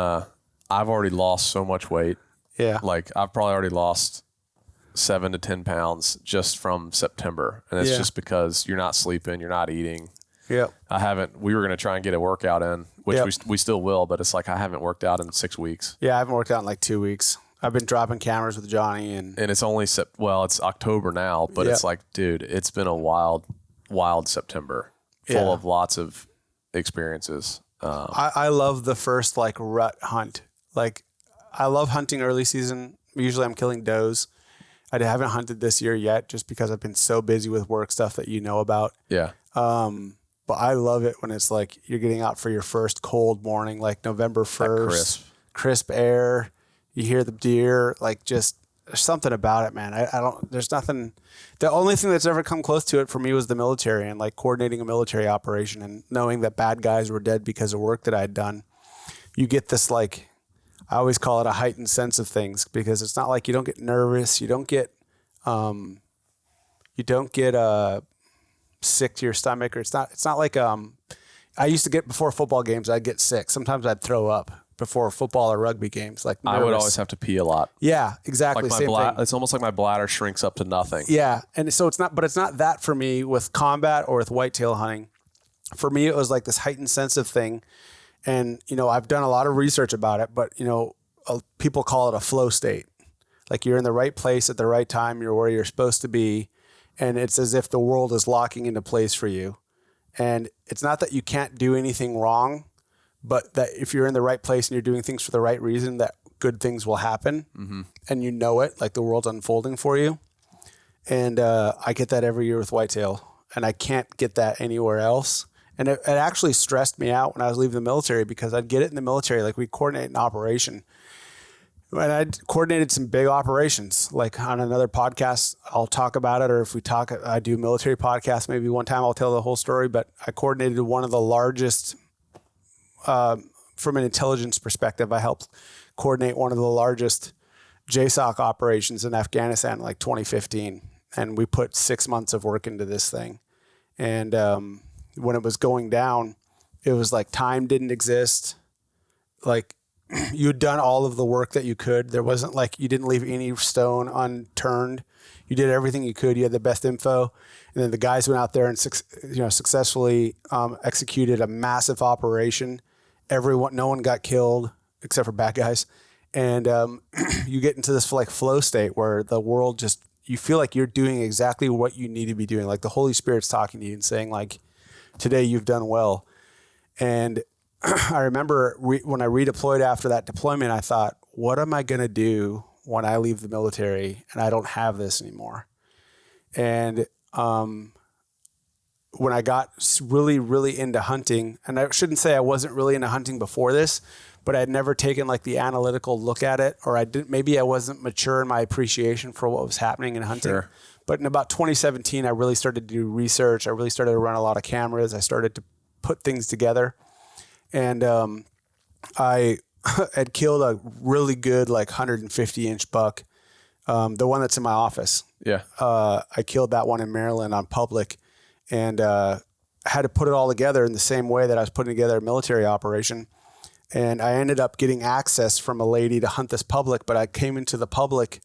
I've already lost so much weight. Yeah. Like I've probably already lost 7 to 10 pounds just from September. And it's just because you're not sleeping, you're not eating. Yeah. We were going to try and get a workout in, which we still will, but it's like I haven't worked out in 6 weeks. Yeah. I haven't worked out in like 2 weeks. I've been dropping cameras with Johnny and it's only, it's October now, but it's like, dude, it's been a wild September full of lots of experiences. I love the first like rut hunt. Like I love hunting early season. Usually I'm killing does. I haven't hunted this year yet just because I've been so busy with work stuff that about. Yeah. But I love it when it's like you're getting out for your first cold morning, like November 1st, crisp air. You hear the deer, like just there's something about it, man. There's nothing. The only thing that's ever come close to it for me was the military and like coordinating a military operation and knowing that bad guys were dead because of work that I'd done. You get this like, I always call it a heightened sense of things because it's not like you don't get nervous. You don't get sick to your stomach, or it's not like, I used to get before football games, I'd get sick. Sometimes I'd throw up before football or rugby games. Like nervous. I would always have to pee a lot. Yeah, exactly. Like Same thing. It's almost like my bladder shrinks up to nothing. Yeah. And so it's not that for me with combat or with whitetail hunting. For me, it was like this heightened sense of thing. And, I've done a lot of research about it, but, people call it a flow state. Like you're in the right place at the right time. You're where you're supposed to be. And it's as if the world is locking into place for you. And it's not that you can't do anything wrong, but that if you're in the right place and you're doing things for the right reason, that good things will happen. Mm-hmm. And like the world's unfolding for you. And I get that every year with whitetail. And I can't get that anywhere else. And it actually stressed me out when I was leaving the military because I'd get it in the military. Like we'd coordinate an operation. And I'd coordinated some big operations. Like on another podcast, I'll talk about it. Or if I do military podcasts, maybe one time I'll tell the whole story. But I coordinated one of the largest, from an intelligence perspective, I helped coordinate one of the largest JSOC operations in Afghanistan in like 2015. And we put 6 months of work into this thing. And when it was going down, it was like time didn't exist. Like you'd done all of the work that you could. There wasn't like, you didn't leave any stone unturned. You did everything you could. You had the best info. And then the guys went out there and successfully executed a massive operation. No one got killed except for bad guys. And you get into this like flow state where the world just, you feel like you're doing exactly what you need to be doing. Like the Holy Spirit's talking to you and saying like, today you've done well. And I remember when I redeployed after that deployment, I thought, what am I going to do when I leave the military and I don't have this anymore? And when I got really, really into hunting, and I shouldn't say I wasn't really into hunting before this, but I'd never taken like the analytical look at it, or maybe I wasn't mature in my appreciation for what was happening in hunting. Sure. But in about 2017, I really started to do research. I really started to run a lot of cameras. I started to put things together. And I had killed a really good, like 150-inch buck, the one that's in my office. Yeah. I killed that one in Maryland on public, and had to put it all together in the same way that I was putting together a military operation. And I ended up getting access from a lady to hunt this public, but I came into the public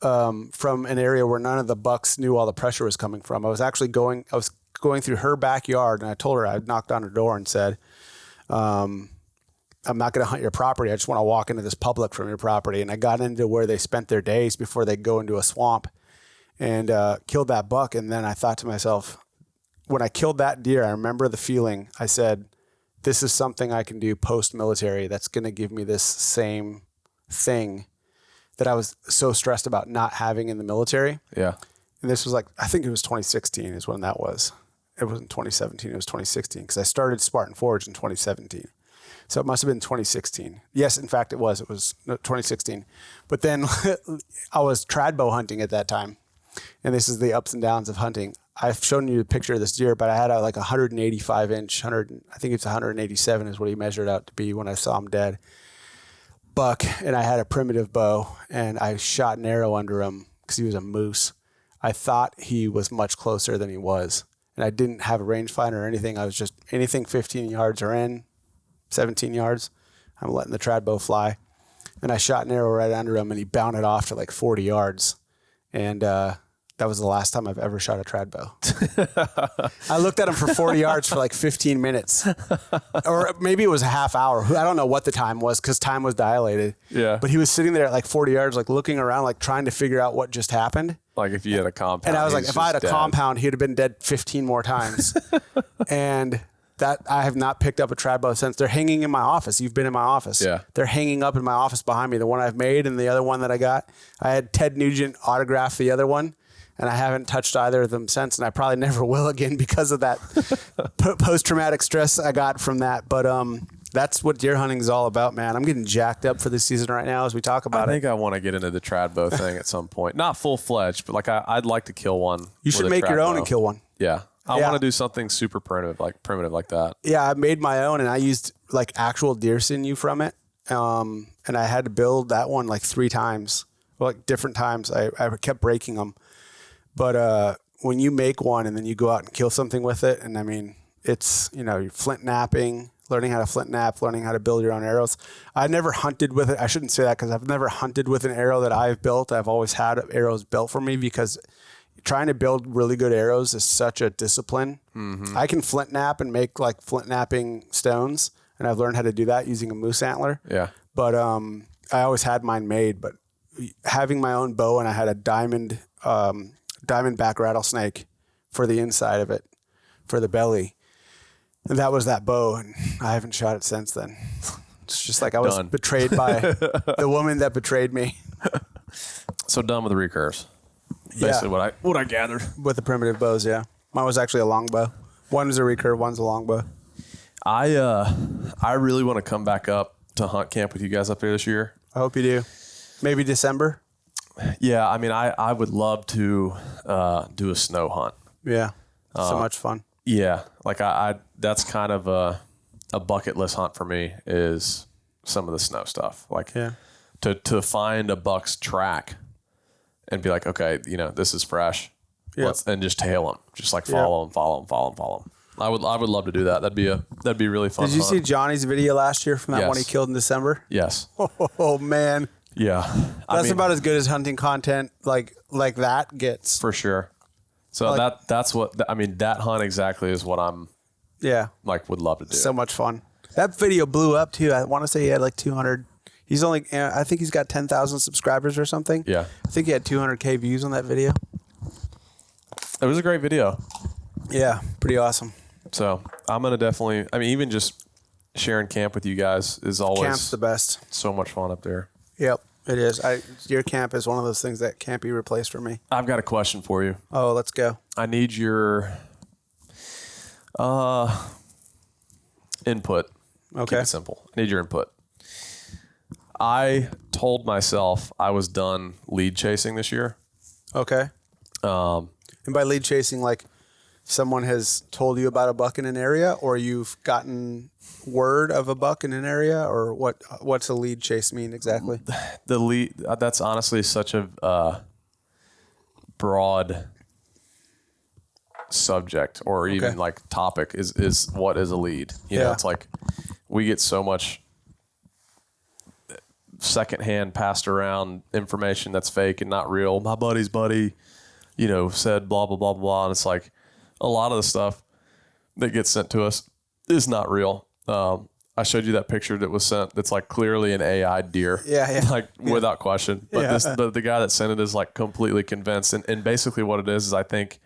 from an area where none of the bucks knew all the pressure was coming from. I was going through her backyard, and I told her, I knocked on her door and said, I'm not going to hunt your property. I just want to walk into this public from your property. And I got into where they spent their days before they go into a swamp, and killed that buck. And then I thought to myself, when I killed that deer, I remember the feeling. I said, this is something I can do post-military that's going to give me this same thing that I was so stressed about not having in the military. Yeah. And this was like, I think it was 2016 is when that was. It wasn't 2017, it was 2016, because I started Spartan Forge in 2017. So it must have been 2016. Yes, in fact, it was 2016. But then I was trad bow hunting at that time. And this is the ups and downs of hunting. I've shown you a picture of this deer, but I had a 185 inch, I think it's 187 is what he measured out to be when I saw him dead, buck. And I had a primitive bow, and I shot an arrow under him because he was a moose. I thought he was much closer than he was. And I didn't have a rangefinder or anything. I was just anything 15 yards or in, 17 yards. I'm letting the trad bow fly. And I shot an arrow right under him, and he bounded off to like 40 yards. And that was the last time I've ever shot a trad bow. I looked at him for 40 yards for like 15 minutes. Or maybe it was a half hour. I don't know what the time was because time was dilated. Yeah. But he was sitting there at like 40 yards, like looking around, like trying to figure out what just happened. Like if you had a compound. And I was like, if I had a compound, he'd have been dead 15 more times. And that I have not picked up a trad bow since. They're hanging in my office. You've been in my office. Yeah. They're hanging up in my office behind me. The one I've made and the other one that I got. I had Ted Nugent autograph the other one, and I haven't touched either of them since, and I probably never will again because of that post-traumatic stress I got from that. But that's what deer hunting is all about, man. I'm getting jacked up for this season right now as we talk about it. I think I want to get into the trad bow thing at some point. Not full-fledged, but like I'd like to kill one. You should make your own and kill one. Yeah. I want to do something super primitive like that. Yeah, I made my own, and I used like actual deer sinew from it. And I had to build that one like 3 times, like different times. I kept breaking them. But when you make one and then you go out and kill something with it, and I mean, it's, you're flint napping, learning how to flint nap, learning how to build your own arrows. I never hunted with it. I shouldn't say that because I've never hunted with an arrow that I've built. I've always had arrows built for me because trying to build really good arrows is such a discipline. Mm-hmm. I can flint nap and make like flint napping stones, and I've learned how to do that using a moose antler. Yeah. But I always had mine made. But having my own bow, and I had a diamondback rattlesnake for the inside of it, for the belly. And that was that bow, and I haven't shot it since then. It's just like I was betrayed by the woman that betrayed me. So done with the recurves. Basically what I gathered. With the primitive bows, yeah. Mine was actually a longbow. One's a recurve, one's a longbow. I really want to come back up to hunt camp with you guys up there this year. I hope you do. Maybe December? Yeah, I mean, I would love to do a snow hunt. Yeah, so much fun. Yeah, like I that's kind of a bucket list hunt for me is some of the snow stuff. Like to find a buck's track and be like, okay, this is fresh. Yep. And just tail them, just like follow them. I would love to do that. That'd be really fun. Did you see Johnny's video last year from that one he killed in December? Yes. Oh man. Yeah. That's about as good as hunting content like that gets. For sure. So that's what that hunt exactly is what I'm would love to do. So much fun. That video blew up too. I want to say he had like 200. He's only, I think he's got 10,000 subscribers or something. Yeah. I think he had 200K views on that video. It was a great video. Yeah, pretty awesome. So I'm going to definitely, even just sharing camp with you guys is always. Camp's the best. So much fun up there. Yep, it is. Your camp is one of those things that can't be replaced for me. I've got a question for you. Oh, let's go. I need your input. Okay. Keep it simple. I need your input. I told myself I was done lead chasing this year. Okay. And by lead chasing, like someone has told you about a buck in an area, or you've gotten word of a buck in an area, or what's a lead chase mean exactly? The lead, that's honestly such a broad subject, or even like topic is what is a lead. You know, it's like we get so much secondhand passed around information that's fake and not real. My buddy's buddy, said blah, blah, blah, blah. And it's like a lot of the stuff that gets sent to us is not real. I showed you that picture that was sent. That's like clearly an AI deer. Yeah. Like without question. But the guy that sent it is like completely convinced. And basically what it is I think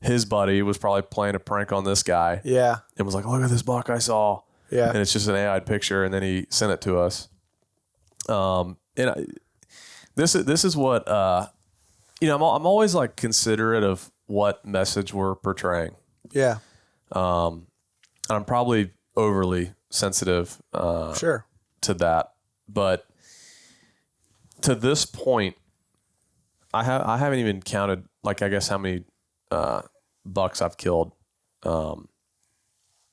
his buddy was probably playing a prank on this guy. Yeah. And was like, look at this buck I saw. Yeah. And it's just an AI picture. And then he sent it to us. This is what, I'm always like considerate of what message we're portraying. Yeah. I'm probably overly sensitive, Sure. to that, but to this point, I haven't even counted, like, I guess how many, bucks I've killed.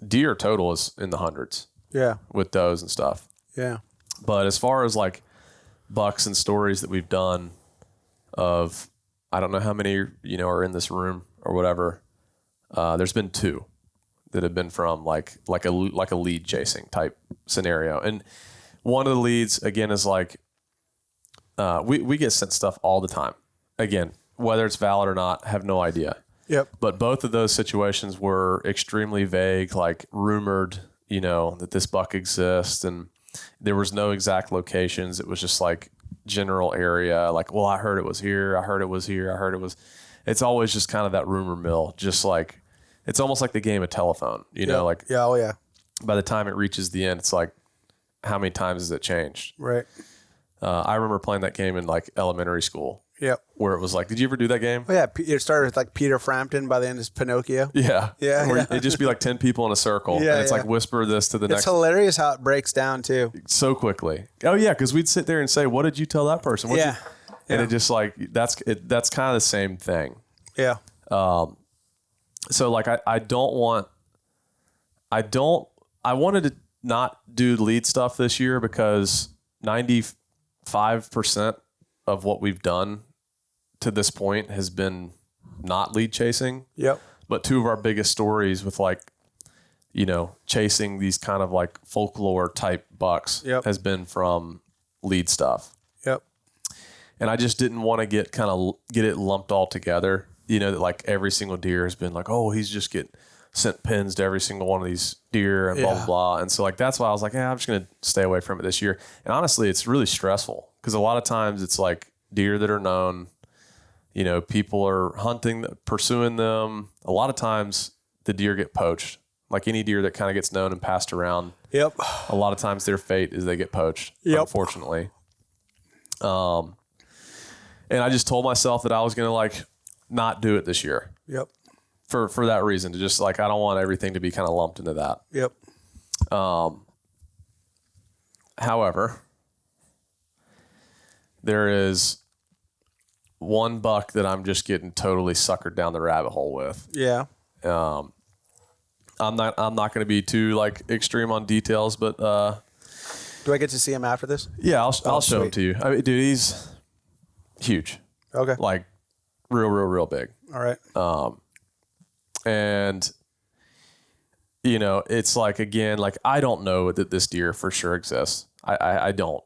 Deer total is in the hundreds. Yeah. With does and stuff. Yeah. But as far as like bucks and stories that we've done of, I don't know how many, are in this room or whatever. There's been 2 that have been from like a lead chasing type scenario. And one of the leads again is like, we get sent stuff all the time. Again, whether it's valid or not, have no idea. Yep. But both of those situations were extremely vague, like rumored, that this buck exists, and there was no exact locations. It was just like general area. Like, well, I heard it was here. I heard it was here. I heard it was. It's always just kind of that rumor mill. Just like it's almost like the game of telephone. Like Oh yeah. By the time it reaches the end, it's like how many times has it changed? Right. I remember playing that game in like elementary school. Yep. Where it was like, did you ever do that game? Oh, yeah. It started with like Peter Frampton. By the end, it's Pinocchio. Yeah. Yeah. Where it'd just be like 10 people in a circle. Yeah, and it's like whisper this to the next. It's hilarious how it breaks down too. So quickly. Oh yeah. Cause we'd sit there and say, what did you tell that person? And it just like, that's kind of the same thing. Yeah. So like, I wanted to not do lead stuff this year because 95% of what we've done to this point has been not lead chasing. Yep. But 2 of our biggest stories with like, chasing these kind of like folklore type bucks has been from lead stuff. Yep. And I just didn't want to get it lumped all together. That like every single deer has been like, oh, he's just sent pins to every single one of these deer and blah, blah, blah. And so like, that's why I was like, I'm just going to stay away from it this year. And honestly, it's really stressful because a lot of times it's like deer that are known, people are hunting, pursuing them. A lot of times the deer get poached, like any deer that kind of gets known and passed around. Yep. A lot of times their fate is they get poached, unfortunately. And I just told myself that I was going to like not do it this year. Yep. For that reason, to just like, I don't want everything to be kind of lumped into that. Yep. However, there is one buck that I'm just getting totally suckered down the rabbit hole with. Yeah. I'm not going to be too like extreme on details, but do I get to see him after this? Yeah, I'll show him to you. I mean, dude, he's huge. Okay. Like real big. All right. And you know, it's like, again, like I don't know that this deer for sure exists. I don't.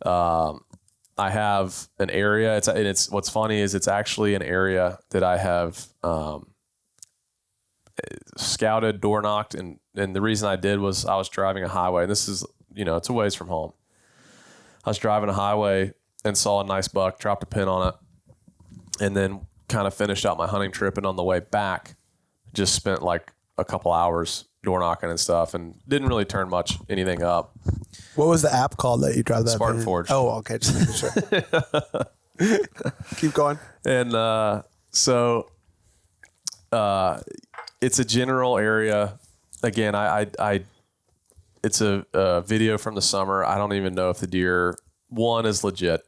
I have an area. It's what's funny is it's actually an area that I have scouted, door knocked, and the reason I did was I was driving a highway. And this is, you know, it's a ways from home. I was driving a highway and saw a nice buck, dropped a pin on it, and then kind of finished out my hunting trip. And on the way back, just spent like a couple hours door knocking and stuff, and didn't really turn anything up. What was the app called that you dropped that? Spartan Forge. Oh, okay. Just making sure. Keep going. And so it's a general area. Again, it's a video from the summer. I don't even know if the deer, one, is legit.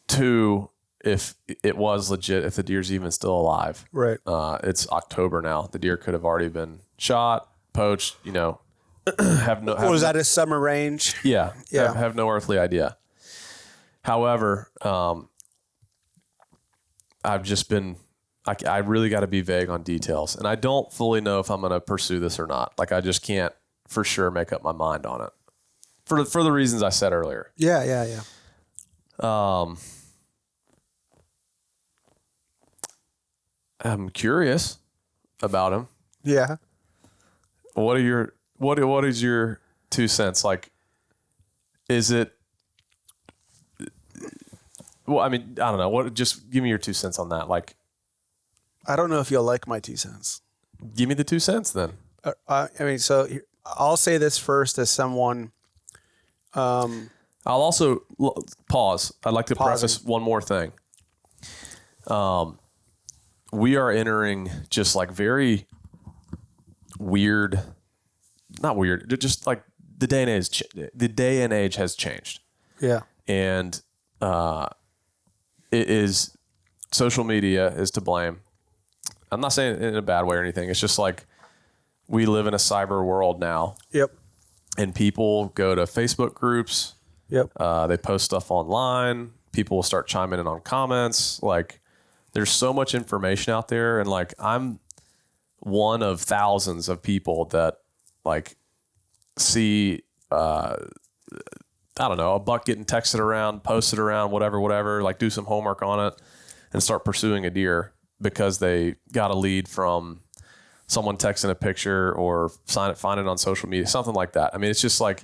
Two, if it was legit, if the deer's even still alive. Right. It's October now. The deer could have already been shot, poached, you know. Was that a summer range? Yeah. Have no earthly idea. However, I've just been, I really got to be vague on details, and I don't fully know if I'm going to pursue this or not. Like, I just can't for sure make up my mind on it for the reasons I said earlier. Yeah. I'm curious about him. Yeah. What is your 2 cents? Like, is it, well, I mean, I don't know. Just give me your 2 cents on that. Like, I don't know if you'll like my 2 cents. Give me the 2 cents then. I mean, so I'll say this first as someone. I'll also pause. I'd like to preface one more thing. We are entering just like very weird, not weird, just like the day and age has changed. Yeah. And it is, social media is to blame. I'm not saying it in a bad way or anything. It's just like we live in a cyber world now. Yep. And people go to Facebook groups. Yep. They post stuff online. People will start chiming in on comments. Like, there's so much information out there. And like, I'm one of thousands of people that like see, I don't know, a buck getting texted around, posted around, whatever, like do some homework on it and start pursuing a deer because they got a lead from someone texting a picture or find it on social media, something like that. I mean, it's just like,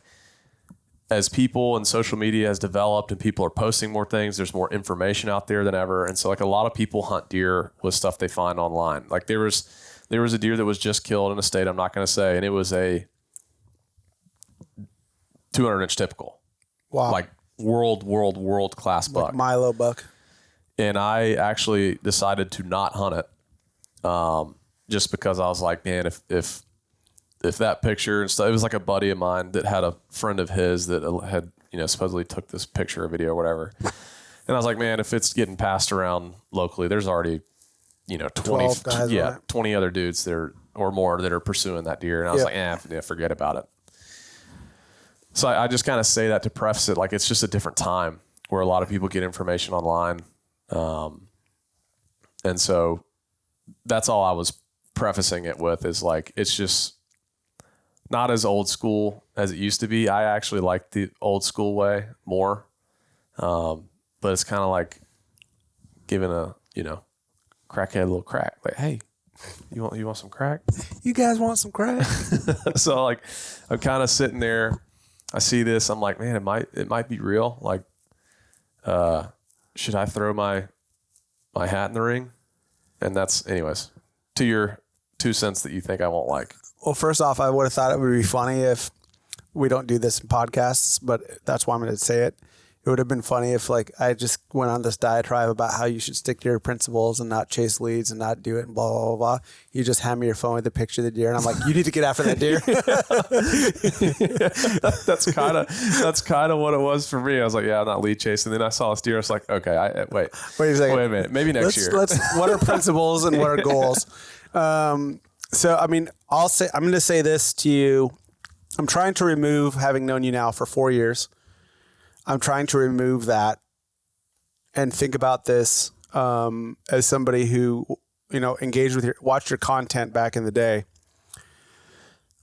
as people and social media has developed and people are posting more things, there's more information out there than ever. And so like a lot of people hunt deer with stuff they find online. Like there was a deer that was just killed in a state I'm not going to say, and it was a 200-inch typical. Wow. Like world class buck. Like Milo buck. And I actually decided to not hunt it. Just because I was like, man, if that picture and stuff, it was like a buddy of mine that had a friend of his that had, you know, supposedly took this picture or video or whatever. And I was like, man, if it's getting passed around locally, there's already, you know, 20 other dudes there or more that are pursuing that deer. And I was like, forget about it. So I just kind of say that to preface it. Like, it's just a different time where a lot of people get information online. And so that's all I was prefacing it with, is like, it's just not as old school as it used to be. I actually like the old school way more. But it's kind of like giving a, you know, crackhead a little crack. Like, hey, you want some crack? You guys want some crack? So like, I'm kind of sitting there. I see this. I'm like, man, it might be real. Like, should I throw my hat in the ring? And that's, anyways, to your 2 cents that you think I won't like. Well, first off, I would have thought it would be funny if we don't do this in podcasts, but that's why I'm going to say it. It would have been funny if like I just went on this diatribe about how you should stick to your principles and not chase leads and not do it and blah, blah, blah, blah. You just hand me your phone with a picture of the deer and I'm like, you need to get after that deer. That's kind of what it was for me. I was like, yeah, I'm not lead chasing. Then I saw this deer. I was like, okay, wait a minute. Maybe next year. What are principles and what are goals? So, I mean, I'm going to say this to you. I'm trying to remove, having known you now for 4 years, I'm trying to remove that and think about this as somebody who, you know, engaged with watched your content back in the day.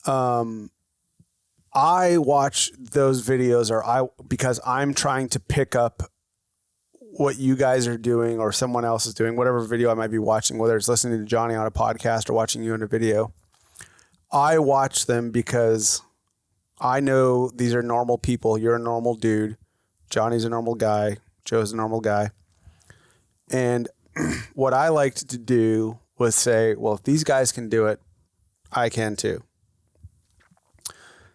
I watch those videos because I'm trying to pick up what you guys are doing or someone else is doing, whatever video I might be watching, whether it's listening to Johnny on a podcast or watching you in a video. I watch them because I know these are normal people. You're a normal dude. Johnny's a normal guy. Joe's a normal guy. And what I liked to do was say, well, if these guys can do it, I can too.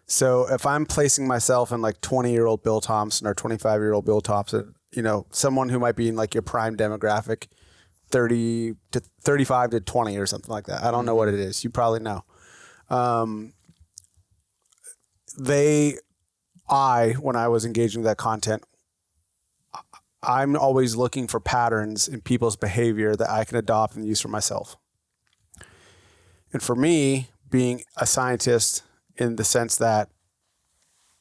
So if I'm placing myself in like 20-year-old Bill Thompson or 25-year-old Bill Thompson, someone who might be in like your prime demographic, 30 to 35 to 20 or something like that. I don't know what it is. You probably know. When I was engaging with that content, I'm always looking for patterns in people's behavior that I can adopt and use for myself. And for me, being a scientist in the sense that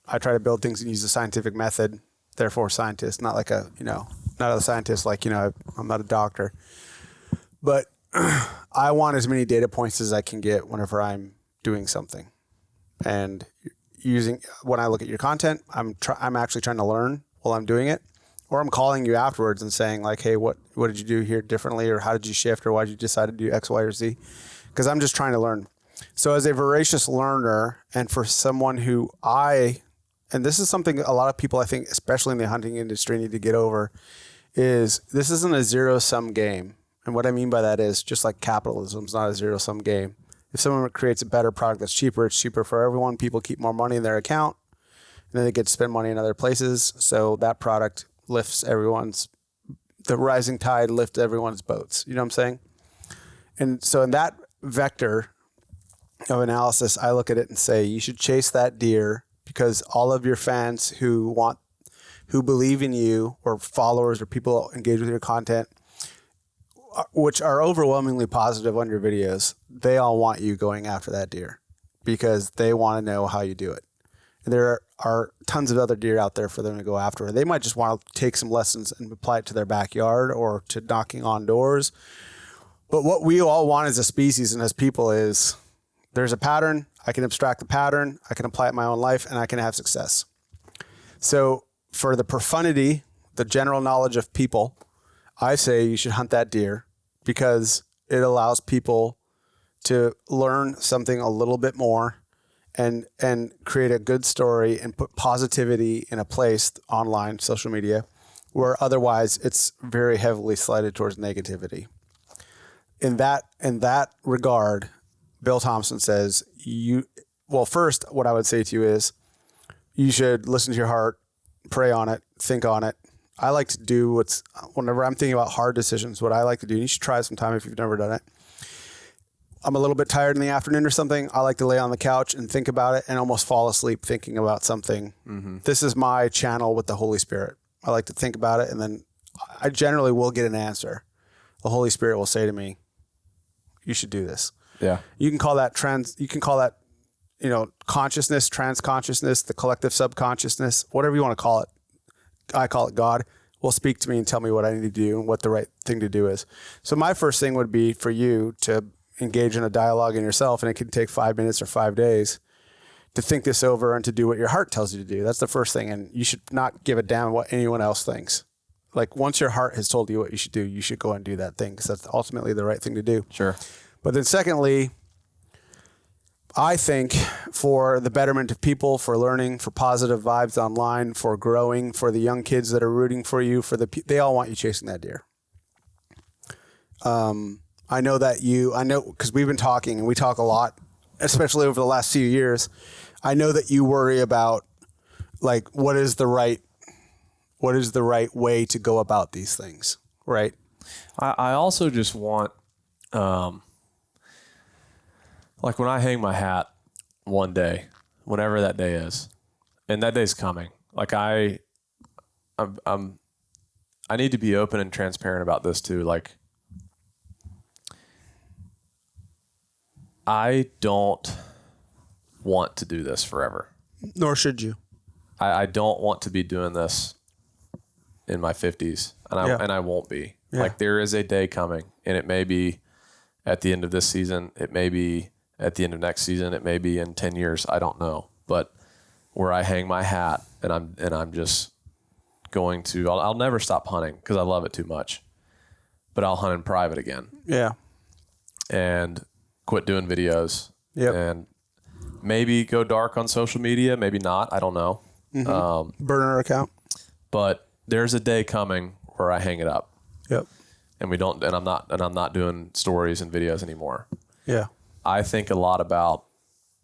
I try to build things and use the scientific method, therefore scientist, not like not a scientist, like, I'm not a doctor, but I want as many data points as I can get whenever I'm doing something. And when I look at your content, I'm actually trying to learn while I'm doing it, or I'm calling you afterwards and saying like, hey, what did you do here differently? Or how did you shift? Or why did you decide to do X, Y, or Z? Because I'm just trying to learn. So as a voracious learner, and for someone who and this is something a lot of people, I think, especially in the hunting industry, need to get over, is this isn't a zero-sum game. And what I mean by that is just like capitalism is not a zero-sum game. If someone creates a better product that's cheaper, it's cheaper for everyone. People keep more money in their account, and then they get to spend money in other places. So that product lifts the rising tide lifts everyone's boats. You know what I'm saying? And so in that vector of analysis, I look at it and say, you should chase that deer because all of your fans who believe in you, or followers or people engage with your content, which are overwhelmingly positive on your videos, they all want you going after that deer because they want to know how you do it. And there are tons of other deer out there for them to go after. They might just want to take some lessons and apply it to their backyard or to knocking on doors. But what we all want as a species and as people is there's a pattern. I can abstract the pattern. I can apply it in my own life, and I can have success. So for the profundity, the general knowledge of people, I say you should hunt that deer because it allows people to learn something a little bit more and create a good story and put positivity in a place online, social media, where otherwise it's very heavily slighted towards negativity. In that regard, Bill Thompson says, first, what I would say to you is you should listen to your heart, pray on it, think on it. I like to do whenever I'm thinking about hard decisions, what I like to do, and you should try it sometime if you've never done it. I'm a little bit tired in the afternoon or something. I like to lay on the couch and think about it and almost fall asleep thinking about something. Mm-hmm. This is my channel with the Holy Spirit. I like to think about it, and then I generally will get an answer. The Holy Spirit will say to me, you should do this. Yeah. You can call that consciousness, trans consciousness, the collective subconsciousness, whatever you want to call it. I call it God. Will speak to me and tell me what I need to do and what the right thing to do is. So my first thing would be for you to engage in a dialogue in yourself, and it can take 5 minutes or 5 days to think this over and to do what your heart tells you to do. That's the first thing. And you should not give a damn what anyone else thinks. Like once your heart has told you what you should do, you should go and do that thing because that's ultimately the right thing to do. Sure. But then secondly, I think for the betterment of people, for learning, for positive vibes online, for growing, for the young kids that are rooting for you, they all want you chasing that deer. I know because we've been talking and we talk a lot, especially over the last few years. I know that you worry about like, what is the right way to go about these things, right? I also just want, like when I hang my hat one day, whenever that day is, and that day's coming, like I need to be open and transparent about this too. Like I don't want to do this forever. Nor should you. I don't want to be doing this in my 50s, and I won't be. Yeah. Like there is a day coming, and it may be at the end of this season. It may be at the end of next season. It may be in 10 years. I don't know. But where I hang my hat and I'm just going to, I'll never stop hunting because I love it too much, but I'll hunt in private again. Yeah. And quit doing videos. Yep. And maybe go dark on social media. Maybe not. I don't know. Burner account. But there's a day coming where I hang it up. Yep. And I'm not doing stories and videos anymore. Yeah. I think a lot about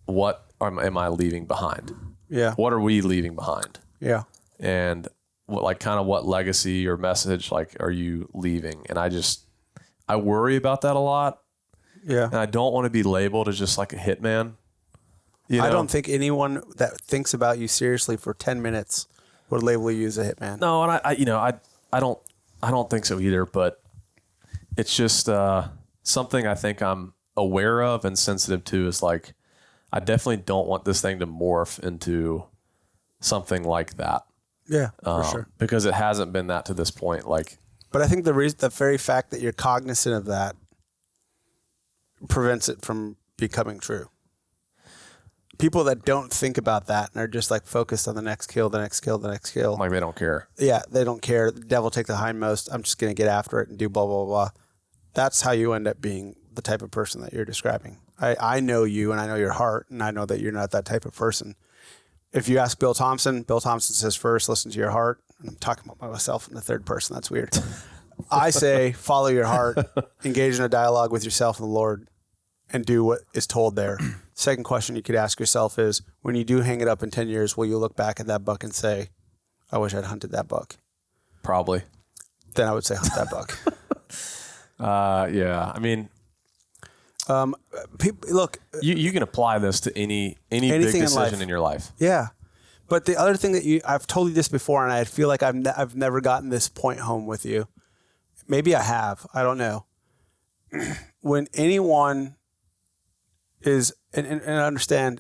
what am I leaving behind? Yeah. What are we leaving behind? Yeah. And what legacy or message are you leaving? And I worry about that a lot. Yeah. And I don't want to be labeled as just like a hitman. You know? I don't think anyone that thinks about you seriously for 10 minutes would label you as a hitman. No, and I don't think so either, but it's just something I think I'm aware of and sensitive to is like, I definitely don't want this thing to morph into something like that. Yeah, for sure. Because it hasn't been that to this point. But I think the very fact that you're cognizant of that prevents it from becoming true. People that don't think about that and are just like focused on the next kill, the next kill, the next kill. Like they don't care. Yeah, they don't care. The devil take the hindmost. I'm just going to get after it and do blah, blah, blah. That's how you end up being the type of person that you're describing. I know you and I know your heart and I know that you're not that type of person. If you ask Bill Thompson says first, listen to your heart. And I'm talking about myself in the third person. That's weird. I say, follow your heart, engage in a dialogue with yourself and the Lord, and do what is told there. Second question you could ask yourself is, when you do hang it up in 10 years, will you look back at that buck and say, I wish I'd hunted that buck? Probably. Then I would say hunt that buck. Yeah. I mean, look, you can apply this to any big decision in your life. Yeah. But the other thing that I've told you this before, and I feel like I've never gotten this point home with you. Maybe I have. I don't know. When anyone is, and I understand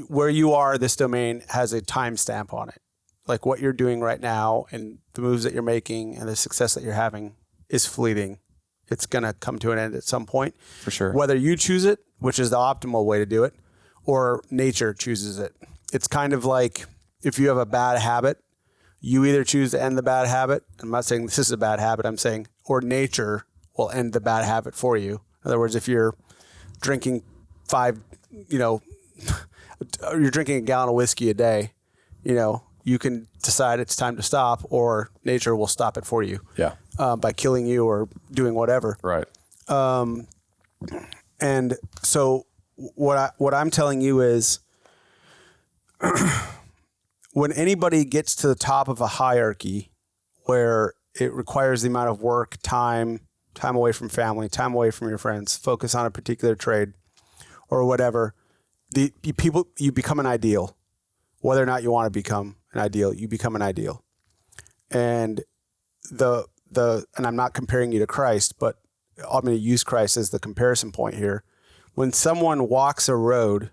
where you are, this domain has a timestamp on it. Like what you're doing right now and the moves that you're making and the success that you're having is fleeting. It's going to come to an end at some point. For sure. Whether you choose it, which is the optimal way to do it, or nature chooses it. It's kind of like if you have a bad habit, you either choose to end the bad habit. I'm not saying this is a bad habit. I'm saying, or nature will end the bad habit for you. In other words, if you're drinking you're drinking a gallon of whiskey a day, you can decide it's time to stop, or nature will stop it for you. Yeah. By killing you or doing whatever. Right. And so what I'm telling you is, when anybody gets to the top of a hierarchy where it requires the amount of work, time away from family, time away from your friends, focus on a particular trade or whatever, you become an ideal. Whether or not you want to become an ideal, you become an ideal. And and I'm not comparing you to Christ, but I'm going to use Christ as the comparison point here. When someone walks a road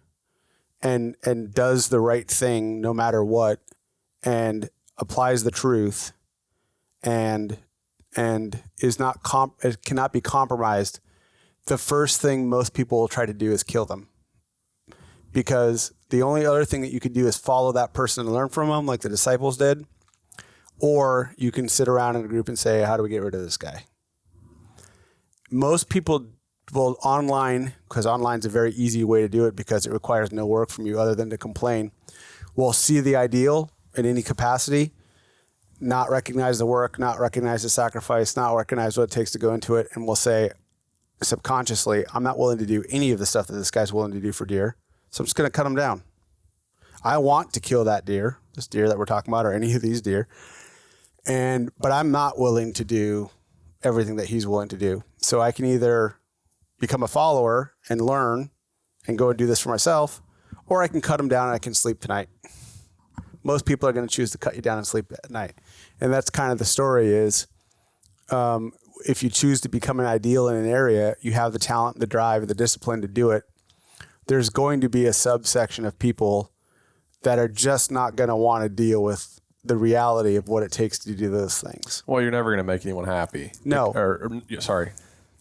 and does the right thing no matter what, and applies the truth, and is not it cannot be compromised, the first thing most people will try to do is kill them. Because the only other thing that you could do is follow that person and learn from them, like the disciples did. Or you can sit around in a group and say, how do we get rid of this guy? Most people will online, because online is a very easy way to do it because it requires no work from you other than to complain, will see the ideal in any capacity, not recognize the work, not recognize the sacrifice, not recognize what it takes to go into it, and will say subconsciously, I'm not willing to do any of the stuff that this guy's willing to do for deer, so I'm just going to cut him down. I want to kill that deer, this deer that we're talking about, or any of these deer, but I'm not willing to do everything that he's willing to do. So I can either become a follower and learn and go and do this for myself, or I can cut him down and I can sleep tonight. Most people are going to choose to cut you down and sleep at night. And that's kind of the story is, if you choose to become an ideal in an area, you have the talent, the drive, the discipline to do it. There's going to be a subsection of people that are just not going to want to deal with the reality of what it takes to do those things. Well, you're never going to make anyone happy. No. Sorry.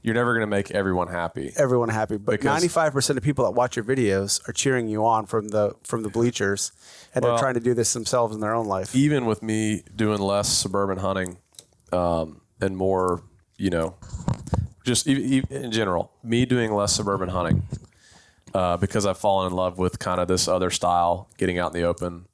you're never going to make everyone happy. But 95% of people that watch your videos are cheering you on from the bleachers, and they're trying to do this themselves in their own life. Even with me doing less suburban hunting, and more, just in general, me doing less suburban hunting, because I've fallen in love with kind of this other style, getting out in the open.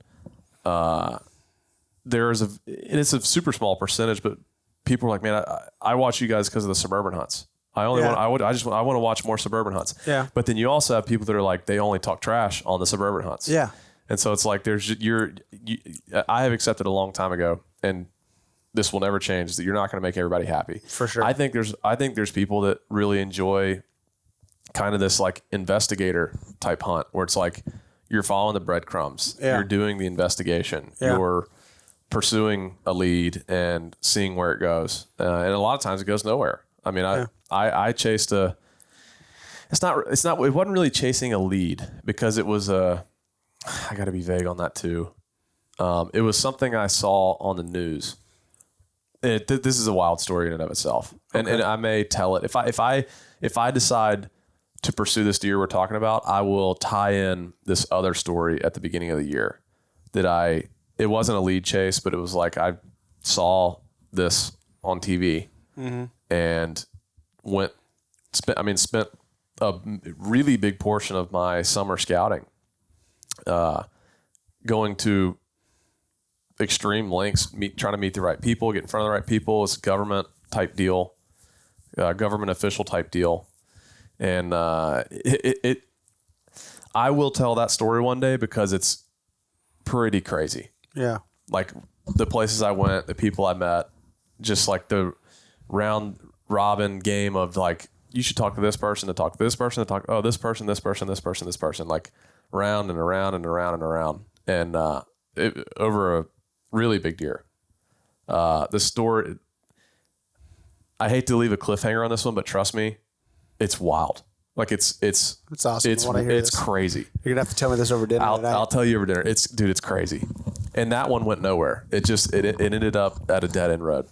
It's a super small percentage, but people are like, man, I watch you guys because of the suburban hunts. I want to watch more suburban hunts. Yeah. But then you also have people that are like, they only talk trash on the suburban hunts. Yeah. And so it's like, I have accepted a long time ago, and this will never change, that you're not going to make everybody happy. For sure. I think there's people that really enjoy kind of this like investigator type hunt where it's like, you're following the breadcrumbs. Yeah. You're doing the investigation. Yeah. You're pursuing a lead and seeing where it goes. And a lot of times it goes nowhere. I mean, I chased it wasn't really chasing a lead, because it was I got to be vague on that too. It was something I saw on the news. This is a wild story in and of itself. Okay. And I may tell it. If I decide to pursue this deer we're talking about, I will tie in this other story at the beginning of the year it wasn't a lead chase, but it was like, I saw this on TV and spent a really big portion of my summer scouting, going to extreme lengths, trying to meet the right people, get in front of the right people. It's a government type deal, government official type deal. And I will tell that story one day, because it's pretty crazy. Yeah. Like the places I went, the people I met, just like the round robin game of like, you should talk to this person, to talk to this person, to talk, this person, this person, this person, this person, like round and around and around and around. And over a really big deer. The story, I hate to leave a cliffhanger on this one, but trust me, it's wild. Like it's awesome. It's crazy. You're gonna have to tell me this over dinner. I'll tell you over dinner. It's crazy. And that one went nowhere. It ended up at a dead end road.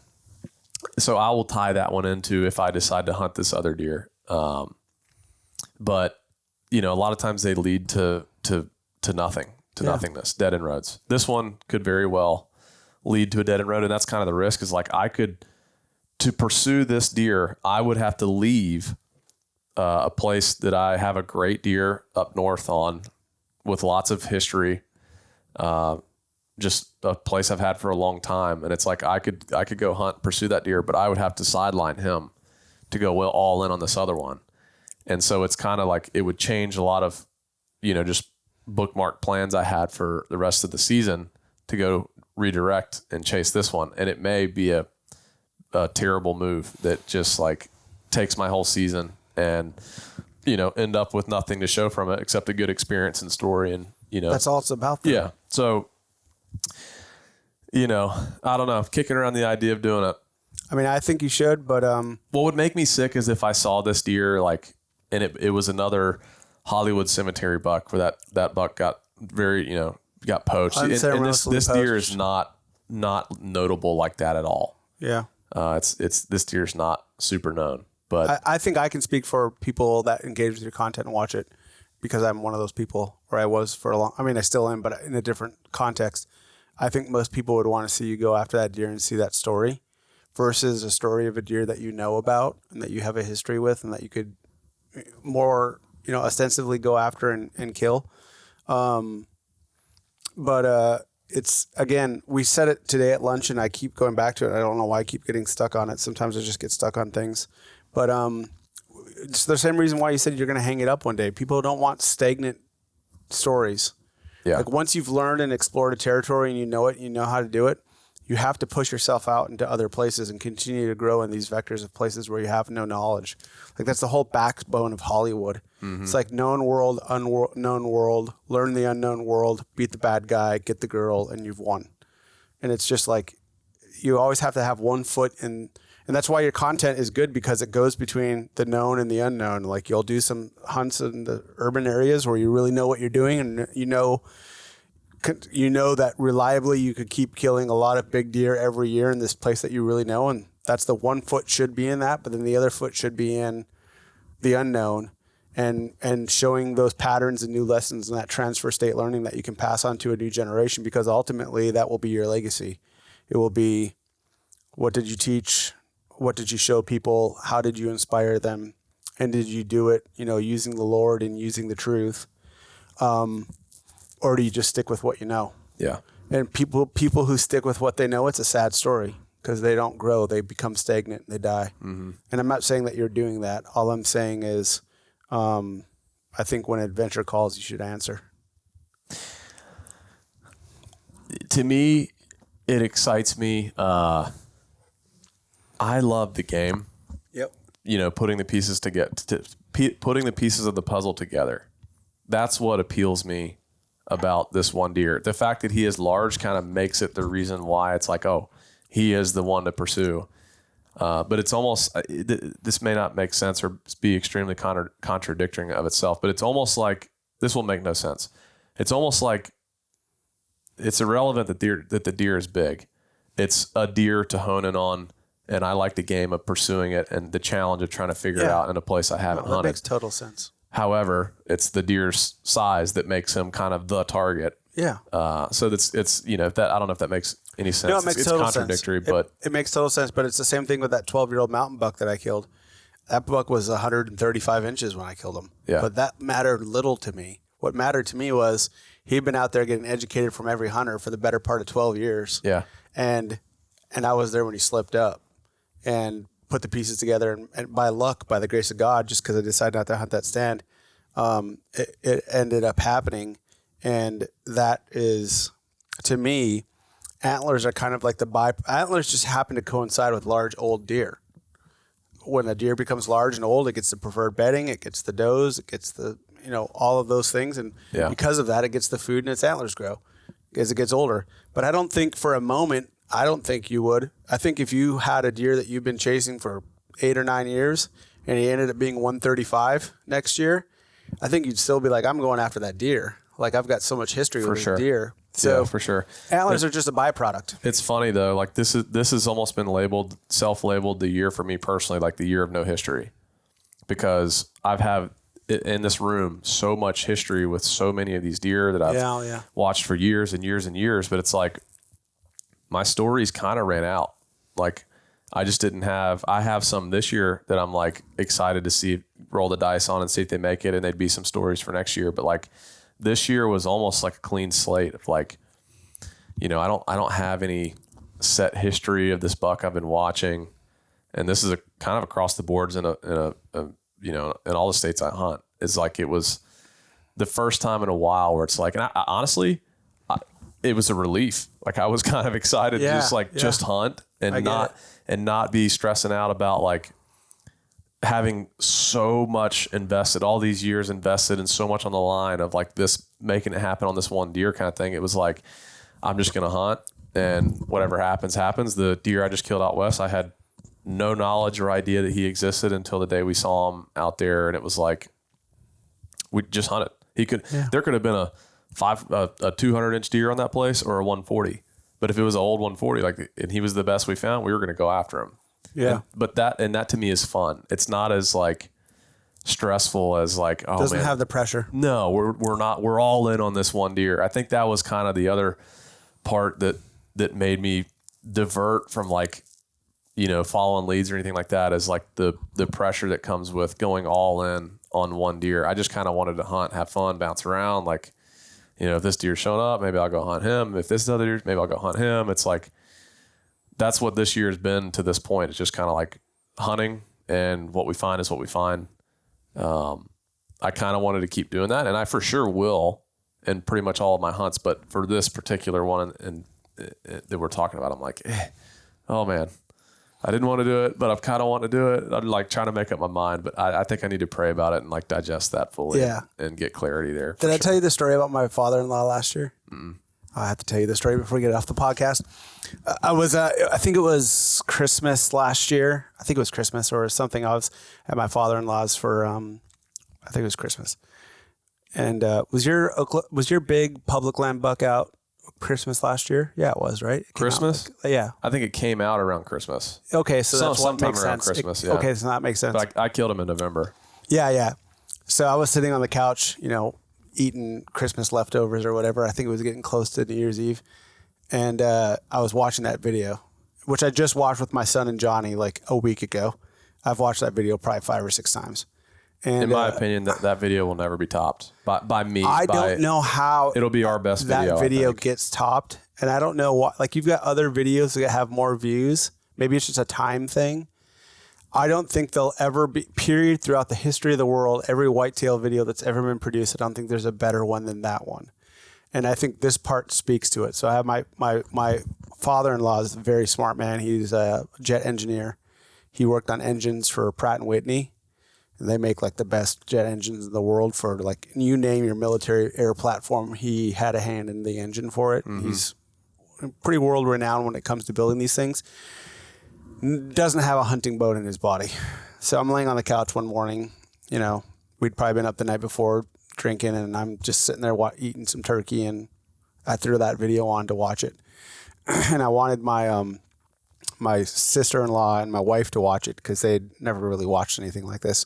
So I will tie that one into if I decide to hunt this other deer. But a lot of times they lead to nothing, nothingness, dead end roads. This one could very well lead to a dead end road, and that's kind of the risk. Is like, to pursue this deer, I would have to leave a place that I have a great deer up north on, with lots of history, just a place I've had for a long time. And it's like, I could go hunt, pursue that deer, but I would have to sideline him to go all in on this other one. And so it's kind of like, it would change a lot of, just bookmark plans I had for the rest of the season to go redirect and chase this one. And it may be a terrible move that just like takes my whole season and, end up with nothing to show from it except a good experience and story. And, that's all it's about. Though. Yeah. So, I don't know, kicking around the idea of doing it. I mean, I think you should, but, what would make me sick is if I saw this deer, like, and it was another Hollywood cemetery buck, where that buck got very, got poached. And this deer is not notable like that at all. Yeah. This deer's not super known, but I think I can speak for people that engage with your content and watch it, because I'm one of those people, where I was for a long, I still am, but in a different context. I think most people would want to see you go after that deer and see that story, versus a story of a deer that you know about and that you have a history with and that you could more, ostensibly go after and kill. But it's, again, we said it today at lunch, and I keep going back to it. I don't know why I keep getting stuck on it. Sometimes I just get stuck on things. But it's the same reason why you said you're going to hang it up one day. People don't want stagnant stories. Yeah. Like, once you've learned and explored a territory and you know it, you know how to do it, you have to push yourself out into other places and continue to grow in these vectors of places where you have no knowledge. Like, that's the whole backbone of Hollywood. Mm-hmm. It's like known world, unknown world, learn the unknown world, beat the bad guy, get the girl, and you've won. And it's just like, you always have to have one foot in, and that's why your content is good, because it goes between the known and the unknown. Like, you'll do some hunts in the urban areas where you really know what you're doing, and you know that reliably you could keep killing a lot of big deer every year in this place that you really know. And That's the one foot should be in that, but then the other foot should be in the unknown, and showing those patterns and new lessons and that transfer state learning that you can pass on to a new generation, because ultimately that will be your legacy. It will be, what did you teach? What did you show people? How did you inspire them? And did you do it, using the Lord and using the truth? Or do you just stick with what you know? Yeah. And people who stick with what they know, it's a sad story, because they don't grow. They become stagnant and they die. Mm-hmm. And I'm not saying that you're doing that. All I'm saying is, I think when adventure calls, you should answer. To me, it excites me. I love the game. Yep. Putting the pieces putting the pieces of the puzzle together. That's what appeals me about this one deer. The fact that he is large kind of makes it the reason why it's like, oh, he is the one to pursue. But it's almost, this may not make sense or be extremely contradicting of itself, but it's almost like, this will make no sense. It's almost like it's irrelevant that the deer is big. It's a deer to hone in on, and I like the game of pursuing it and the challenge of trying to figure it out in a place I haven't hunted. That makes total sense. However, it's the deer's size that makes him kind of the target. Yeah. So it's I don't know if that makes any sense. No, it makes it's total contradictory, sense. but it makes total sense. But it's the same thing with that 12-year-old mountain buck that I killed. That buck was 135 inches when I killed him. Yeah. But that mattered little to me. What mattered to me was he'd been out there getting educated from every hunter for the better part of 12 years. Yeah. And I was there when he slipped up and put the pieces together. And by luck, by the grace of God, just because I decided not to hunt that stand, it ended up happening. And that is, to me, antlers are kind of like antlers just happen to coincide with large old deer. When a deer becomes large and old, it gets the preferred bedding, it gets the does, it gets the, all of those things. And because of that, it gets the food and its antlers grow as it gets older. But I don't think for a moment, I don't think you would. I think if you had a deer that you've been chasing for 8 or 9 years and he ended up being 135 next year, I think you'd still be like, I'm going after that deer. Like, I've got so much history with this deer. So for sure. Antlers are just a byproduct. It's funny though. Like this has almost been self-labeled the year for me personally, like the year of no history, because I've had in this room so much history with so many of these deer that I've watched for years and years and years. But it's like my stories kind of ran out. Like I just didn't have. I have some this year that I'm like excited to see, roll the dice on and see if they make it, and they'd be some stories for next year. But like, this year was almost like a clean slate of like, I don't have any set history of this buck I've been watching, and this is a kind of across the boards in in all the states I hunt. It's like it was the first time in a while where it's like, and I honestly, it was a relief. Like I was kind of excited to just hunt and not be stressing out about like having so much invested, all these years invested and so much on the line of like this, making it happen on this one deer kind of thing. It was like, I'm just going to hunt and whatever happens. The deer I just killed out west, I had no knowledge or idea that he existed until the day we saw him out there. And it was like, we just hunted. There could have been a 200-inch deer on that place or a 140. But if it was an old 140, and he was the best we found, we were going to go after him. Yeah. But that to me is fun. It's not as like stressful as like, oh, doesn't have the pressure. No, we're not. We're all in on this one deer. I think that was kind of the other part that made me divert from like, following leads or anything like that, is like the pressure that comes with going all in on one deer. I just kind of wanted to hunt, have fun, bounce around. Like, if this deer's showing up, maybe I'll go hunt him. If this other deer, maybe I'll go hunt him. It's like, that's what this year has been to this point. It's just kind of like hunting, and what we find is what we find. I kind of wanted to keep doing that, and I for sure will in pretty much all of my hunts. But for this particular one and that we're talking about, I'm like, oh man, I didn't want to do it, but I've kind of want to do it. I'm like trying to make up my mind, but I think I need to pray about it and like digest that fully and get clarity there. Did I tell you the story about my father-in-law last year? Mm-mm. I have to tell you the story before we get off the podcast. I think it was Christmas last year. I think it was Christmas or something. I was at my father-in-law's for, I think it was Christmas. And was your big public land buck out Christmas last year. Yeah, it was, right? It came out Christmas? yeah. I think it came out around Christmas. Okay, so that's what sometime makes around sense. Christmas, yeah. Okay, so that makes sense. But I killed him in November. Yeah. So I was sitting on the couch, eating Christmas leftovers or whatever. I think it was getting close to New Year's Eve. And I was watching that video, which I just watched with my son and Johnny like a week ago. I've watched that video probably 5 or 6 times. And in my opinion, that video will never be topped by me. I don't know how it'll be our best video. That video gets topped. And I don't know what, like you've got other videos that have more views. Maybe it's just a time thing. I don't think there'll ever be, period, throughout the history of the world, every whitetail video that's ever been produced, I don't think there's a better one than that one. And I think this part speaks to it. So I have my father-in-law is a very smart man. He's a jet engineer. He worked on engines for Pratt & Whitney. And they make like the best jet engines in the world for like, you name your military air platform. He had a hand in the engine for it. Mm-hmm. He's pretty world renowned when it comes to building these things. Doesn't have a hunting bone in his body. So I'm laying on the couch one morning, we'd probably been up the night before drinking, and I'm just sitting there eating some turkey, and I threw that video on to watch it. And I wanted my sister-in-law and my wife to watch it because they'd never really watched anything like this.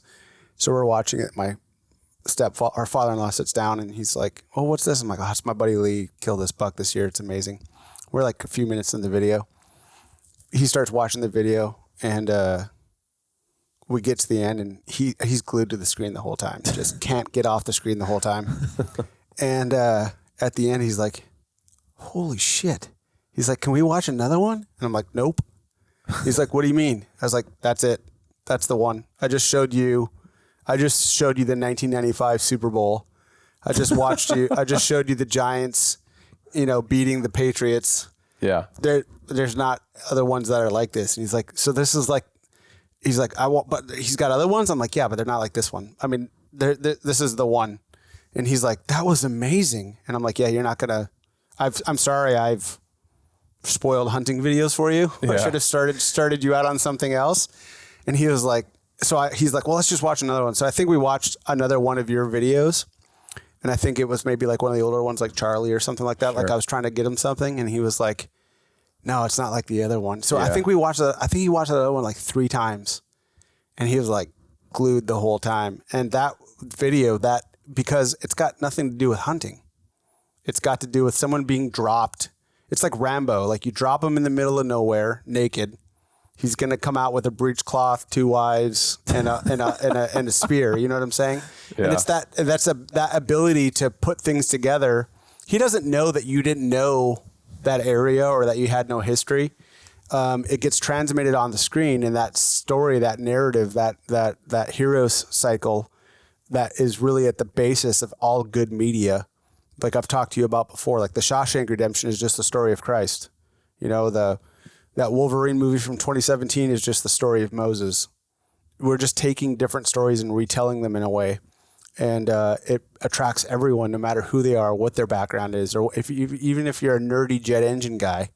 So we're watching it. Our father-in-law sits down and he's like, "Oh, what's this?" I'm like, "Oh, it's my buddy Lee killed this buck this year. It's amazing." We're like a few minutes in the video. He starts watching the video, and we get to the end, and he's glued to the screen the whole time. He just can't get off the screen the whole time. And at the end, he's like, "Holy shit." He's like, "Can we watch another one?" And I'm like, "Nope." He's like, "What do you mean?" I was like, "That's it. That's the one. I just showed you the 1995 Super Bowl. I just showed you the Giants, beating the Patriots. Yeah. There's not other ones that are like this." And he's like, "So this is like," he's like, but he's got other ones. I'm like, "Yeah, but they're not like this one. I mean, this is the one." And he's like, "That was amazing." And I'm like, "Yeah, you're not going to, I'm sorry. I've spoiled hunting videos for you. Yeah. I should have started you out on something else." And he was like, he's like, "Well, let's just watch another one." So I think we watched another one of your videos. And I think it was maybe like one of the older ones, like Charlie or something like that. Sure. Like I was trying to get him something, and he was like, "No, it's not like the other one." So yeah. I think he watched the other one like 3 times, and he was like glued the whole time. And that video, because it's got nothing to do with hunting. It's got to do with someone being dropped. It's like Rambo. Like you drop him in the middle of nowhere, naked. He's going to come out with a breechcloth, 2 wives, and a spear. You know what I'm saying? Yeah. And it's that ability to put things together. He doesn't know that you didn't know that area or that you had no history. It gets transmitted on the screen, and that story, that narrative, that hero's cycle, that is really at the basis of all good media. Like I've talked to you about before, like the Shawshank Redemption is just the story of Christ. That Wolverine movie from 2017 is just the story of Moses. We're just taking different stories and retelling them in a way. And it attracts everyone, no matter who they are, what their background is, or even if you're a nerdy jet engine guy,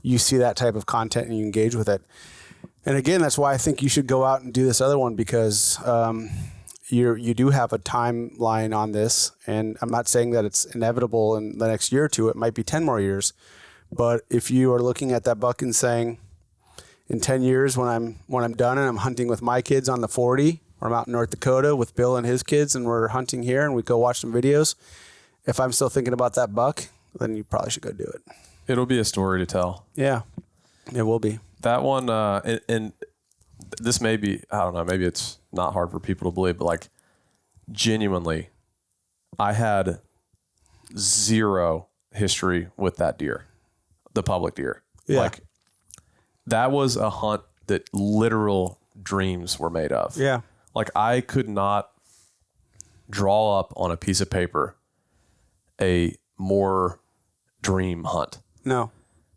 you see that type of content and you engage with it. And again, that's why I think you should go out and do this other one, because you do have a timeline on this. And I'm not saying that it's inevitable in the next year or two. It might be 10 more years. But if you are looking at that buck and saying, in 10 years when I'm done and I'm hunting with my kids on the 40, or I'm out in North Dakota with Bill and his kids and we're hunting here and we go watch some videos, if I'm still thinking about that buck, then you probably should go do it. It'll be a story to tell. Yeah, it will be. That one, and this may be, I don't know, maybe it's not hard for people to believe, but like genuinely, I had 0 history with that deer. The public deer. Yeah. Like that was a hunt that literal dreams were made of. Yeah. Like I could not draw up on a piece of paper a more dream hunt. No.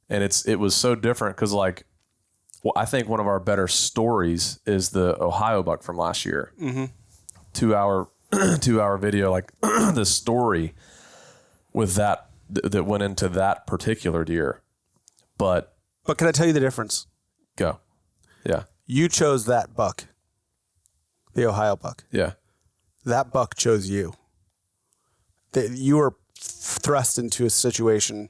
And it was so different because I think one of our better stories is the Ohio buck from last year. Mm-hmm. 2-hour video, like the story with that went into that particular deer. But can I tell you the difference? Go. Yeah. You chose that buck, the Ohio buck. Yeah. That buck chose you. You were thrust into a situation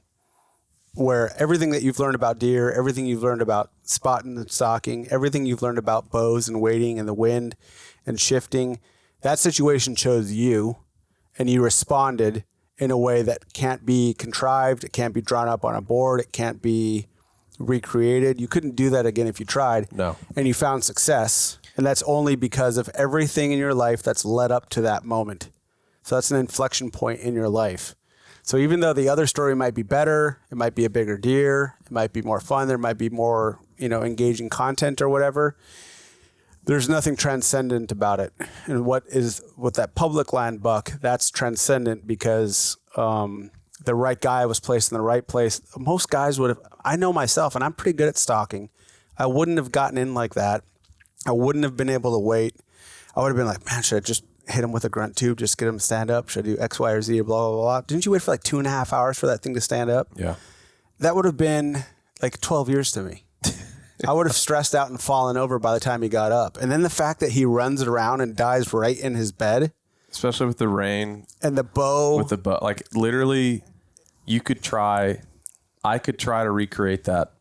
where everything that you've learned about deer, everything you've learned about spotting and stalking, everything you've learned about bows and waiting and the wind and shifting, that situation chose you, and you responded in a way that can't be contrived. It can't be drawn up on a board. It can't be recreated. You couldn't do that again if you tried. No. And you found success. And that's only because of everything in your life that's led up to that moment. So that's an inflection point in your life. So even though the other story might be better, it might be a bigger deer, it might be more fun, there might be more, engaging content or whatever, there's nothing transcendent about it. And with that public land buck, that's transcendent because the right guy was placed in the right place. Most guys would have, I know myself, and I'm pretty good at stalking. I wouldn't have gotten in like that. I wouldn't have been able to wait. I would have been like, man, should I just hit him with a grunt tube, just get him to stand up? Should I do X, Y, or Z, or blah, blah, blah? Didn't you wait for like 2.5 hours for that thing to stand up? Yeah. That would have been like 12 years to me. I would have stressed out and fallen over by the time he got up. And then the fact that he runs around and dies right in his bed. Especially with the rain. And the bow. With the bow. Like literally, I could try to recreate that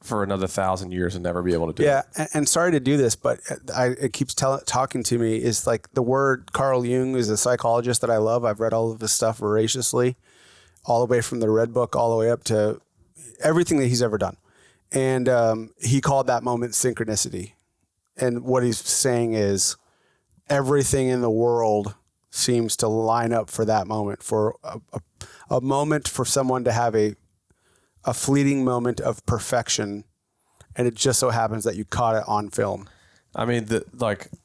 for another 1,000 years and never be able to do it. Yeah. And sorry to do this, but it keeps talking to me is like the word. Carl Jung is a psychologist that I love. I've read all of his stuff voraciously, all the way from the Red Book, all the way up to everything that he's ever done. And he called that moment synchronicity. And what he's saying is everything in the world seems to line up for that moment, for a moment for someone to have a fleeting moment of perfection. And it just so happens that you caught it on film. I mean,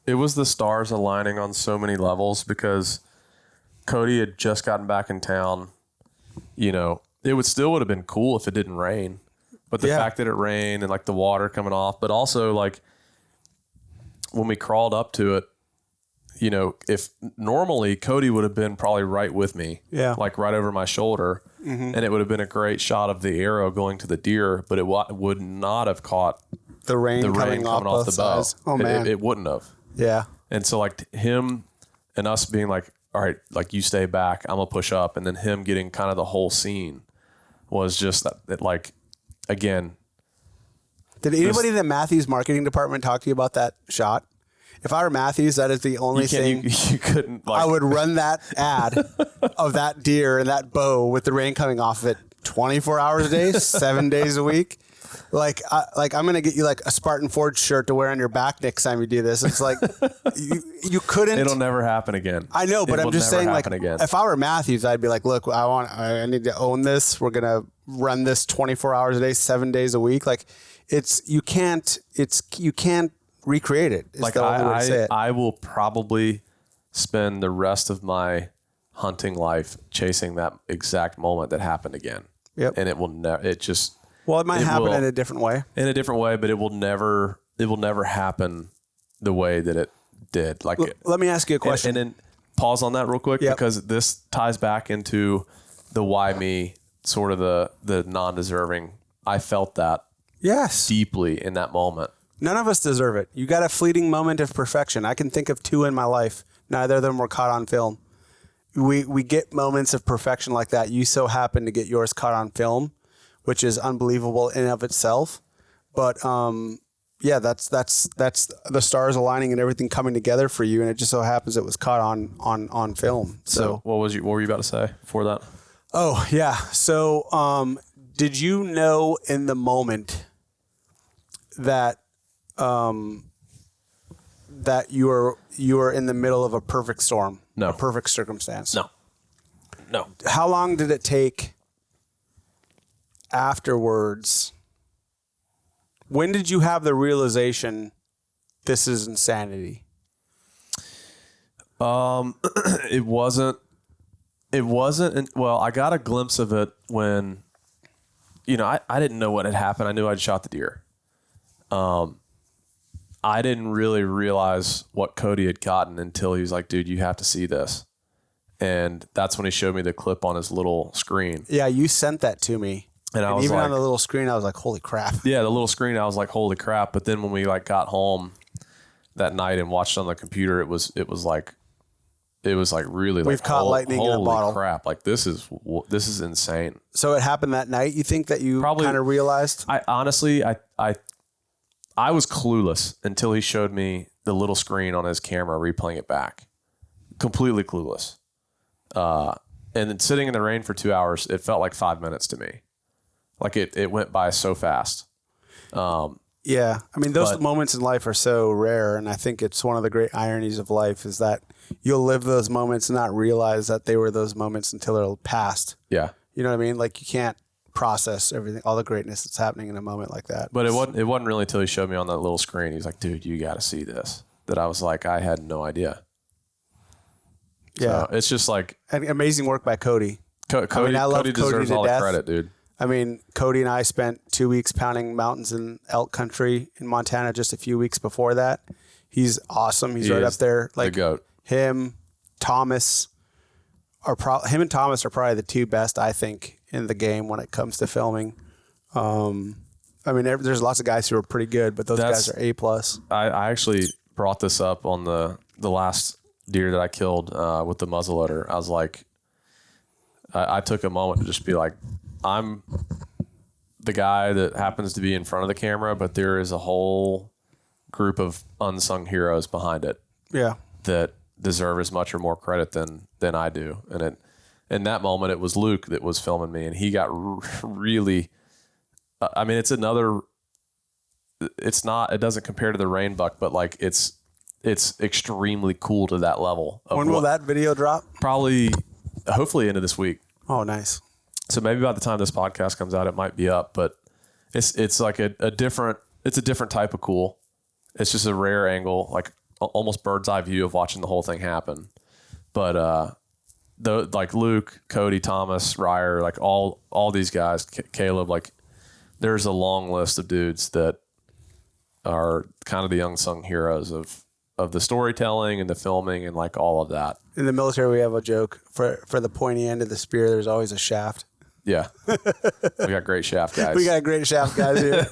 it was the stars aligning on so many levels because Cody had just gotten back in town. It would have been cool if it didn't rain. But the fact that it rained and like the water coming off, but also like when we crawled up to it, if normally Cody would have been probably right with me, like right over my shoulder, and it would have been a great shot of the arrow going to the deer, but it would not have caught the rain coming off the bow. Oh man, it wouldn't have. Yeah. And so like him and us being like, all right, like you stay back, I'm gonna push up, and then him getting kind of the whole scene was just that like. Again, did anybody in the Matthews marketing department talk to you about that shot? If I were Matthews, that is the only thing you couldn't. Like, I would run that ad of that deer and that bow with the rain coming off of it 24 hours a day, 7 days a week. Like I'm gonna get you like a Spartan Forge shirt to wear on your back next time you do this. It's like you couldn't. It'll never happen again. I know, but I'm just saying, like, again. If I were Matthews, I'd be like, look, I need to own this. We're gonna run this 24 hours a day, 7 days a week. Like, you can't recreate it. It's like the only way to say it. I will probably spend the rest of my hunting life chasing that exact moment that happened again. Yep. And it will never. Well, it might happen in a different way. In a different way, but it will never happen the way that it did. Like, let me ask you a question. And then pause on that real quick, because this ties back into the why me, sort of the non-deserving. I felt that deeply in that moment. None of us deserve it. You got a fleeting moment of perfection. I can think of 2 in my life. Neither of them were caught on film. We get moments of perfection like that. You so happen to get yours caught on film, which is unbelievable in and of itself. But that's the stars aligning and everything coming together for you, and it just so happens it was caught on film. So what were you about to say before that? Oh yeah. So did you know in the moment that that you were in the middle of a perfect storm? No. A perfect circumstance? No. How long did it take afterwards? When did you have the realization this is insanity? It wasn't, well, I got a glimpse of it when, I didn't know what had happened. I knew I'd shot the deer. I didn't really realize what Cody had gotten until he was like, dude, you have to see this. And that's when he showed me the clip on his little screen. Yeah, you sent that to me. And even on the little screen, I was like, holy crap. Yeah, the little screen, I was like, holy crap. But then when we got home that night and watched on the computer, it was it was like really We've caught lightning in a bottle. Holy crap. Like this is insane. So it happened that night. You think that you kind of realized? I honestly, I was clueless until he showed me the little screen on his camera replaying it back. Completely clueless. And then sitting in the rain for 2 hours, it felt like 5 minutes to me. Like it went by so fast. Yeah. I mean, those moments in life are so rare. And I think it's one of the great ironies of life is that you'll live those moments and not realize that they were those moments until they're past. Yeah. You know what I mean? Like you can't process everything, all the greatness that's happening in a moment like that. But it wasn't really until he showed me on that little screen. He's like, dude, you got to see this. That I was like, I had no idea. Yeah. So it's just like. And amazing work by Cody. Cody deserves all the credit, dude. I mean, Cody and I spent 2 weeks pounding mountains in elk country in Montana just a few weeks before that. He's awesome. He's right up there. Like the GOAT. Him and Thomas are probably the two best, I think, in the game when it comes to filming. I mean, there's lots of guys who are pretty good, but those guys are A+. I actually brought this up on the last deer that I killed with the muzzleloader. I was like, I took a moment to just be like, I'm the guy that happens to be in front of the camera, but there is a whole group of unsung heroes behind it. Yeah. That deserve as much or more credit than I do. And in that moment, it was Luke that was filming me, and he got really. I mean, it doesn't compare to the rain buck, but like it's extremely cool to that level. When will that video drop? Probably, hopefully, into this week. Oh, nice. So maybe by the time this podcast comes out, it might be up. But it's like a different type of cool. It's just a rare angle, like almost bird's eye view of watching the whole thing happen. But like Luke, Cody, Thomas, Ryer, like all these guys, Caleb, like there's a long list of dudes that are kind of the unsung heroes of the storytelling and the filming and like all of that. In the military, we have a joke for the pointy end of the spear. There's always a shaft. Yeah. We got great shaft guys. We got great shaft guys here.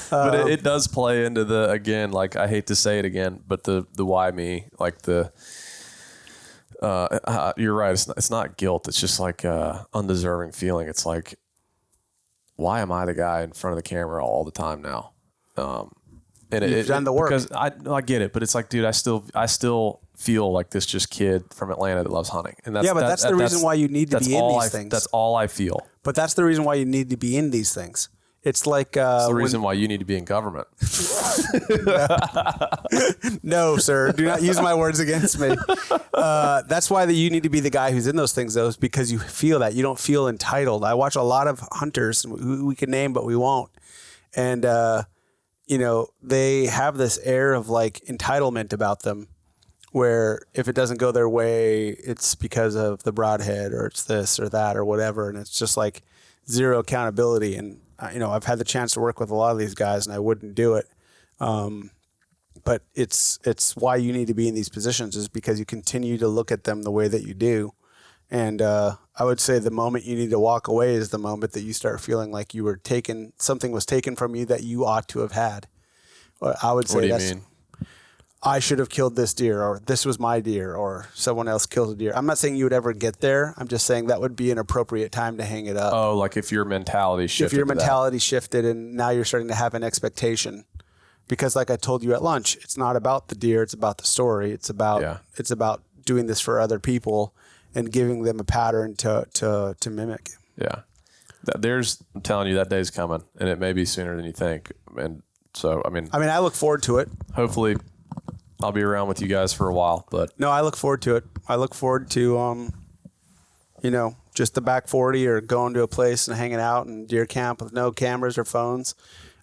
But it does play into the, again, like I hate to say it again, but the why me, like the, you're right. It's not guilt. It's just like undeserving feeling. It's like, why am I the guy in front of the camera all the time now? And You've done the work. Because I get it, but it's like, dude, I still feel like this just kid from Atlanta that loves hunting. And that's the reason why you need to be in these things. That's all I feel. But that's the reason why you need to be in these things. It's like it's the reason why you need to be in government. No, sir. Do not use my words against me. That's why you need to be the guy who's in those things, though, is because you feel that. You don't feel entitled. I watch a lot of hunters who we can name, but we won't. And, they have this air of like entitlement about them where if it doesn't go their way, it's because of the broadhead or it's this or that or whatever. And it's just like zero accountability. And, I've had the chance to work with a lot of these guys and I wouldn't do it. But it's why you need to be in these positions is because you continue to look at them the way that you do. And I would say the moment you need to walk away is the moment that you start feeling like you were something was taken from you that you ought to have had. I would say what do you mean? I should have killed this deer, or this was my deer, or someone else killed a deer. I'm not saying you would ever get there. I'm just saying that would be an appropriate time to hang it up. Oh, like if your mentality shifted. If your mentality shifted and now you're starting to have an expectation. Because like I told you at lunch, it's not about the deer, it's about the story. It's about doing this for other people and giving them a pattern to mimic. Yeah. I'm telling you, that day's coming, and it may be sooner than you think. And so, I mean, I look forward to it. Hopefully I'll be around with you guys for a while, but no, I look forward to it. I look forward to, just the back 40 or going to a place and hanging out in deer camp with no cameras or phones.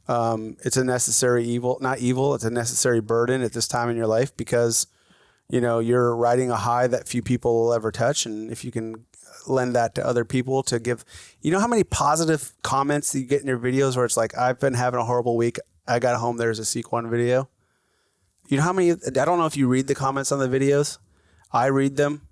It's a necessary evil, not evil. It's a necessary burden at this time in your life because, you're riding a high that few people will ever touch. And if you can lend that to other people to give, how many positive comments you get in your videos where it's like, I've been having a horrible week. I got home. There's a Seek One video. You know how many, I don't know if you read the comments on the videos. I read them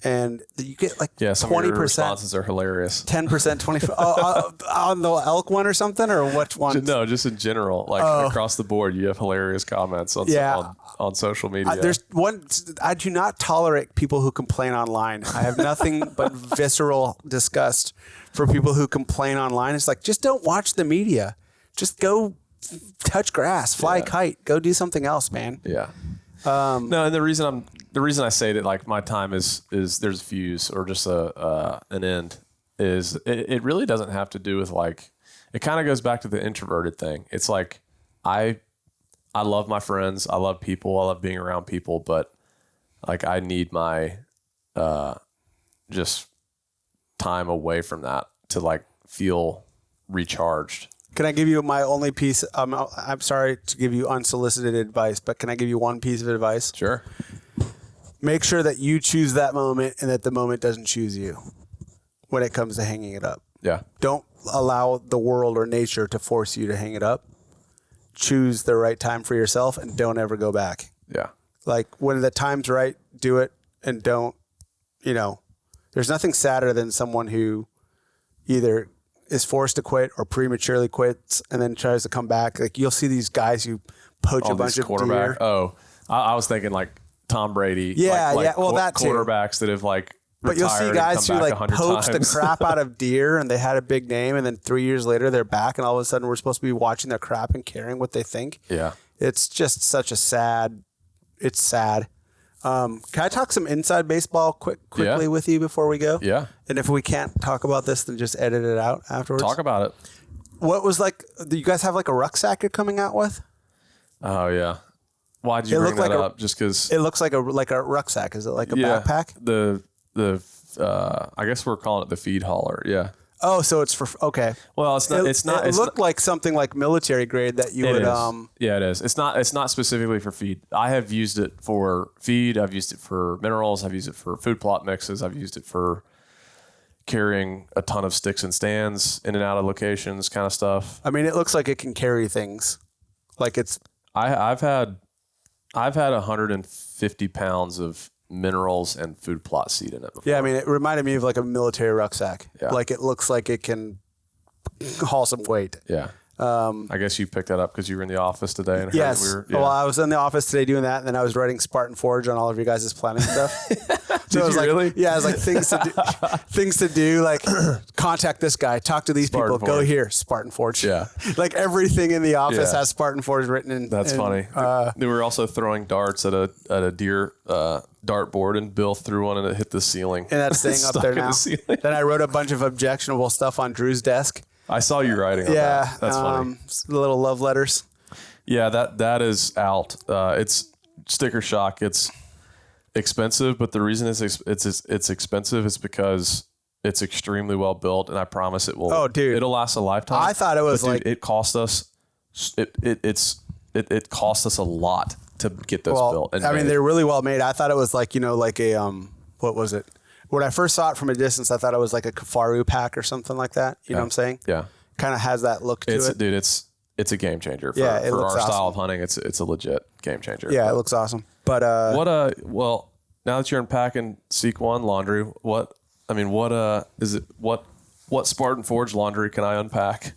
and you get like some of your 20%. responses are hilarious. 10%, 20% on the elk one or something, or which one? No, just in general, like across the board, you have hilarious comments on social media. There's one. I do not tolerate people who complain online. I have nothing but visceral disgust for people who complain online. It's like, just don't watch the media. Just go touch grass, fly a kite, go do something else, man. Yeah. No, and the reason I say that, like, my time is there's a fuse or just an end, is it really doesn't have to do with, like, it kind of goes back to the introverted thing. It's like, I love my friends, I love people, I love being around people, but like, I need my just time away from that to, like, feel recharged. Can I give you my only piece? I'm sorry to give you unsolicited advice, but can I give you one piece of advice? Sure. Make sure that you choose that moment and that the moment doesn't choose you when it comes to hanging it up. Yeah. Don't allow the world or nature to force you to hang it up. Choose the right time for yourself and don't ever go back. Yeah. Like, when the time's right, do it, and don't, there's nothing sadder than someone who either is forced to quit or prematurely quits and then tries to come back. Like, you'll see these guys who poach a bunch of deer. Oh, I was thinking like Tom Brady. Yeah, like well, that too. Quarterbacks that have, like, but you'll see guys who, like, poached the crap out of deer and they had a big name, and then 3 years later they're back, and all of a sudden we're supposed to be watching their crap and caring what they think. Yeah. It's just such a sad. It's sad. Can I talk some inside baseball quickly with you before we go? Yeah. And if we can't talk about this, then just edit it out afterwards. Talk about it. What was, like, do you guys have, like, a rucksack you're coming out with? Oh, yeah. Why'd you bring that up? Just because it looks like a rucksack. Is it like a backpack? I guess we're calling it the feed hauler. Yeah. Oh, so it's for, okay. Well, it's not. It looked like something like military grade that you would. Yeah, it is. It's not specifically for feed. I have used it for feed. I've used it for minerals. I've used it for food plot mixes. I've used it for carrying a ton of sticks and stands in and out of locations, kind of stuff. I mean, it looks like it can carry things. Like, it's. I've had 150 pounds of minerals and food plot seed in it before. Yeah, I mean, it reminded me of, like, a military rucksack. Yeah. Like, it looks like it can haul some weight. Yeah. I guess you picked that up because you were in the office today. And yes. Well, I was in the office today doing that, and then I was writing Spartan Forge on all of your guys' planning stuff. So Did you really? Yeah, I was like, things to do, like, contact this guy, talk to these Spartan people, Forge. Go here, Spartan Forge. Yeah. Like, everything in the office has Spartan Forge written in. That's funny. They were also throwing darts at a deer dartboard, and Bill threw one and it hit the ceiling. And that's staying up there now. Then I wrote a bunch of objectionable stuff on Drew's desk. I saw you writing on that. That's funny. Little love letters. Yeah, that is out. It's sticker shock. It's expensive, but the reason it's expensive is because it's extremely well built, and I promise it will. Oh, dude, it'll last a lifetime. I thought it was it cost us. It cost us a lot to get those built. And I mean, they're really well made. I thought it was like, like a what was it? When I first saw it from a distance, I thought it was like a Kafaru pack or something like that. You know what I'm saying? Yeah. Kind of has that look to it. Dude, it's a game changer for it looks our awesome. style of hunting. It's a legit game changer. Yeah, it looks awesome. But well, now that you're unpacking Seek One laundry, what Spartan Forge laundry can I unpack?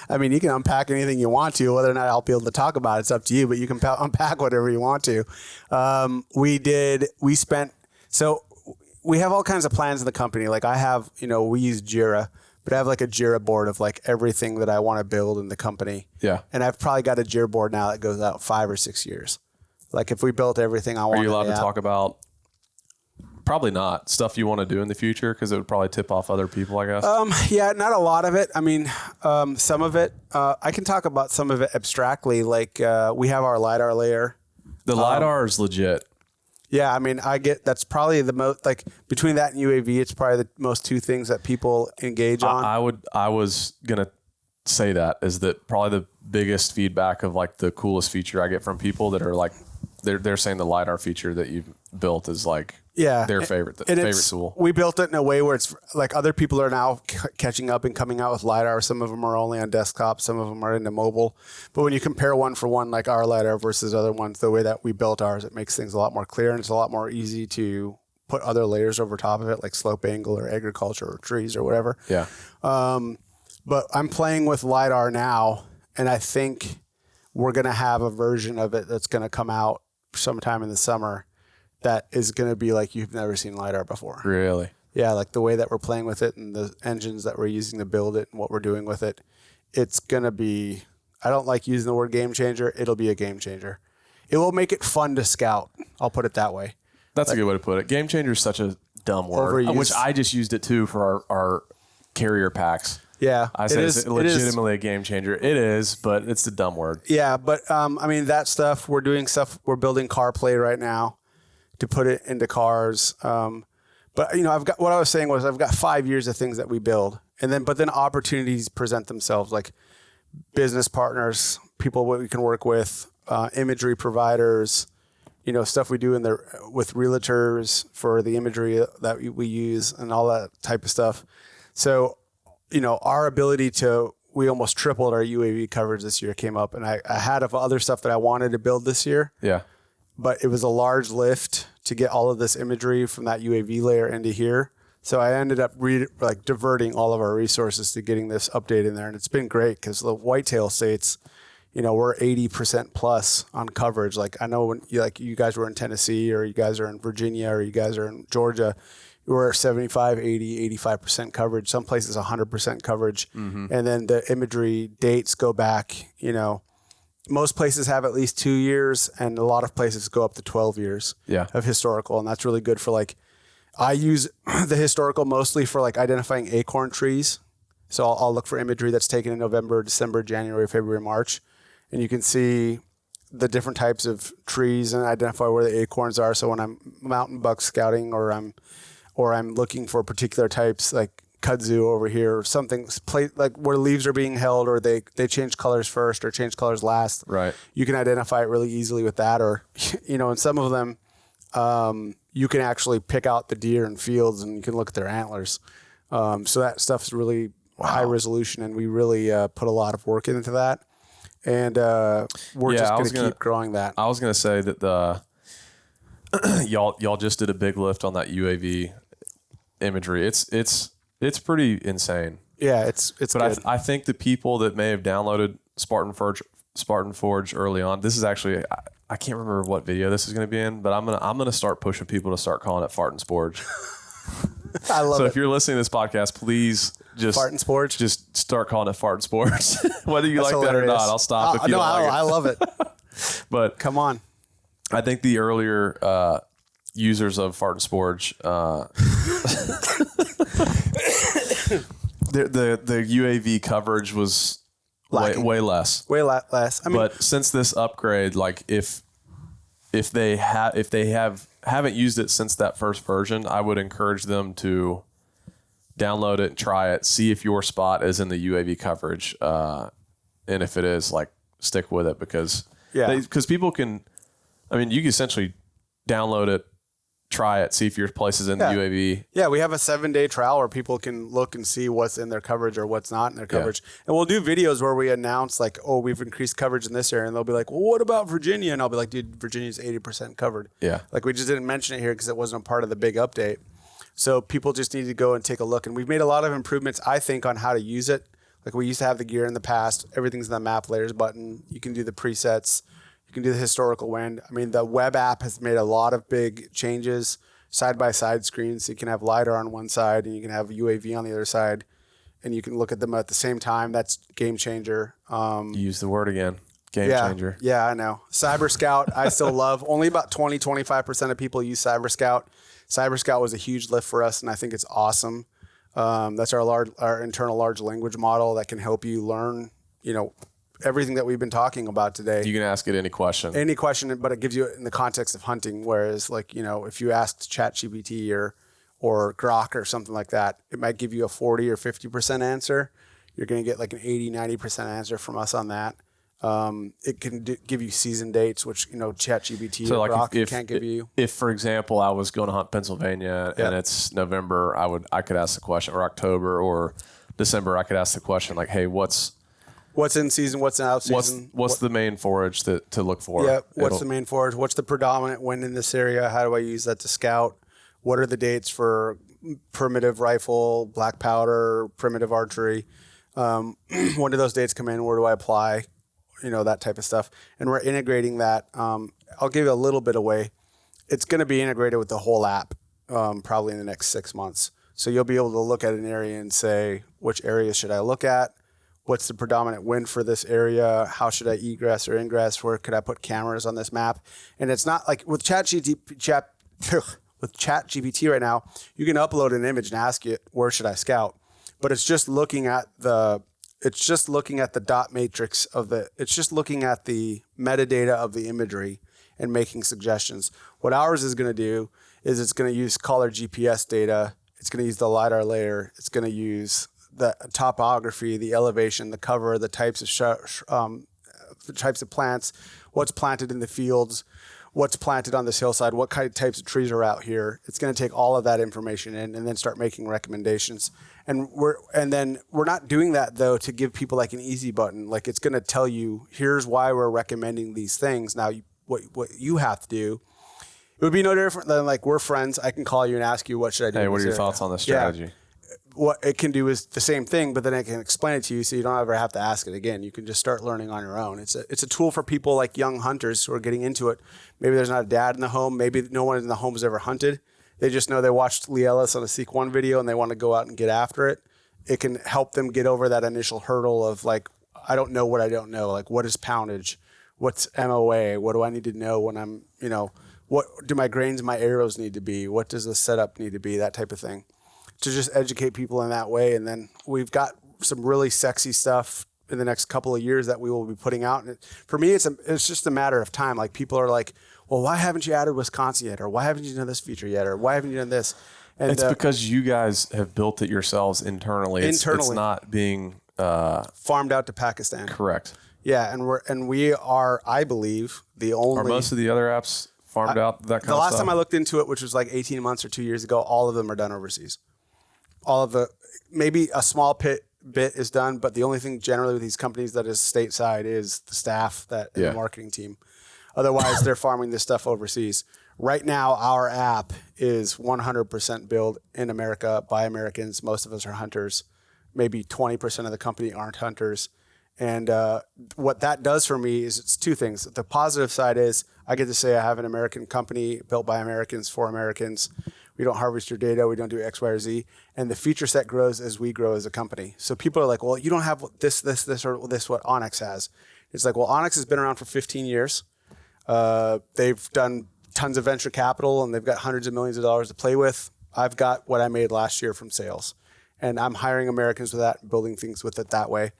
I mean, you can unpack anything you want to. Whether or not I'll be able to talk about it's up to you, but you can unpack whatever you want to. We have all kinds of plans in the company. Like, I have, we use Jira, but I have, like, a Jira board of, like, everything that I want to build in the company. Yeah. And I've probably got a Jira board now that goes out 5 or 6 years. Like, if we built everything I want. Are you allowed to talk about? Probably not stuff you want to do in the future, because it would probably tip off other people, I guess. Yeah, not a lot of it. I mean, some of it. I can talk about some of it abstractly. Like, we have our LiDAR layer. The LiDAR is legit. Yeah, I mean, that's probably the most, like, between that and UAV, it's probably the most two things that people engage on. I was gonna say that is that probably the biggest feedback of, like, the coolest feature I get from people that are like, they're saying the LiDAR feature that you've built is, like, their favorite tool. We built it in a way where it's like other people are now catching up and coming out with LiDAR. Some of them are only on desktop. Some of them are into mobile. But when you compare one for one, like our LiDAR versus other ones, the way that we built ours, it makes things a lot more clear, and it's a lot more easy to put other layers over top of it, like slope angle or agriculture or trees or whatever. Yeah. But I'm playing with LiDAR now, and I think we're going to have a version of it that's going to come out sometime in the summer that is going to be like you've never seen LiDAR before. Really? Yeah, like the way that we're playing with it and the engines that we're using to build it and what we're doing with it, it's going to be, I don't like using the word game changer. It'll be a game changer. It will make it fun to scout. I'll put it that way. That's a good way to put it. Game changer is such a dumb word, Overused. which I just used it too for our carrier packs. Yeah. I say it's legitimately a game changer. It is, but it's a dumb word. Yeah, but I mean, that stuff, we're building CarPlay right now to put it into cars. But what I was saying was I've got 5 years of things that we build, but then opportunities present themselves, like business partners, people we can work with, imagery providers, stuff we do with realtors for the imagery that we use and all that type of stuff. So, our ability we almost tripled our UAV coverage this year came up, and I had other stuff that I wanted to build this year. Yeah. But it was a large lift to get all of this imagery from that UAV layer into here. So I ended up diverting all of our resources to getting this update in there. And it's been great because the whitetail states, we're 80% plus on coverage. Like I know when you guys were in Tennessee or you guys are in Virginia or you guys are in Georgia, we're 75, 80, 85% coverage. Some places 100% coverage. Mm-hmm. And then the imagery dates go back, most places have at least 2 years, and a lot of places go up to 12 years of historical. And that's really good for I use the historical mostly for identifying acorn trees. So I'll look for imagery that's taken in November, December, January, February, March. And you can see the different types of trees and identify where the acorns are. So when I'm mountain buck scouting or I'm looking for particular types like kudzu over here or something like where leaves are being held or they change colors first or change colors last. Right. You can identify it really easily with that. Or, in some of them, you can actually pick out the deer in fields and you can look at their antlers. So that stuff's really high resolution, and we really put a lot of work into that. And we're just going to keep growing that. I was going to say that y'all just did a big lift on that UAV imagery. It's pretty insane. Yeah, it's but good. I think the people that may have downloaded Spartan Forge early on, this is actually I can't remember what video this is going to be in, but I'm gonna start pushing people to start calling it Spartan Forge. I love it. So if you're listening to this podcast, please just Spartan Forge. Just start calling it Spartan Sports. Whether you That's like hilarious. that or not, I'll stop if you don't like it. I love it. But come on. I think the earlier users of Spartan Forge, the UAV coverage was way less. Way less. I mean, but since this upgrade, if they haven't used it since that first version, I would encourage them to download it, try it, see if your spot is in the UAV coverage, and if it is, stick with it because people can. I mean, you can essentially download it, try it, see if your place is in the UAV. Yeah, we have a 7-day trial where people can look and see what's in their coverage or what's not in their coverage. Yeah. And we'll do videos where we announce we've increased coverage in this area, and they'll be like, well, what about Virginia? And I'll be like, dude, Virginia's 80% covered. Yeah. We just didn't mention it here because it wasn't a part of the big update. So people just need to go and take a look. And we've made a lot of improvements, I think, on how to use it. We used to have the gear in the past. Everything's in the map layers button. You can do the presets. You can do the historical wind. I mean, the web app has made a lot of big changes, side-by-side screens. So you can have LiDAR on one side and you can have UAV on the other side, and you can look at them at the same time. That's game changer. You use the word again. Game changer. Yeah, I know. Cyber Scout, I still love. Only about 20-25% of people use Cyber Scout. Cyber Scout was a huge lift for us, and I think it's awesome. That's our internal large language model that can help you learn, everything that we've been talking about today. You can ask it any question. Any question, but it gives you it in the context of hunting. Whereas, if you asked ChatGPT or Grok or something like that, it might give you a 40 or 50% answer. You're going to get an 80, 90% answer from us on that. It can give you season dates, which ChatGPT or Grok can't give you. If, for example, I was going to hunt Pennsylvania and it's November, I could ask the question, or October or December, I could ask the question hey, what's in season, what's in out season? What's the main forage to look for? Yeah, what's the main forage? What's the predominant wind in this area? How do I use that to scout? What are the dates for primitive rifle, black powder, primitive archery? When do those dates come in? Where do I apply? That type of stuff. And we're integrating that. I'll give you a little bit away. It's going to be integrated with the whole app probably in the next 6 months. So you'll be able to look at an area and say, which areas should I look at? What's the predominant wind for this area? How should I egress or ingress? Where could I put cameras on this map? And it's not like with ChatGPT right now, you can upload an image and ask it, where should I scout? But it's just looking at the dot matrix it's just looking at the metadata of the imagery and making suggestions. What ours is going to do is it's going to use caller GPS data. It's going to use the LiDAR layer. It's going to use the topography, the elevation, the cover, the types of plants, what's planted in the fields, what's planted on this hillside, what kind of types of trees are out here. It's going to take all of that information in and then start making recommendations. And we're not doing that though to give people like an easy button. Like it's going to tell you, here's why we're recommending these things. Now, what you have to do, it would be no different than like we're friends. I can call you and ask you, what should I do? Hey, what are your thoughts on this strategy? Yeah. What it can do is the same thing, but then it can explain it to you so you don't ever have to ask it again. You can just start learning on your own. It's a tool for people like young hunters who are getting into it. Maybe there's not a dad in the home. Maybe no one in the home has ever hunted. They just know they watched Lee Ellis on a Seek 1 video and they want to go out and get after it. It can help them get over that initial hurdle of like, I don't know what I don't know. Like, what is poundage? What's MOA? What do I need to know when I'm, what do my grains, my arrows need to be? What does the setup need to be? That type of thing. To just educate people in that way. And then we've got some really sexy stuff in the next couple of years that we will be putting out. And for me, it's just a matter of time. Like people are like, well, why haven't you added Wisconsin yet? Or why haven't you done this feature yet? Or why haven't you done this? And it's because you guys have built it yourselves internally. It's not being farmed out to Pakistan. Correct. Yeah. And we are, I believe, the only. Are most of the other apps farmed out that kind of stuff? The last time I looked into it, which was like 18 months or 2 years ago, all of them are done overseas. All of maybe a small bit is done, but the only thing generally with these companies that is stateside is the staff and the marketing team. Otherwise, they're farming this stuff overseas. Right now, our app is 100% built in America by Americans. Most of us are hunters. Maybe 20% of the company aren't hunters. And what that does for me is it's two things. The positive side is I get to say I have an American company built by Americans for Americans. We don't harvest your data. We don't do X, Y, or Z. And the feature set grows as we grow as a company. So people are like, well, you don't have this, or this, what Onyx has. It's like, well, Onyx has been around for 15 years. They've done tons of venture capital and they've got hundreds of millions of dollars to play with. I've got what I made last year from sales. And I'm hiring Americans with that, building things with it that way.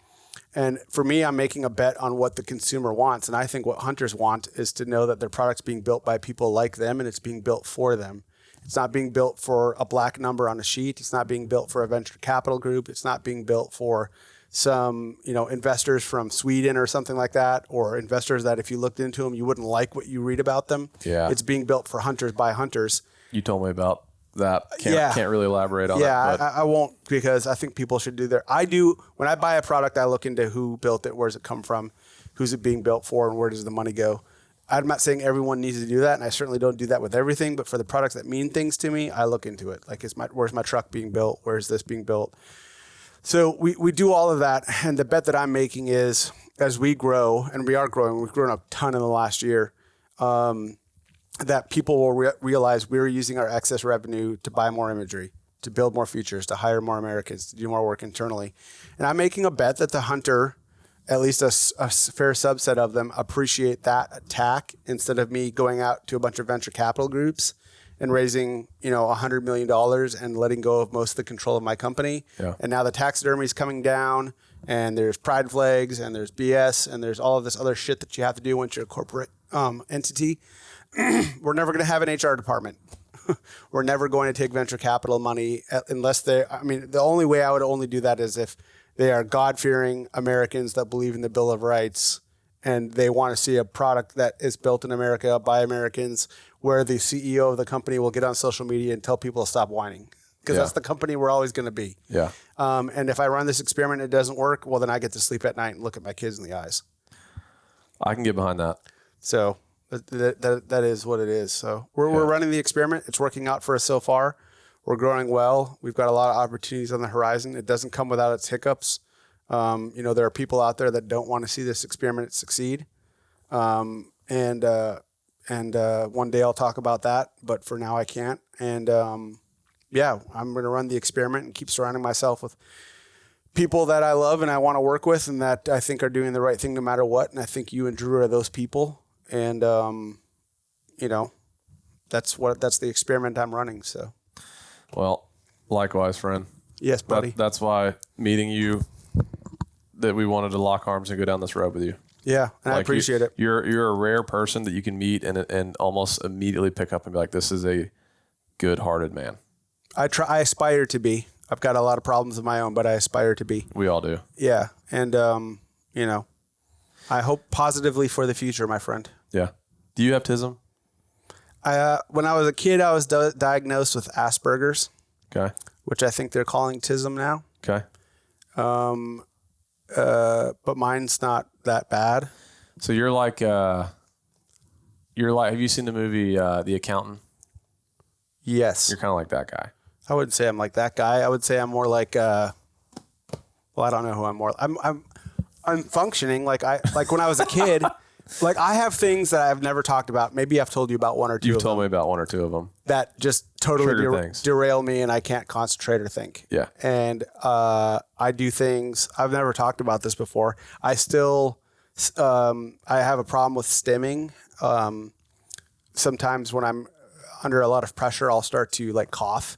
And for me, I'm making a bet on what the consumer wants. And I think what hunters want is to know that their product's being built by people like them and it's being built for them. It's not being built for a black number on a sheet. It's not being built for a venture capital group. It's not being built for some, investors from Sweden or something like that, or investors that if you looked into them, you wouldn't like what you read about them. Yeah. It's being built for hunters by hunters. You told me about that. Can't really elaborate on that. Yeah, I won't, because I think people should do when I buy a product, I look into who built it, where's it come from, who's it being built for, and where does the money go. I'm not saying everyone needs to do that, and I certainly don't do that with everything, but for the products that mean things to me, I look into it. Like, where's my truck being built? Where's this being built? So we do all of that, and the bet that I'm making is as we grow, and we are growing, we've grown a ton in the last year, that people will realize we're using our excess revenue to buy more imagery, to build more features, to hire more Americans, to do more work internally. And I'm making a bet that the hunter, at least a fair subset of them, appreciate that attack instead of me going out to a bunch of venture capital groups and raising, $100 million and letting go of most of the control of my company. Yeah. And now the taxidermy is coming down and there's pride flags and there's BS and there's all of this other shit that you have to do once you're a corporate entity. We're never going to have an HR department. We're never going to take venture capital money unless the only way I would only do that is if they are God-fearing Americans that believe in the Bill of Rights and they want to see a product that is built in America by Americans where the CEO of the company will get on social media and tell people to stop whining because that's the company we're always going to be. Yeah. And if I run this experiment and it doesn't work, well, then I get to sleep at night and look at my kids in the eyes. I can get behind that. So That is what it is. So we're running the experiment. It's working out for us so far. We're growing well. We've got a lot of opportunities on the horizon. It doesn't come without its hiccups. There are people out there that don't want to see this experiment succeed. And one day I'll talk about that, but for now I can't. And I'm going to run the experiment and keep surrounding myself with people that I love and I want to work with and that I think are doing the right thing no matter what. And I think you and Drew are those people. And, that's the experiment I'm running. So. Well, likewise, friend. Yes, buddy. That's why meeting you, that we wanted to lock arms and go down this road with you. Yeah, and I appreciate it. You're a rare person that you can meet and almost immediately pick up and be like, this is a good-hearted man. I aspire to be. I've got a lot of problems of my own, but I aspire to be. We all do. Yeah, and I hope positively for the future, my friend. Yeah. Do you have TISM? When I was a kid, I was diagnosed with Asperger's. Okay. Which I think they're calling TISM now. Okay. But mine's not that bad. So you're like, have you seen the movie The Accountant? Yes. You're kind of like that guy. I wouldn't say I'm like that guy. I would say I'm more like, I don't know who I'm more. I'm functioning like when I was a kid. Like I have things that I've never talked about. Maybe I've told you about one or two. You've told me about one or two of them that just totally derail me, and I can't concentrate or think. Yeah. And I do things I've never talked about this before. I still I have a problem with stimming. Sometimes when I'm under a lot of pressure, I'll start to like cough.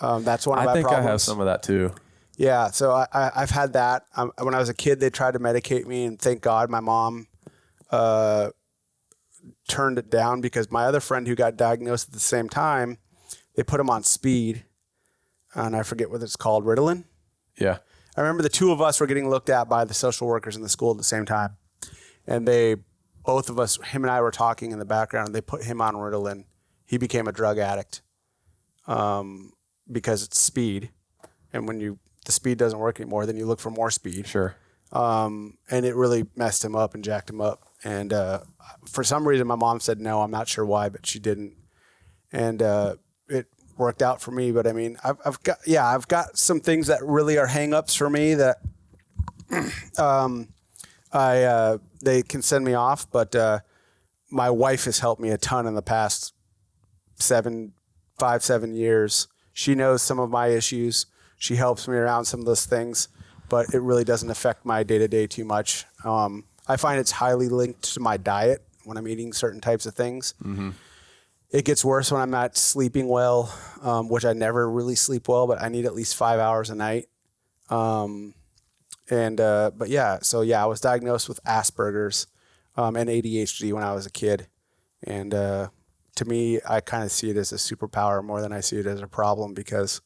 That's one of my problems. I think I have some of that too. Yeah. So I've had that. When I was a kid, they tried to medicate me, and thank God my mom turned it down because my other friend who got diagnosed at the same time, they put him on speed, and I forget what it's called, Ritalin. Yeah. I remember the two of us were getting looked at by the social workers in the school at the same time, and both of us, him and I were talking in the background, and they put him on Ritalin. He became a drug addict because it's speed, and when the speed doesn't work anymore, then you look for more speed. Sure. And it really messed him up and jacked him up. And for some reason, my mom said no. I'm not sure why, but she didn't. And it worked out for me. But I mean, I've got some things that really are hang-ups for me that they can send me off. But my wife has helped me a ton in the past 7 years. She knows some of my issues. She helps me around some of those things, but it really doesn't affect my day-to-day too much. I find it's highly linked to my diet when I'm eating certain types of things. Mm-hmm. It gets worse when I'm not sleeping well, which I never really sleep well, but I need at least 5 hours a night. I was diagnosed with Asperger's and ADHD when I was a kid. And to me, I kind of see it as a superpower more than I see it as a problem because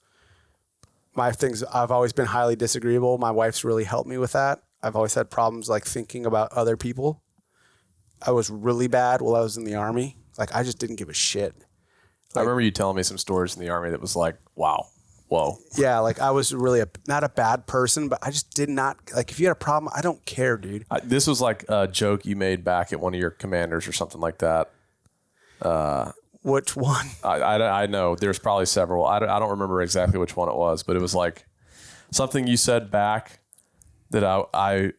I've always been highly disagreeable. My wife's really helped me with that. I've always had problems like thinking about other people. I was really bad while I was in the Army. Like I just didn't give a shit. I remember you telling me some stories in the Army that was like, wow, whoa. Yeah, like I was really not a bad person, but I just did not, like if you had a problem, I don't care, dude. This was like a joke you made back at one of your commanders or something like that. Which one? I know there's probably several. I don't remember exactly which one it was, but it was like something you said back that I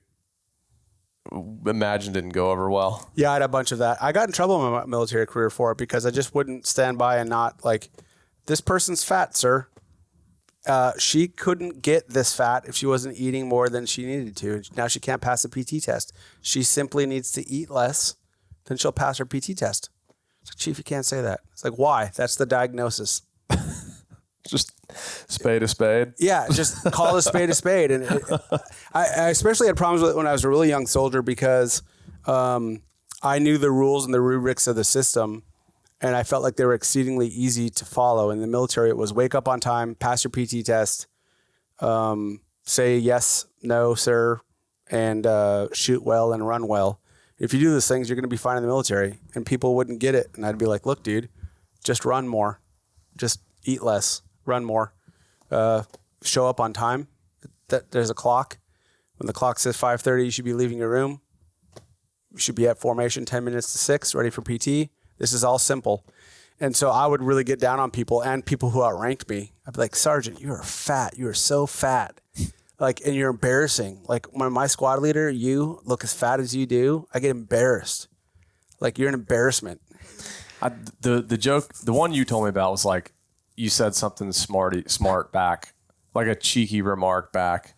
imagine didn't go over well. Yeah, I had a bunch of that. I got in trouble in my military career for it because I just wouldn't stand by and not like, this person's fat, sir. She couldn't get this fat if she wasn't eating more than she needed to. Now she can't pass a PT test. She simply needs to eat less, then she'll pass her PT test. It's like, Chief, you can't say that. It's like, why? That's the diagnosis. Just spade a spade. Yeah, just call a spade a spade. And I especially had problems with it when I was a really young soldier because I knew the rules and the rubrics of the system, and I felt like they were exceedingly easy to follow. In the military, it was wake up on time, pass your PT test, say yes, no, sir, and shoot well and run well. If you do those things, you're going to be fine in the military. And people wouldn't get it. And I'd be like, look, dude, just run more. Just eat less. Run more. Show up on time. There's a clock. When the clock says 5:30, you should be leaving your room. We should be at formation 10 minutes to 6, ready for PT. This is all simple. And so I would really get down on people and people who outranked me. I'd be like, Sergeant, you are fat. You are so fat. Like, and you're embarrassing. Like, when my squad leader, you look as fat as you do, I get embarrassed. Like, you're an embarrassment. The joke, the one you told me about was like, you said something smart back, like a cheeky remark back.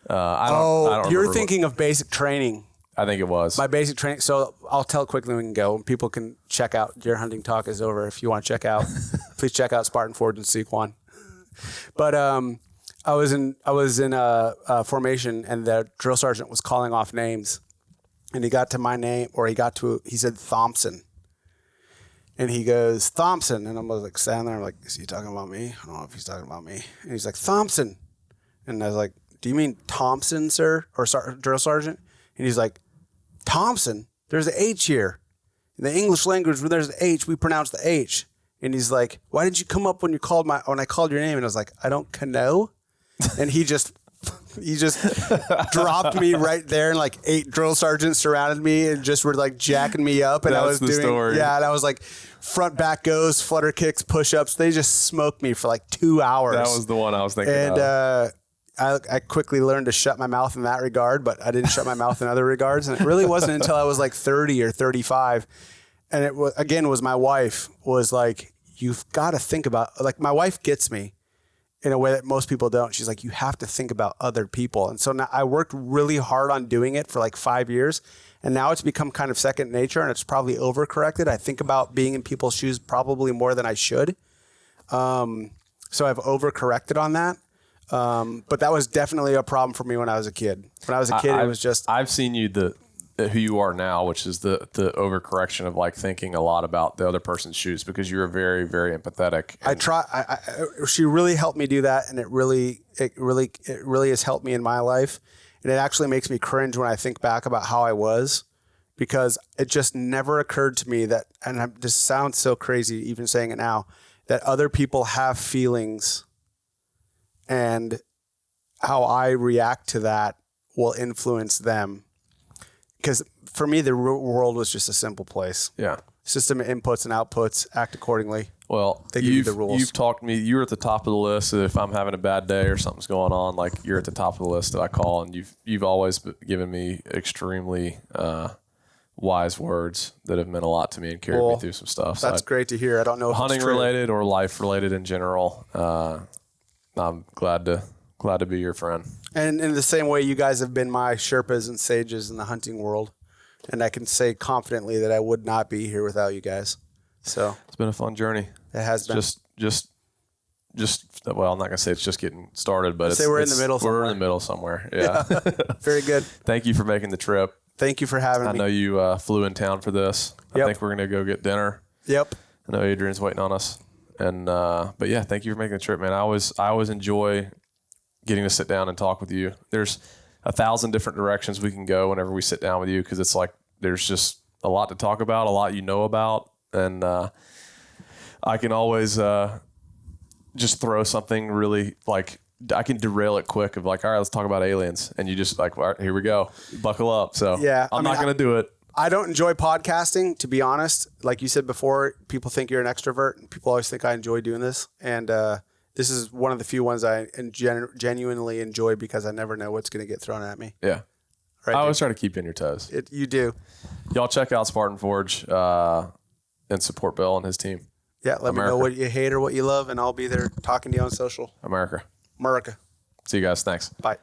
I don't you're thinking of basic training. I think it was. My basic training. So I'll tell quickly when we can go. People can check out. Deer hunting talk is over. If you want to check out, please check out Spartan Forge and Sequan. But I was in a formation, and the drill sergeant was calling off names, and he got to my name, or he said Thompson, and he goes Thompson, and I was like standing there, I'm like, is he talking about me? I don't know if he's talking about me. And he's like, Thompson, and I was like, do you mean Thompson, sir, or drill sergeant? And he's like, Thompson, there's an H here. In the English language, when there's an H, we pronounce the H. And he's like, why didn't you come up when I called your name? And I was like, I don't know. And he just dropped me right there, and like 8 drill sergeants surrounded me and just were like jacking me up. And I was doing, and I was like front back goes, flutter kicks, push-ups. They just smoked me for like 2 hours. That was the one I was thinking of. I quickly learned to shut my mouth in that regard, but I didn't shut my mouth in other regards. And it really wasn't until I was like 30 or 35. And it was my wife was like, you've got to think about, like, my wife gets me in a way that most people don't. She's like, you have to think about other people. And so now I worked really hard on doing it for like 5 years. And now it's become kind of second nature, and it's probably overcorrected. I think about being in people's shoes probably more than I should. So I've overcorrected on that. But that was definitely a problem for me when I was a kid. When I was a kid, it was just... I've seen you who you are now, which is the overcorrection of like thinking a lot about the other person's shoes, because you're very, very empathetic. She really helped me do that, and it really has helped me in my life. And it actually makes me cringe when I think back about how I was, because it just never occurred to me that, and it just sounds so crazy even saying it now, that other people have feelings, and how I react to that will influence them. Because for me, the world was just a simple place. Yeah. System of inputs and outputs, act accordingly. Well, they give you the rules. You've talked to me. You're at the top of the list. If I'm having a bad day or something's going on, like, you're at the top of the list that I call, and you've always given me extremely wise words that have meant a lot to me and carried me through some stuff. That's great to hear. I don't know if hunting it's true. related or life related in general. I'm glad to be your friend. And in the same way, you guys have been my Sherpas and sages in the hunting world. And I can say confidently that I would not be here without you guys. So it's been a fun journey. It has been. Just well, I'm not gonna say it's just getting started, but we're in the middle somewhere. We're in the middle somewhere. Yeah. Very good. Thank you for making the trip. Thank you for having me. I know you flew in town for this. Yep. I think we're gonna go get dinner. Yep. I know Adrian's waiting on us. And but yeah, thank you for making the trip, man. I always enjoy getting to sit down and talk with you. There's 1,000 different directions we can go whenever we sit down with you, because it's like there's just a lot to talk about, a lot you know about, and I can always just throw something really, like, I can derail it quick of like, all right, let's talk about aliens, and you just like, all right, here we go, buckle up. So yeah, I'm not gonna do it. I don't enjoy podcasting, to be honest. Like you said before, people think you're an extrovert, and people always think I enjoy doing this. And this is one of the few ones I genuinely enjoy, because I never know what's going to get thrown at me. Yeah. Right, I always try to keep you on your toes. You do. Y'all check out Spartan Forge and support Bill and his team. Yeah, let me know what you hate or what you love, and I'll be there talking to you on social. America. America. See you guys. Thanks. Bye.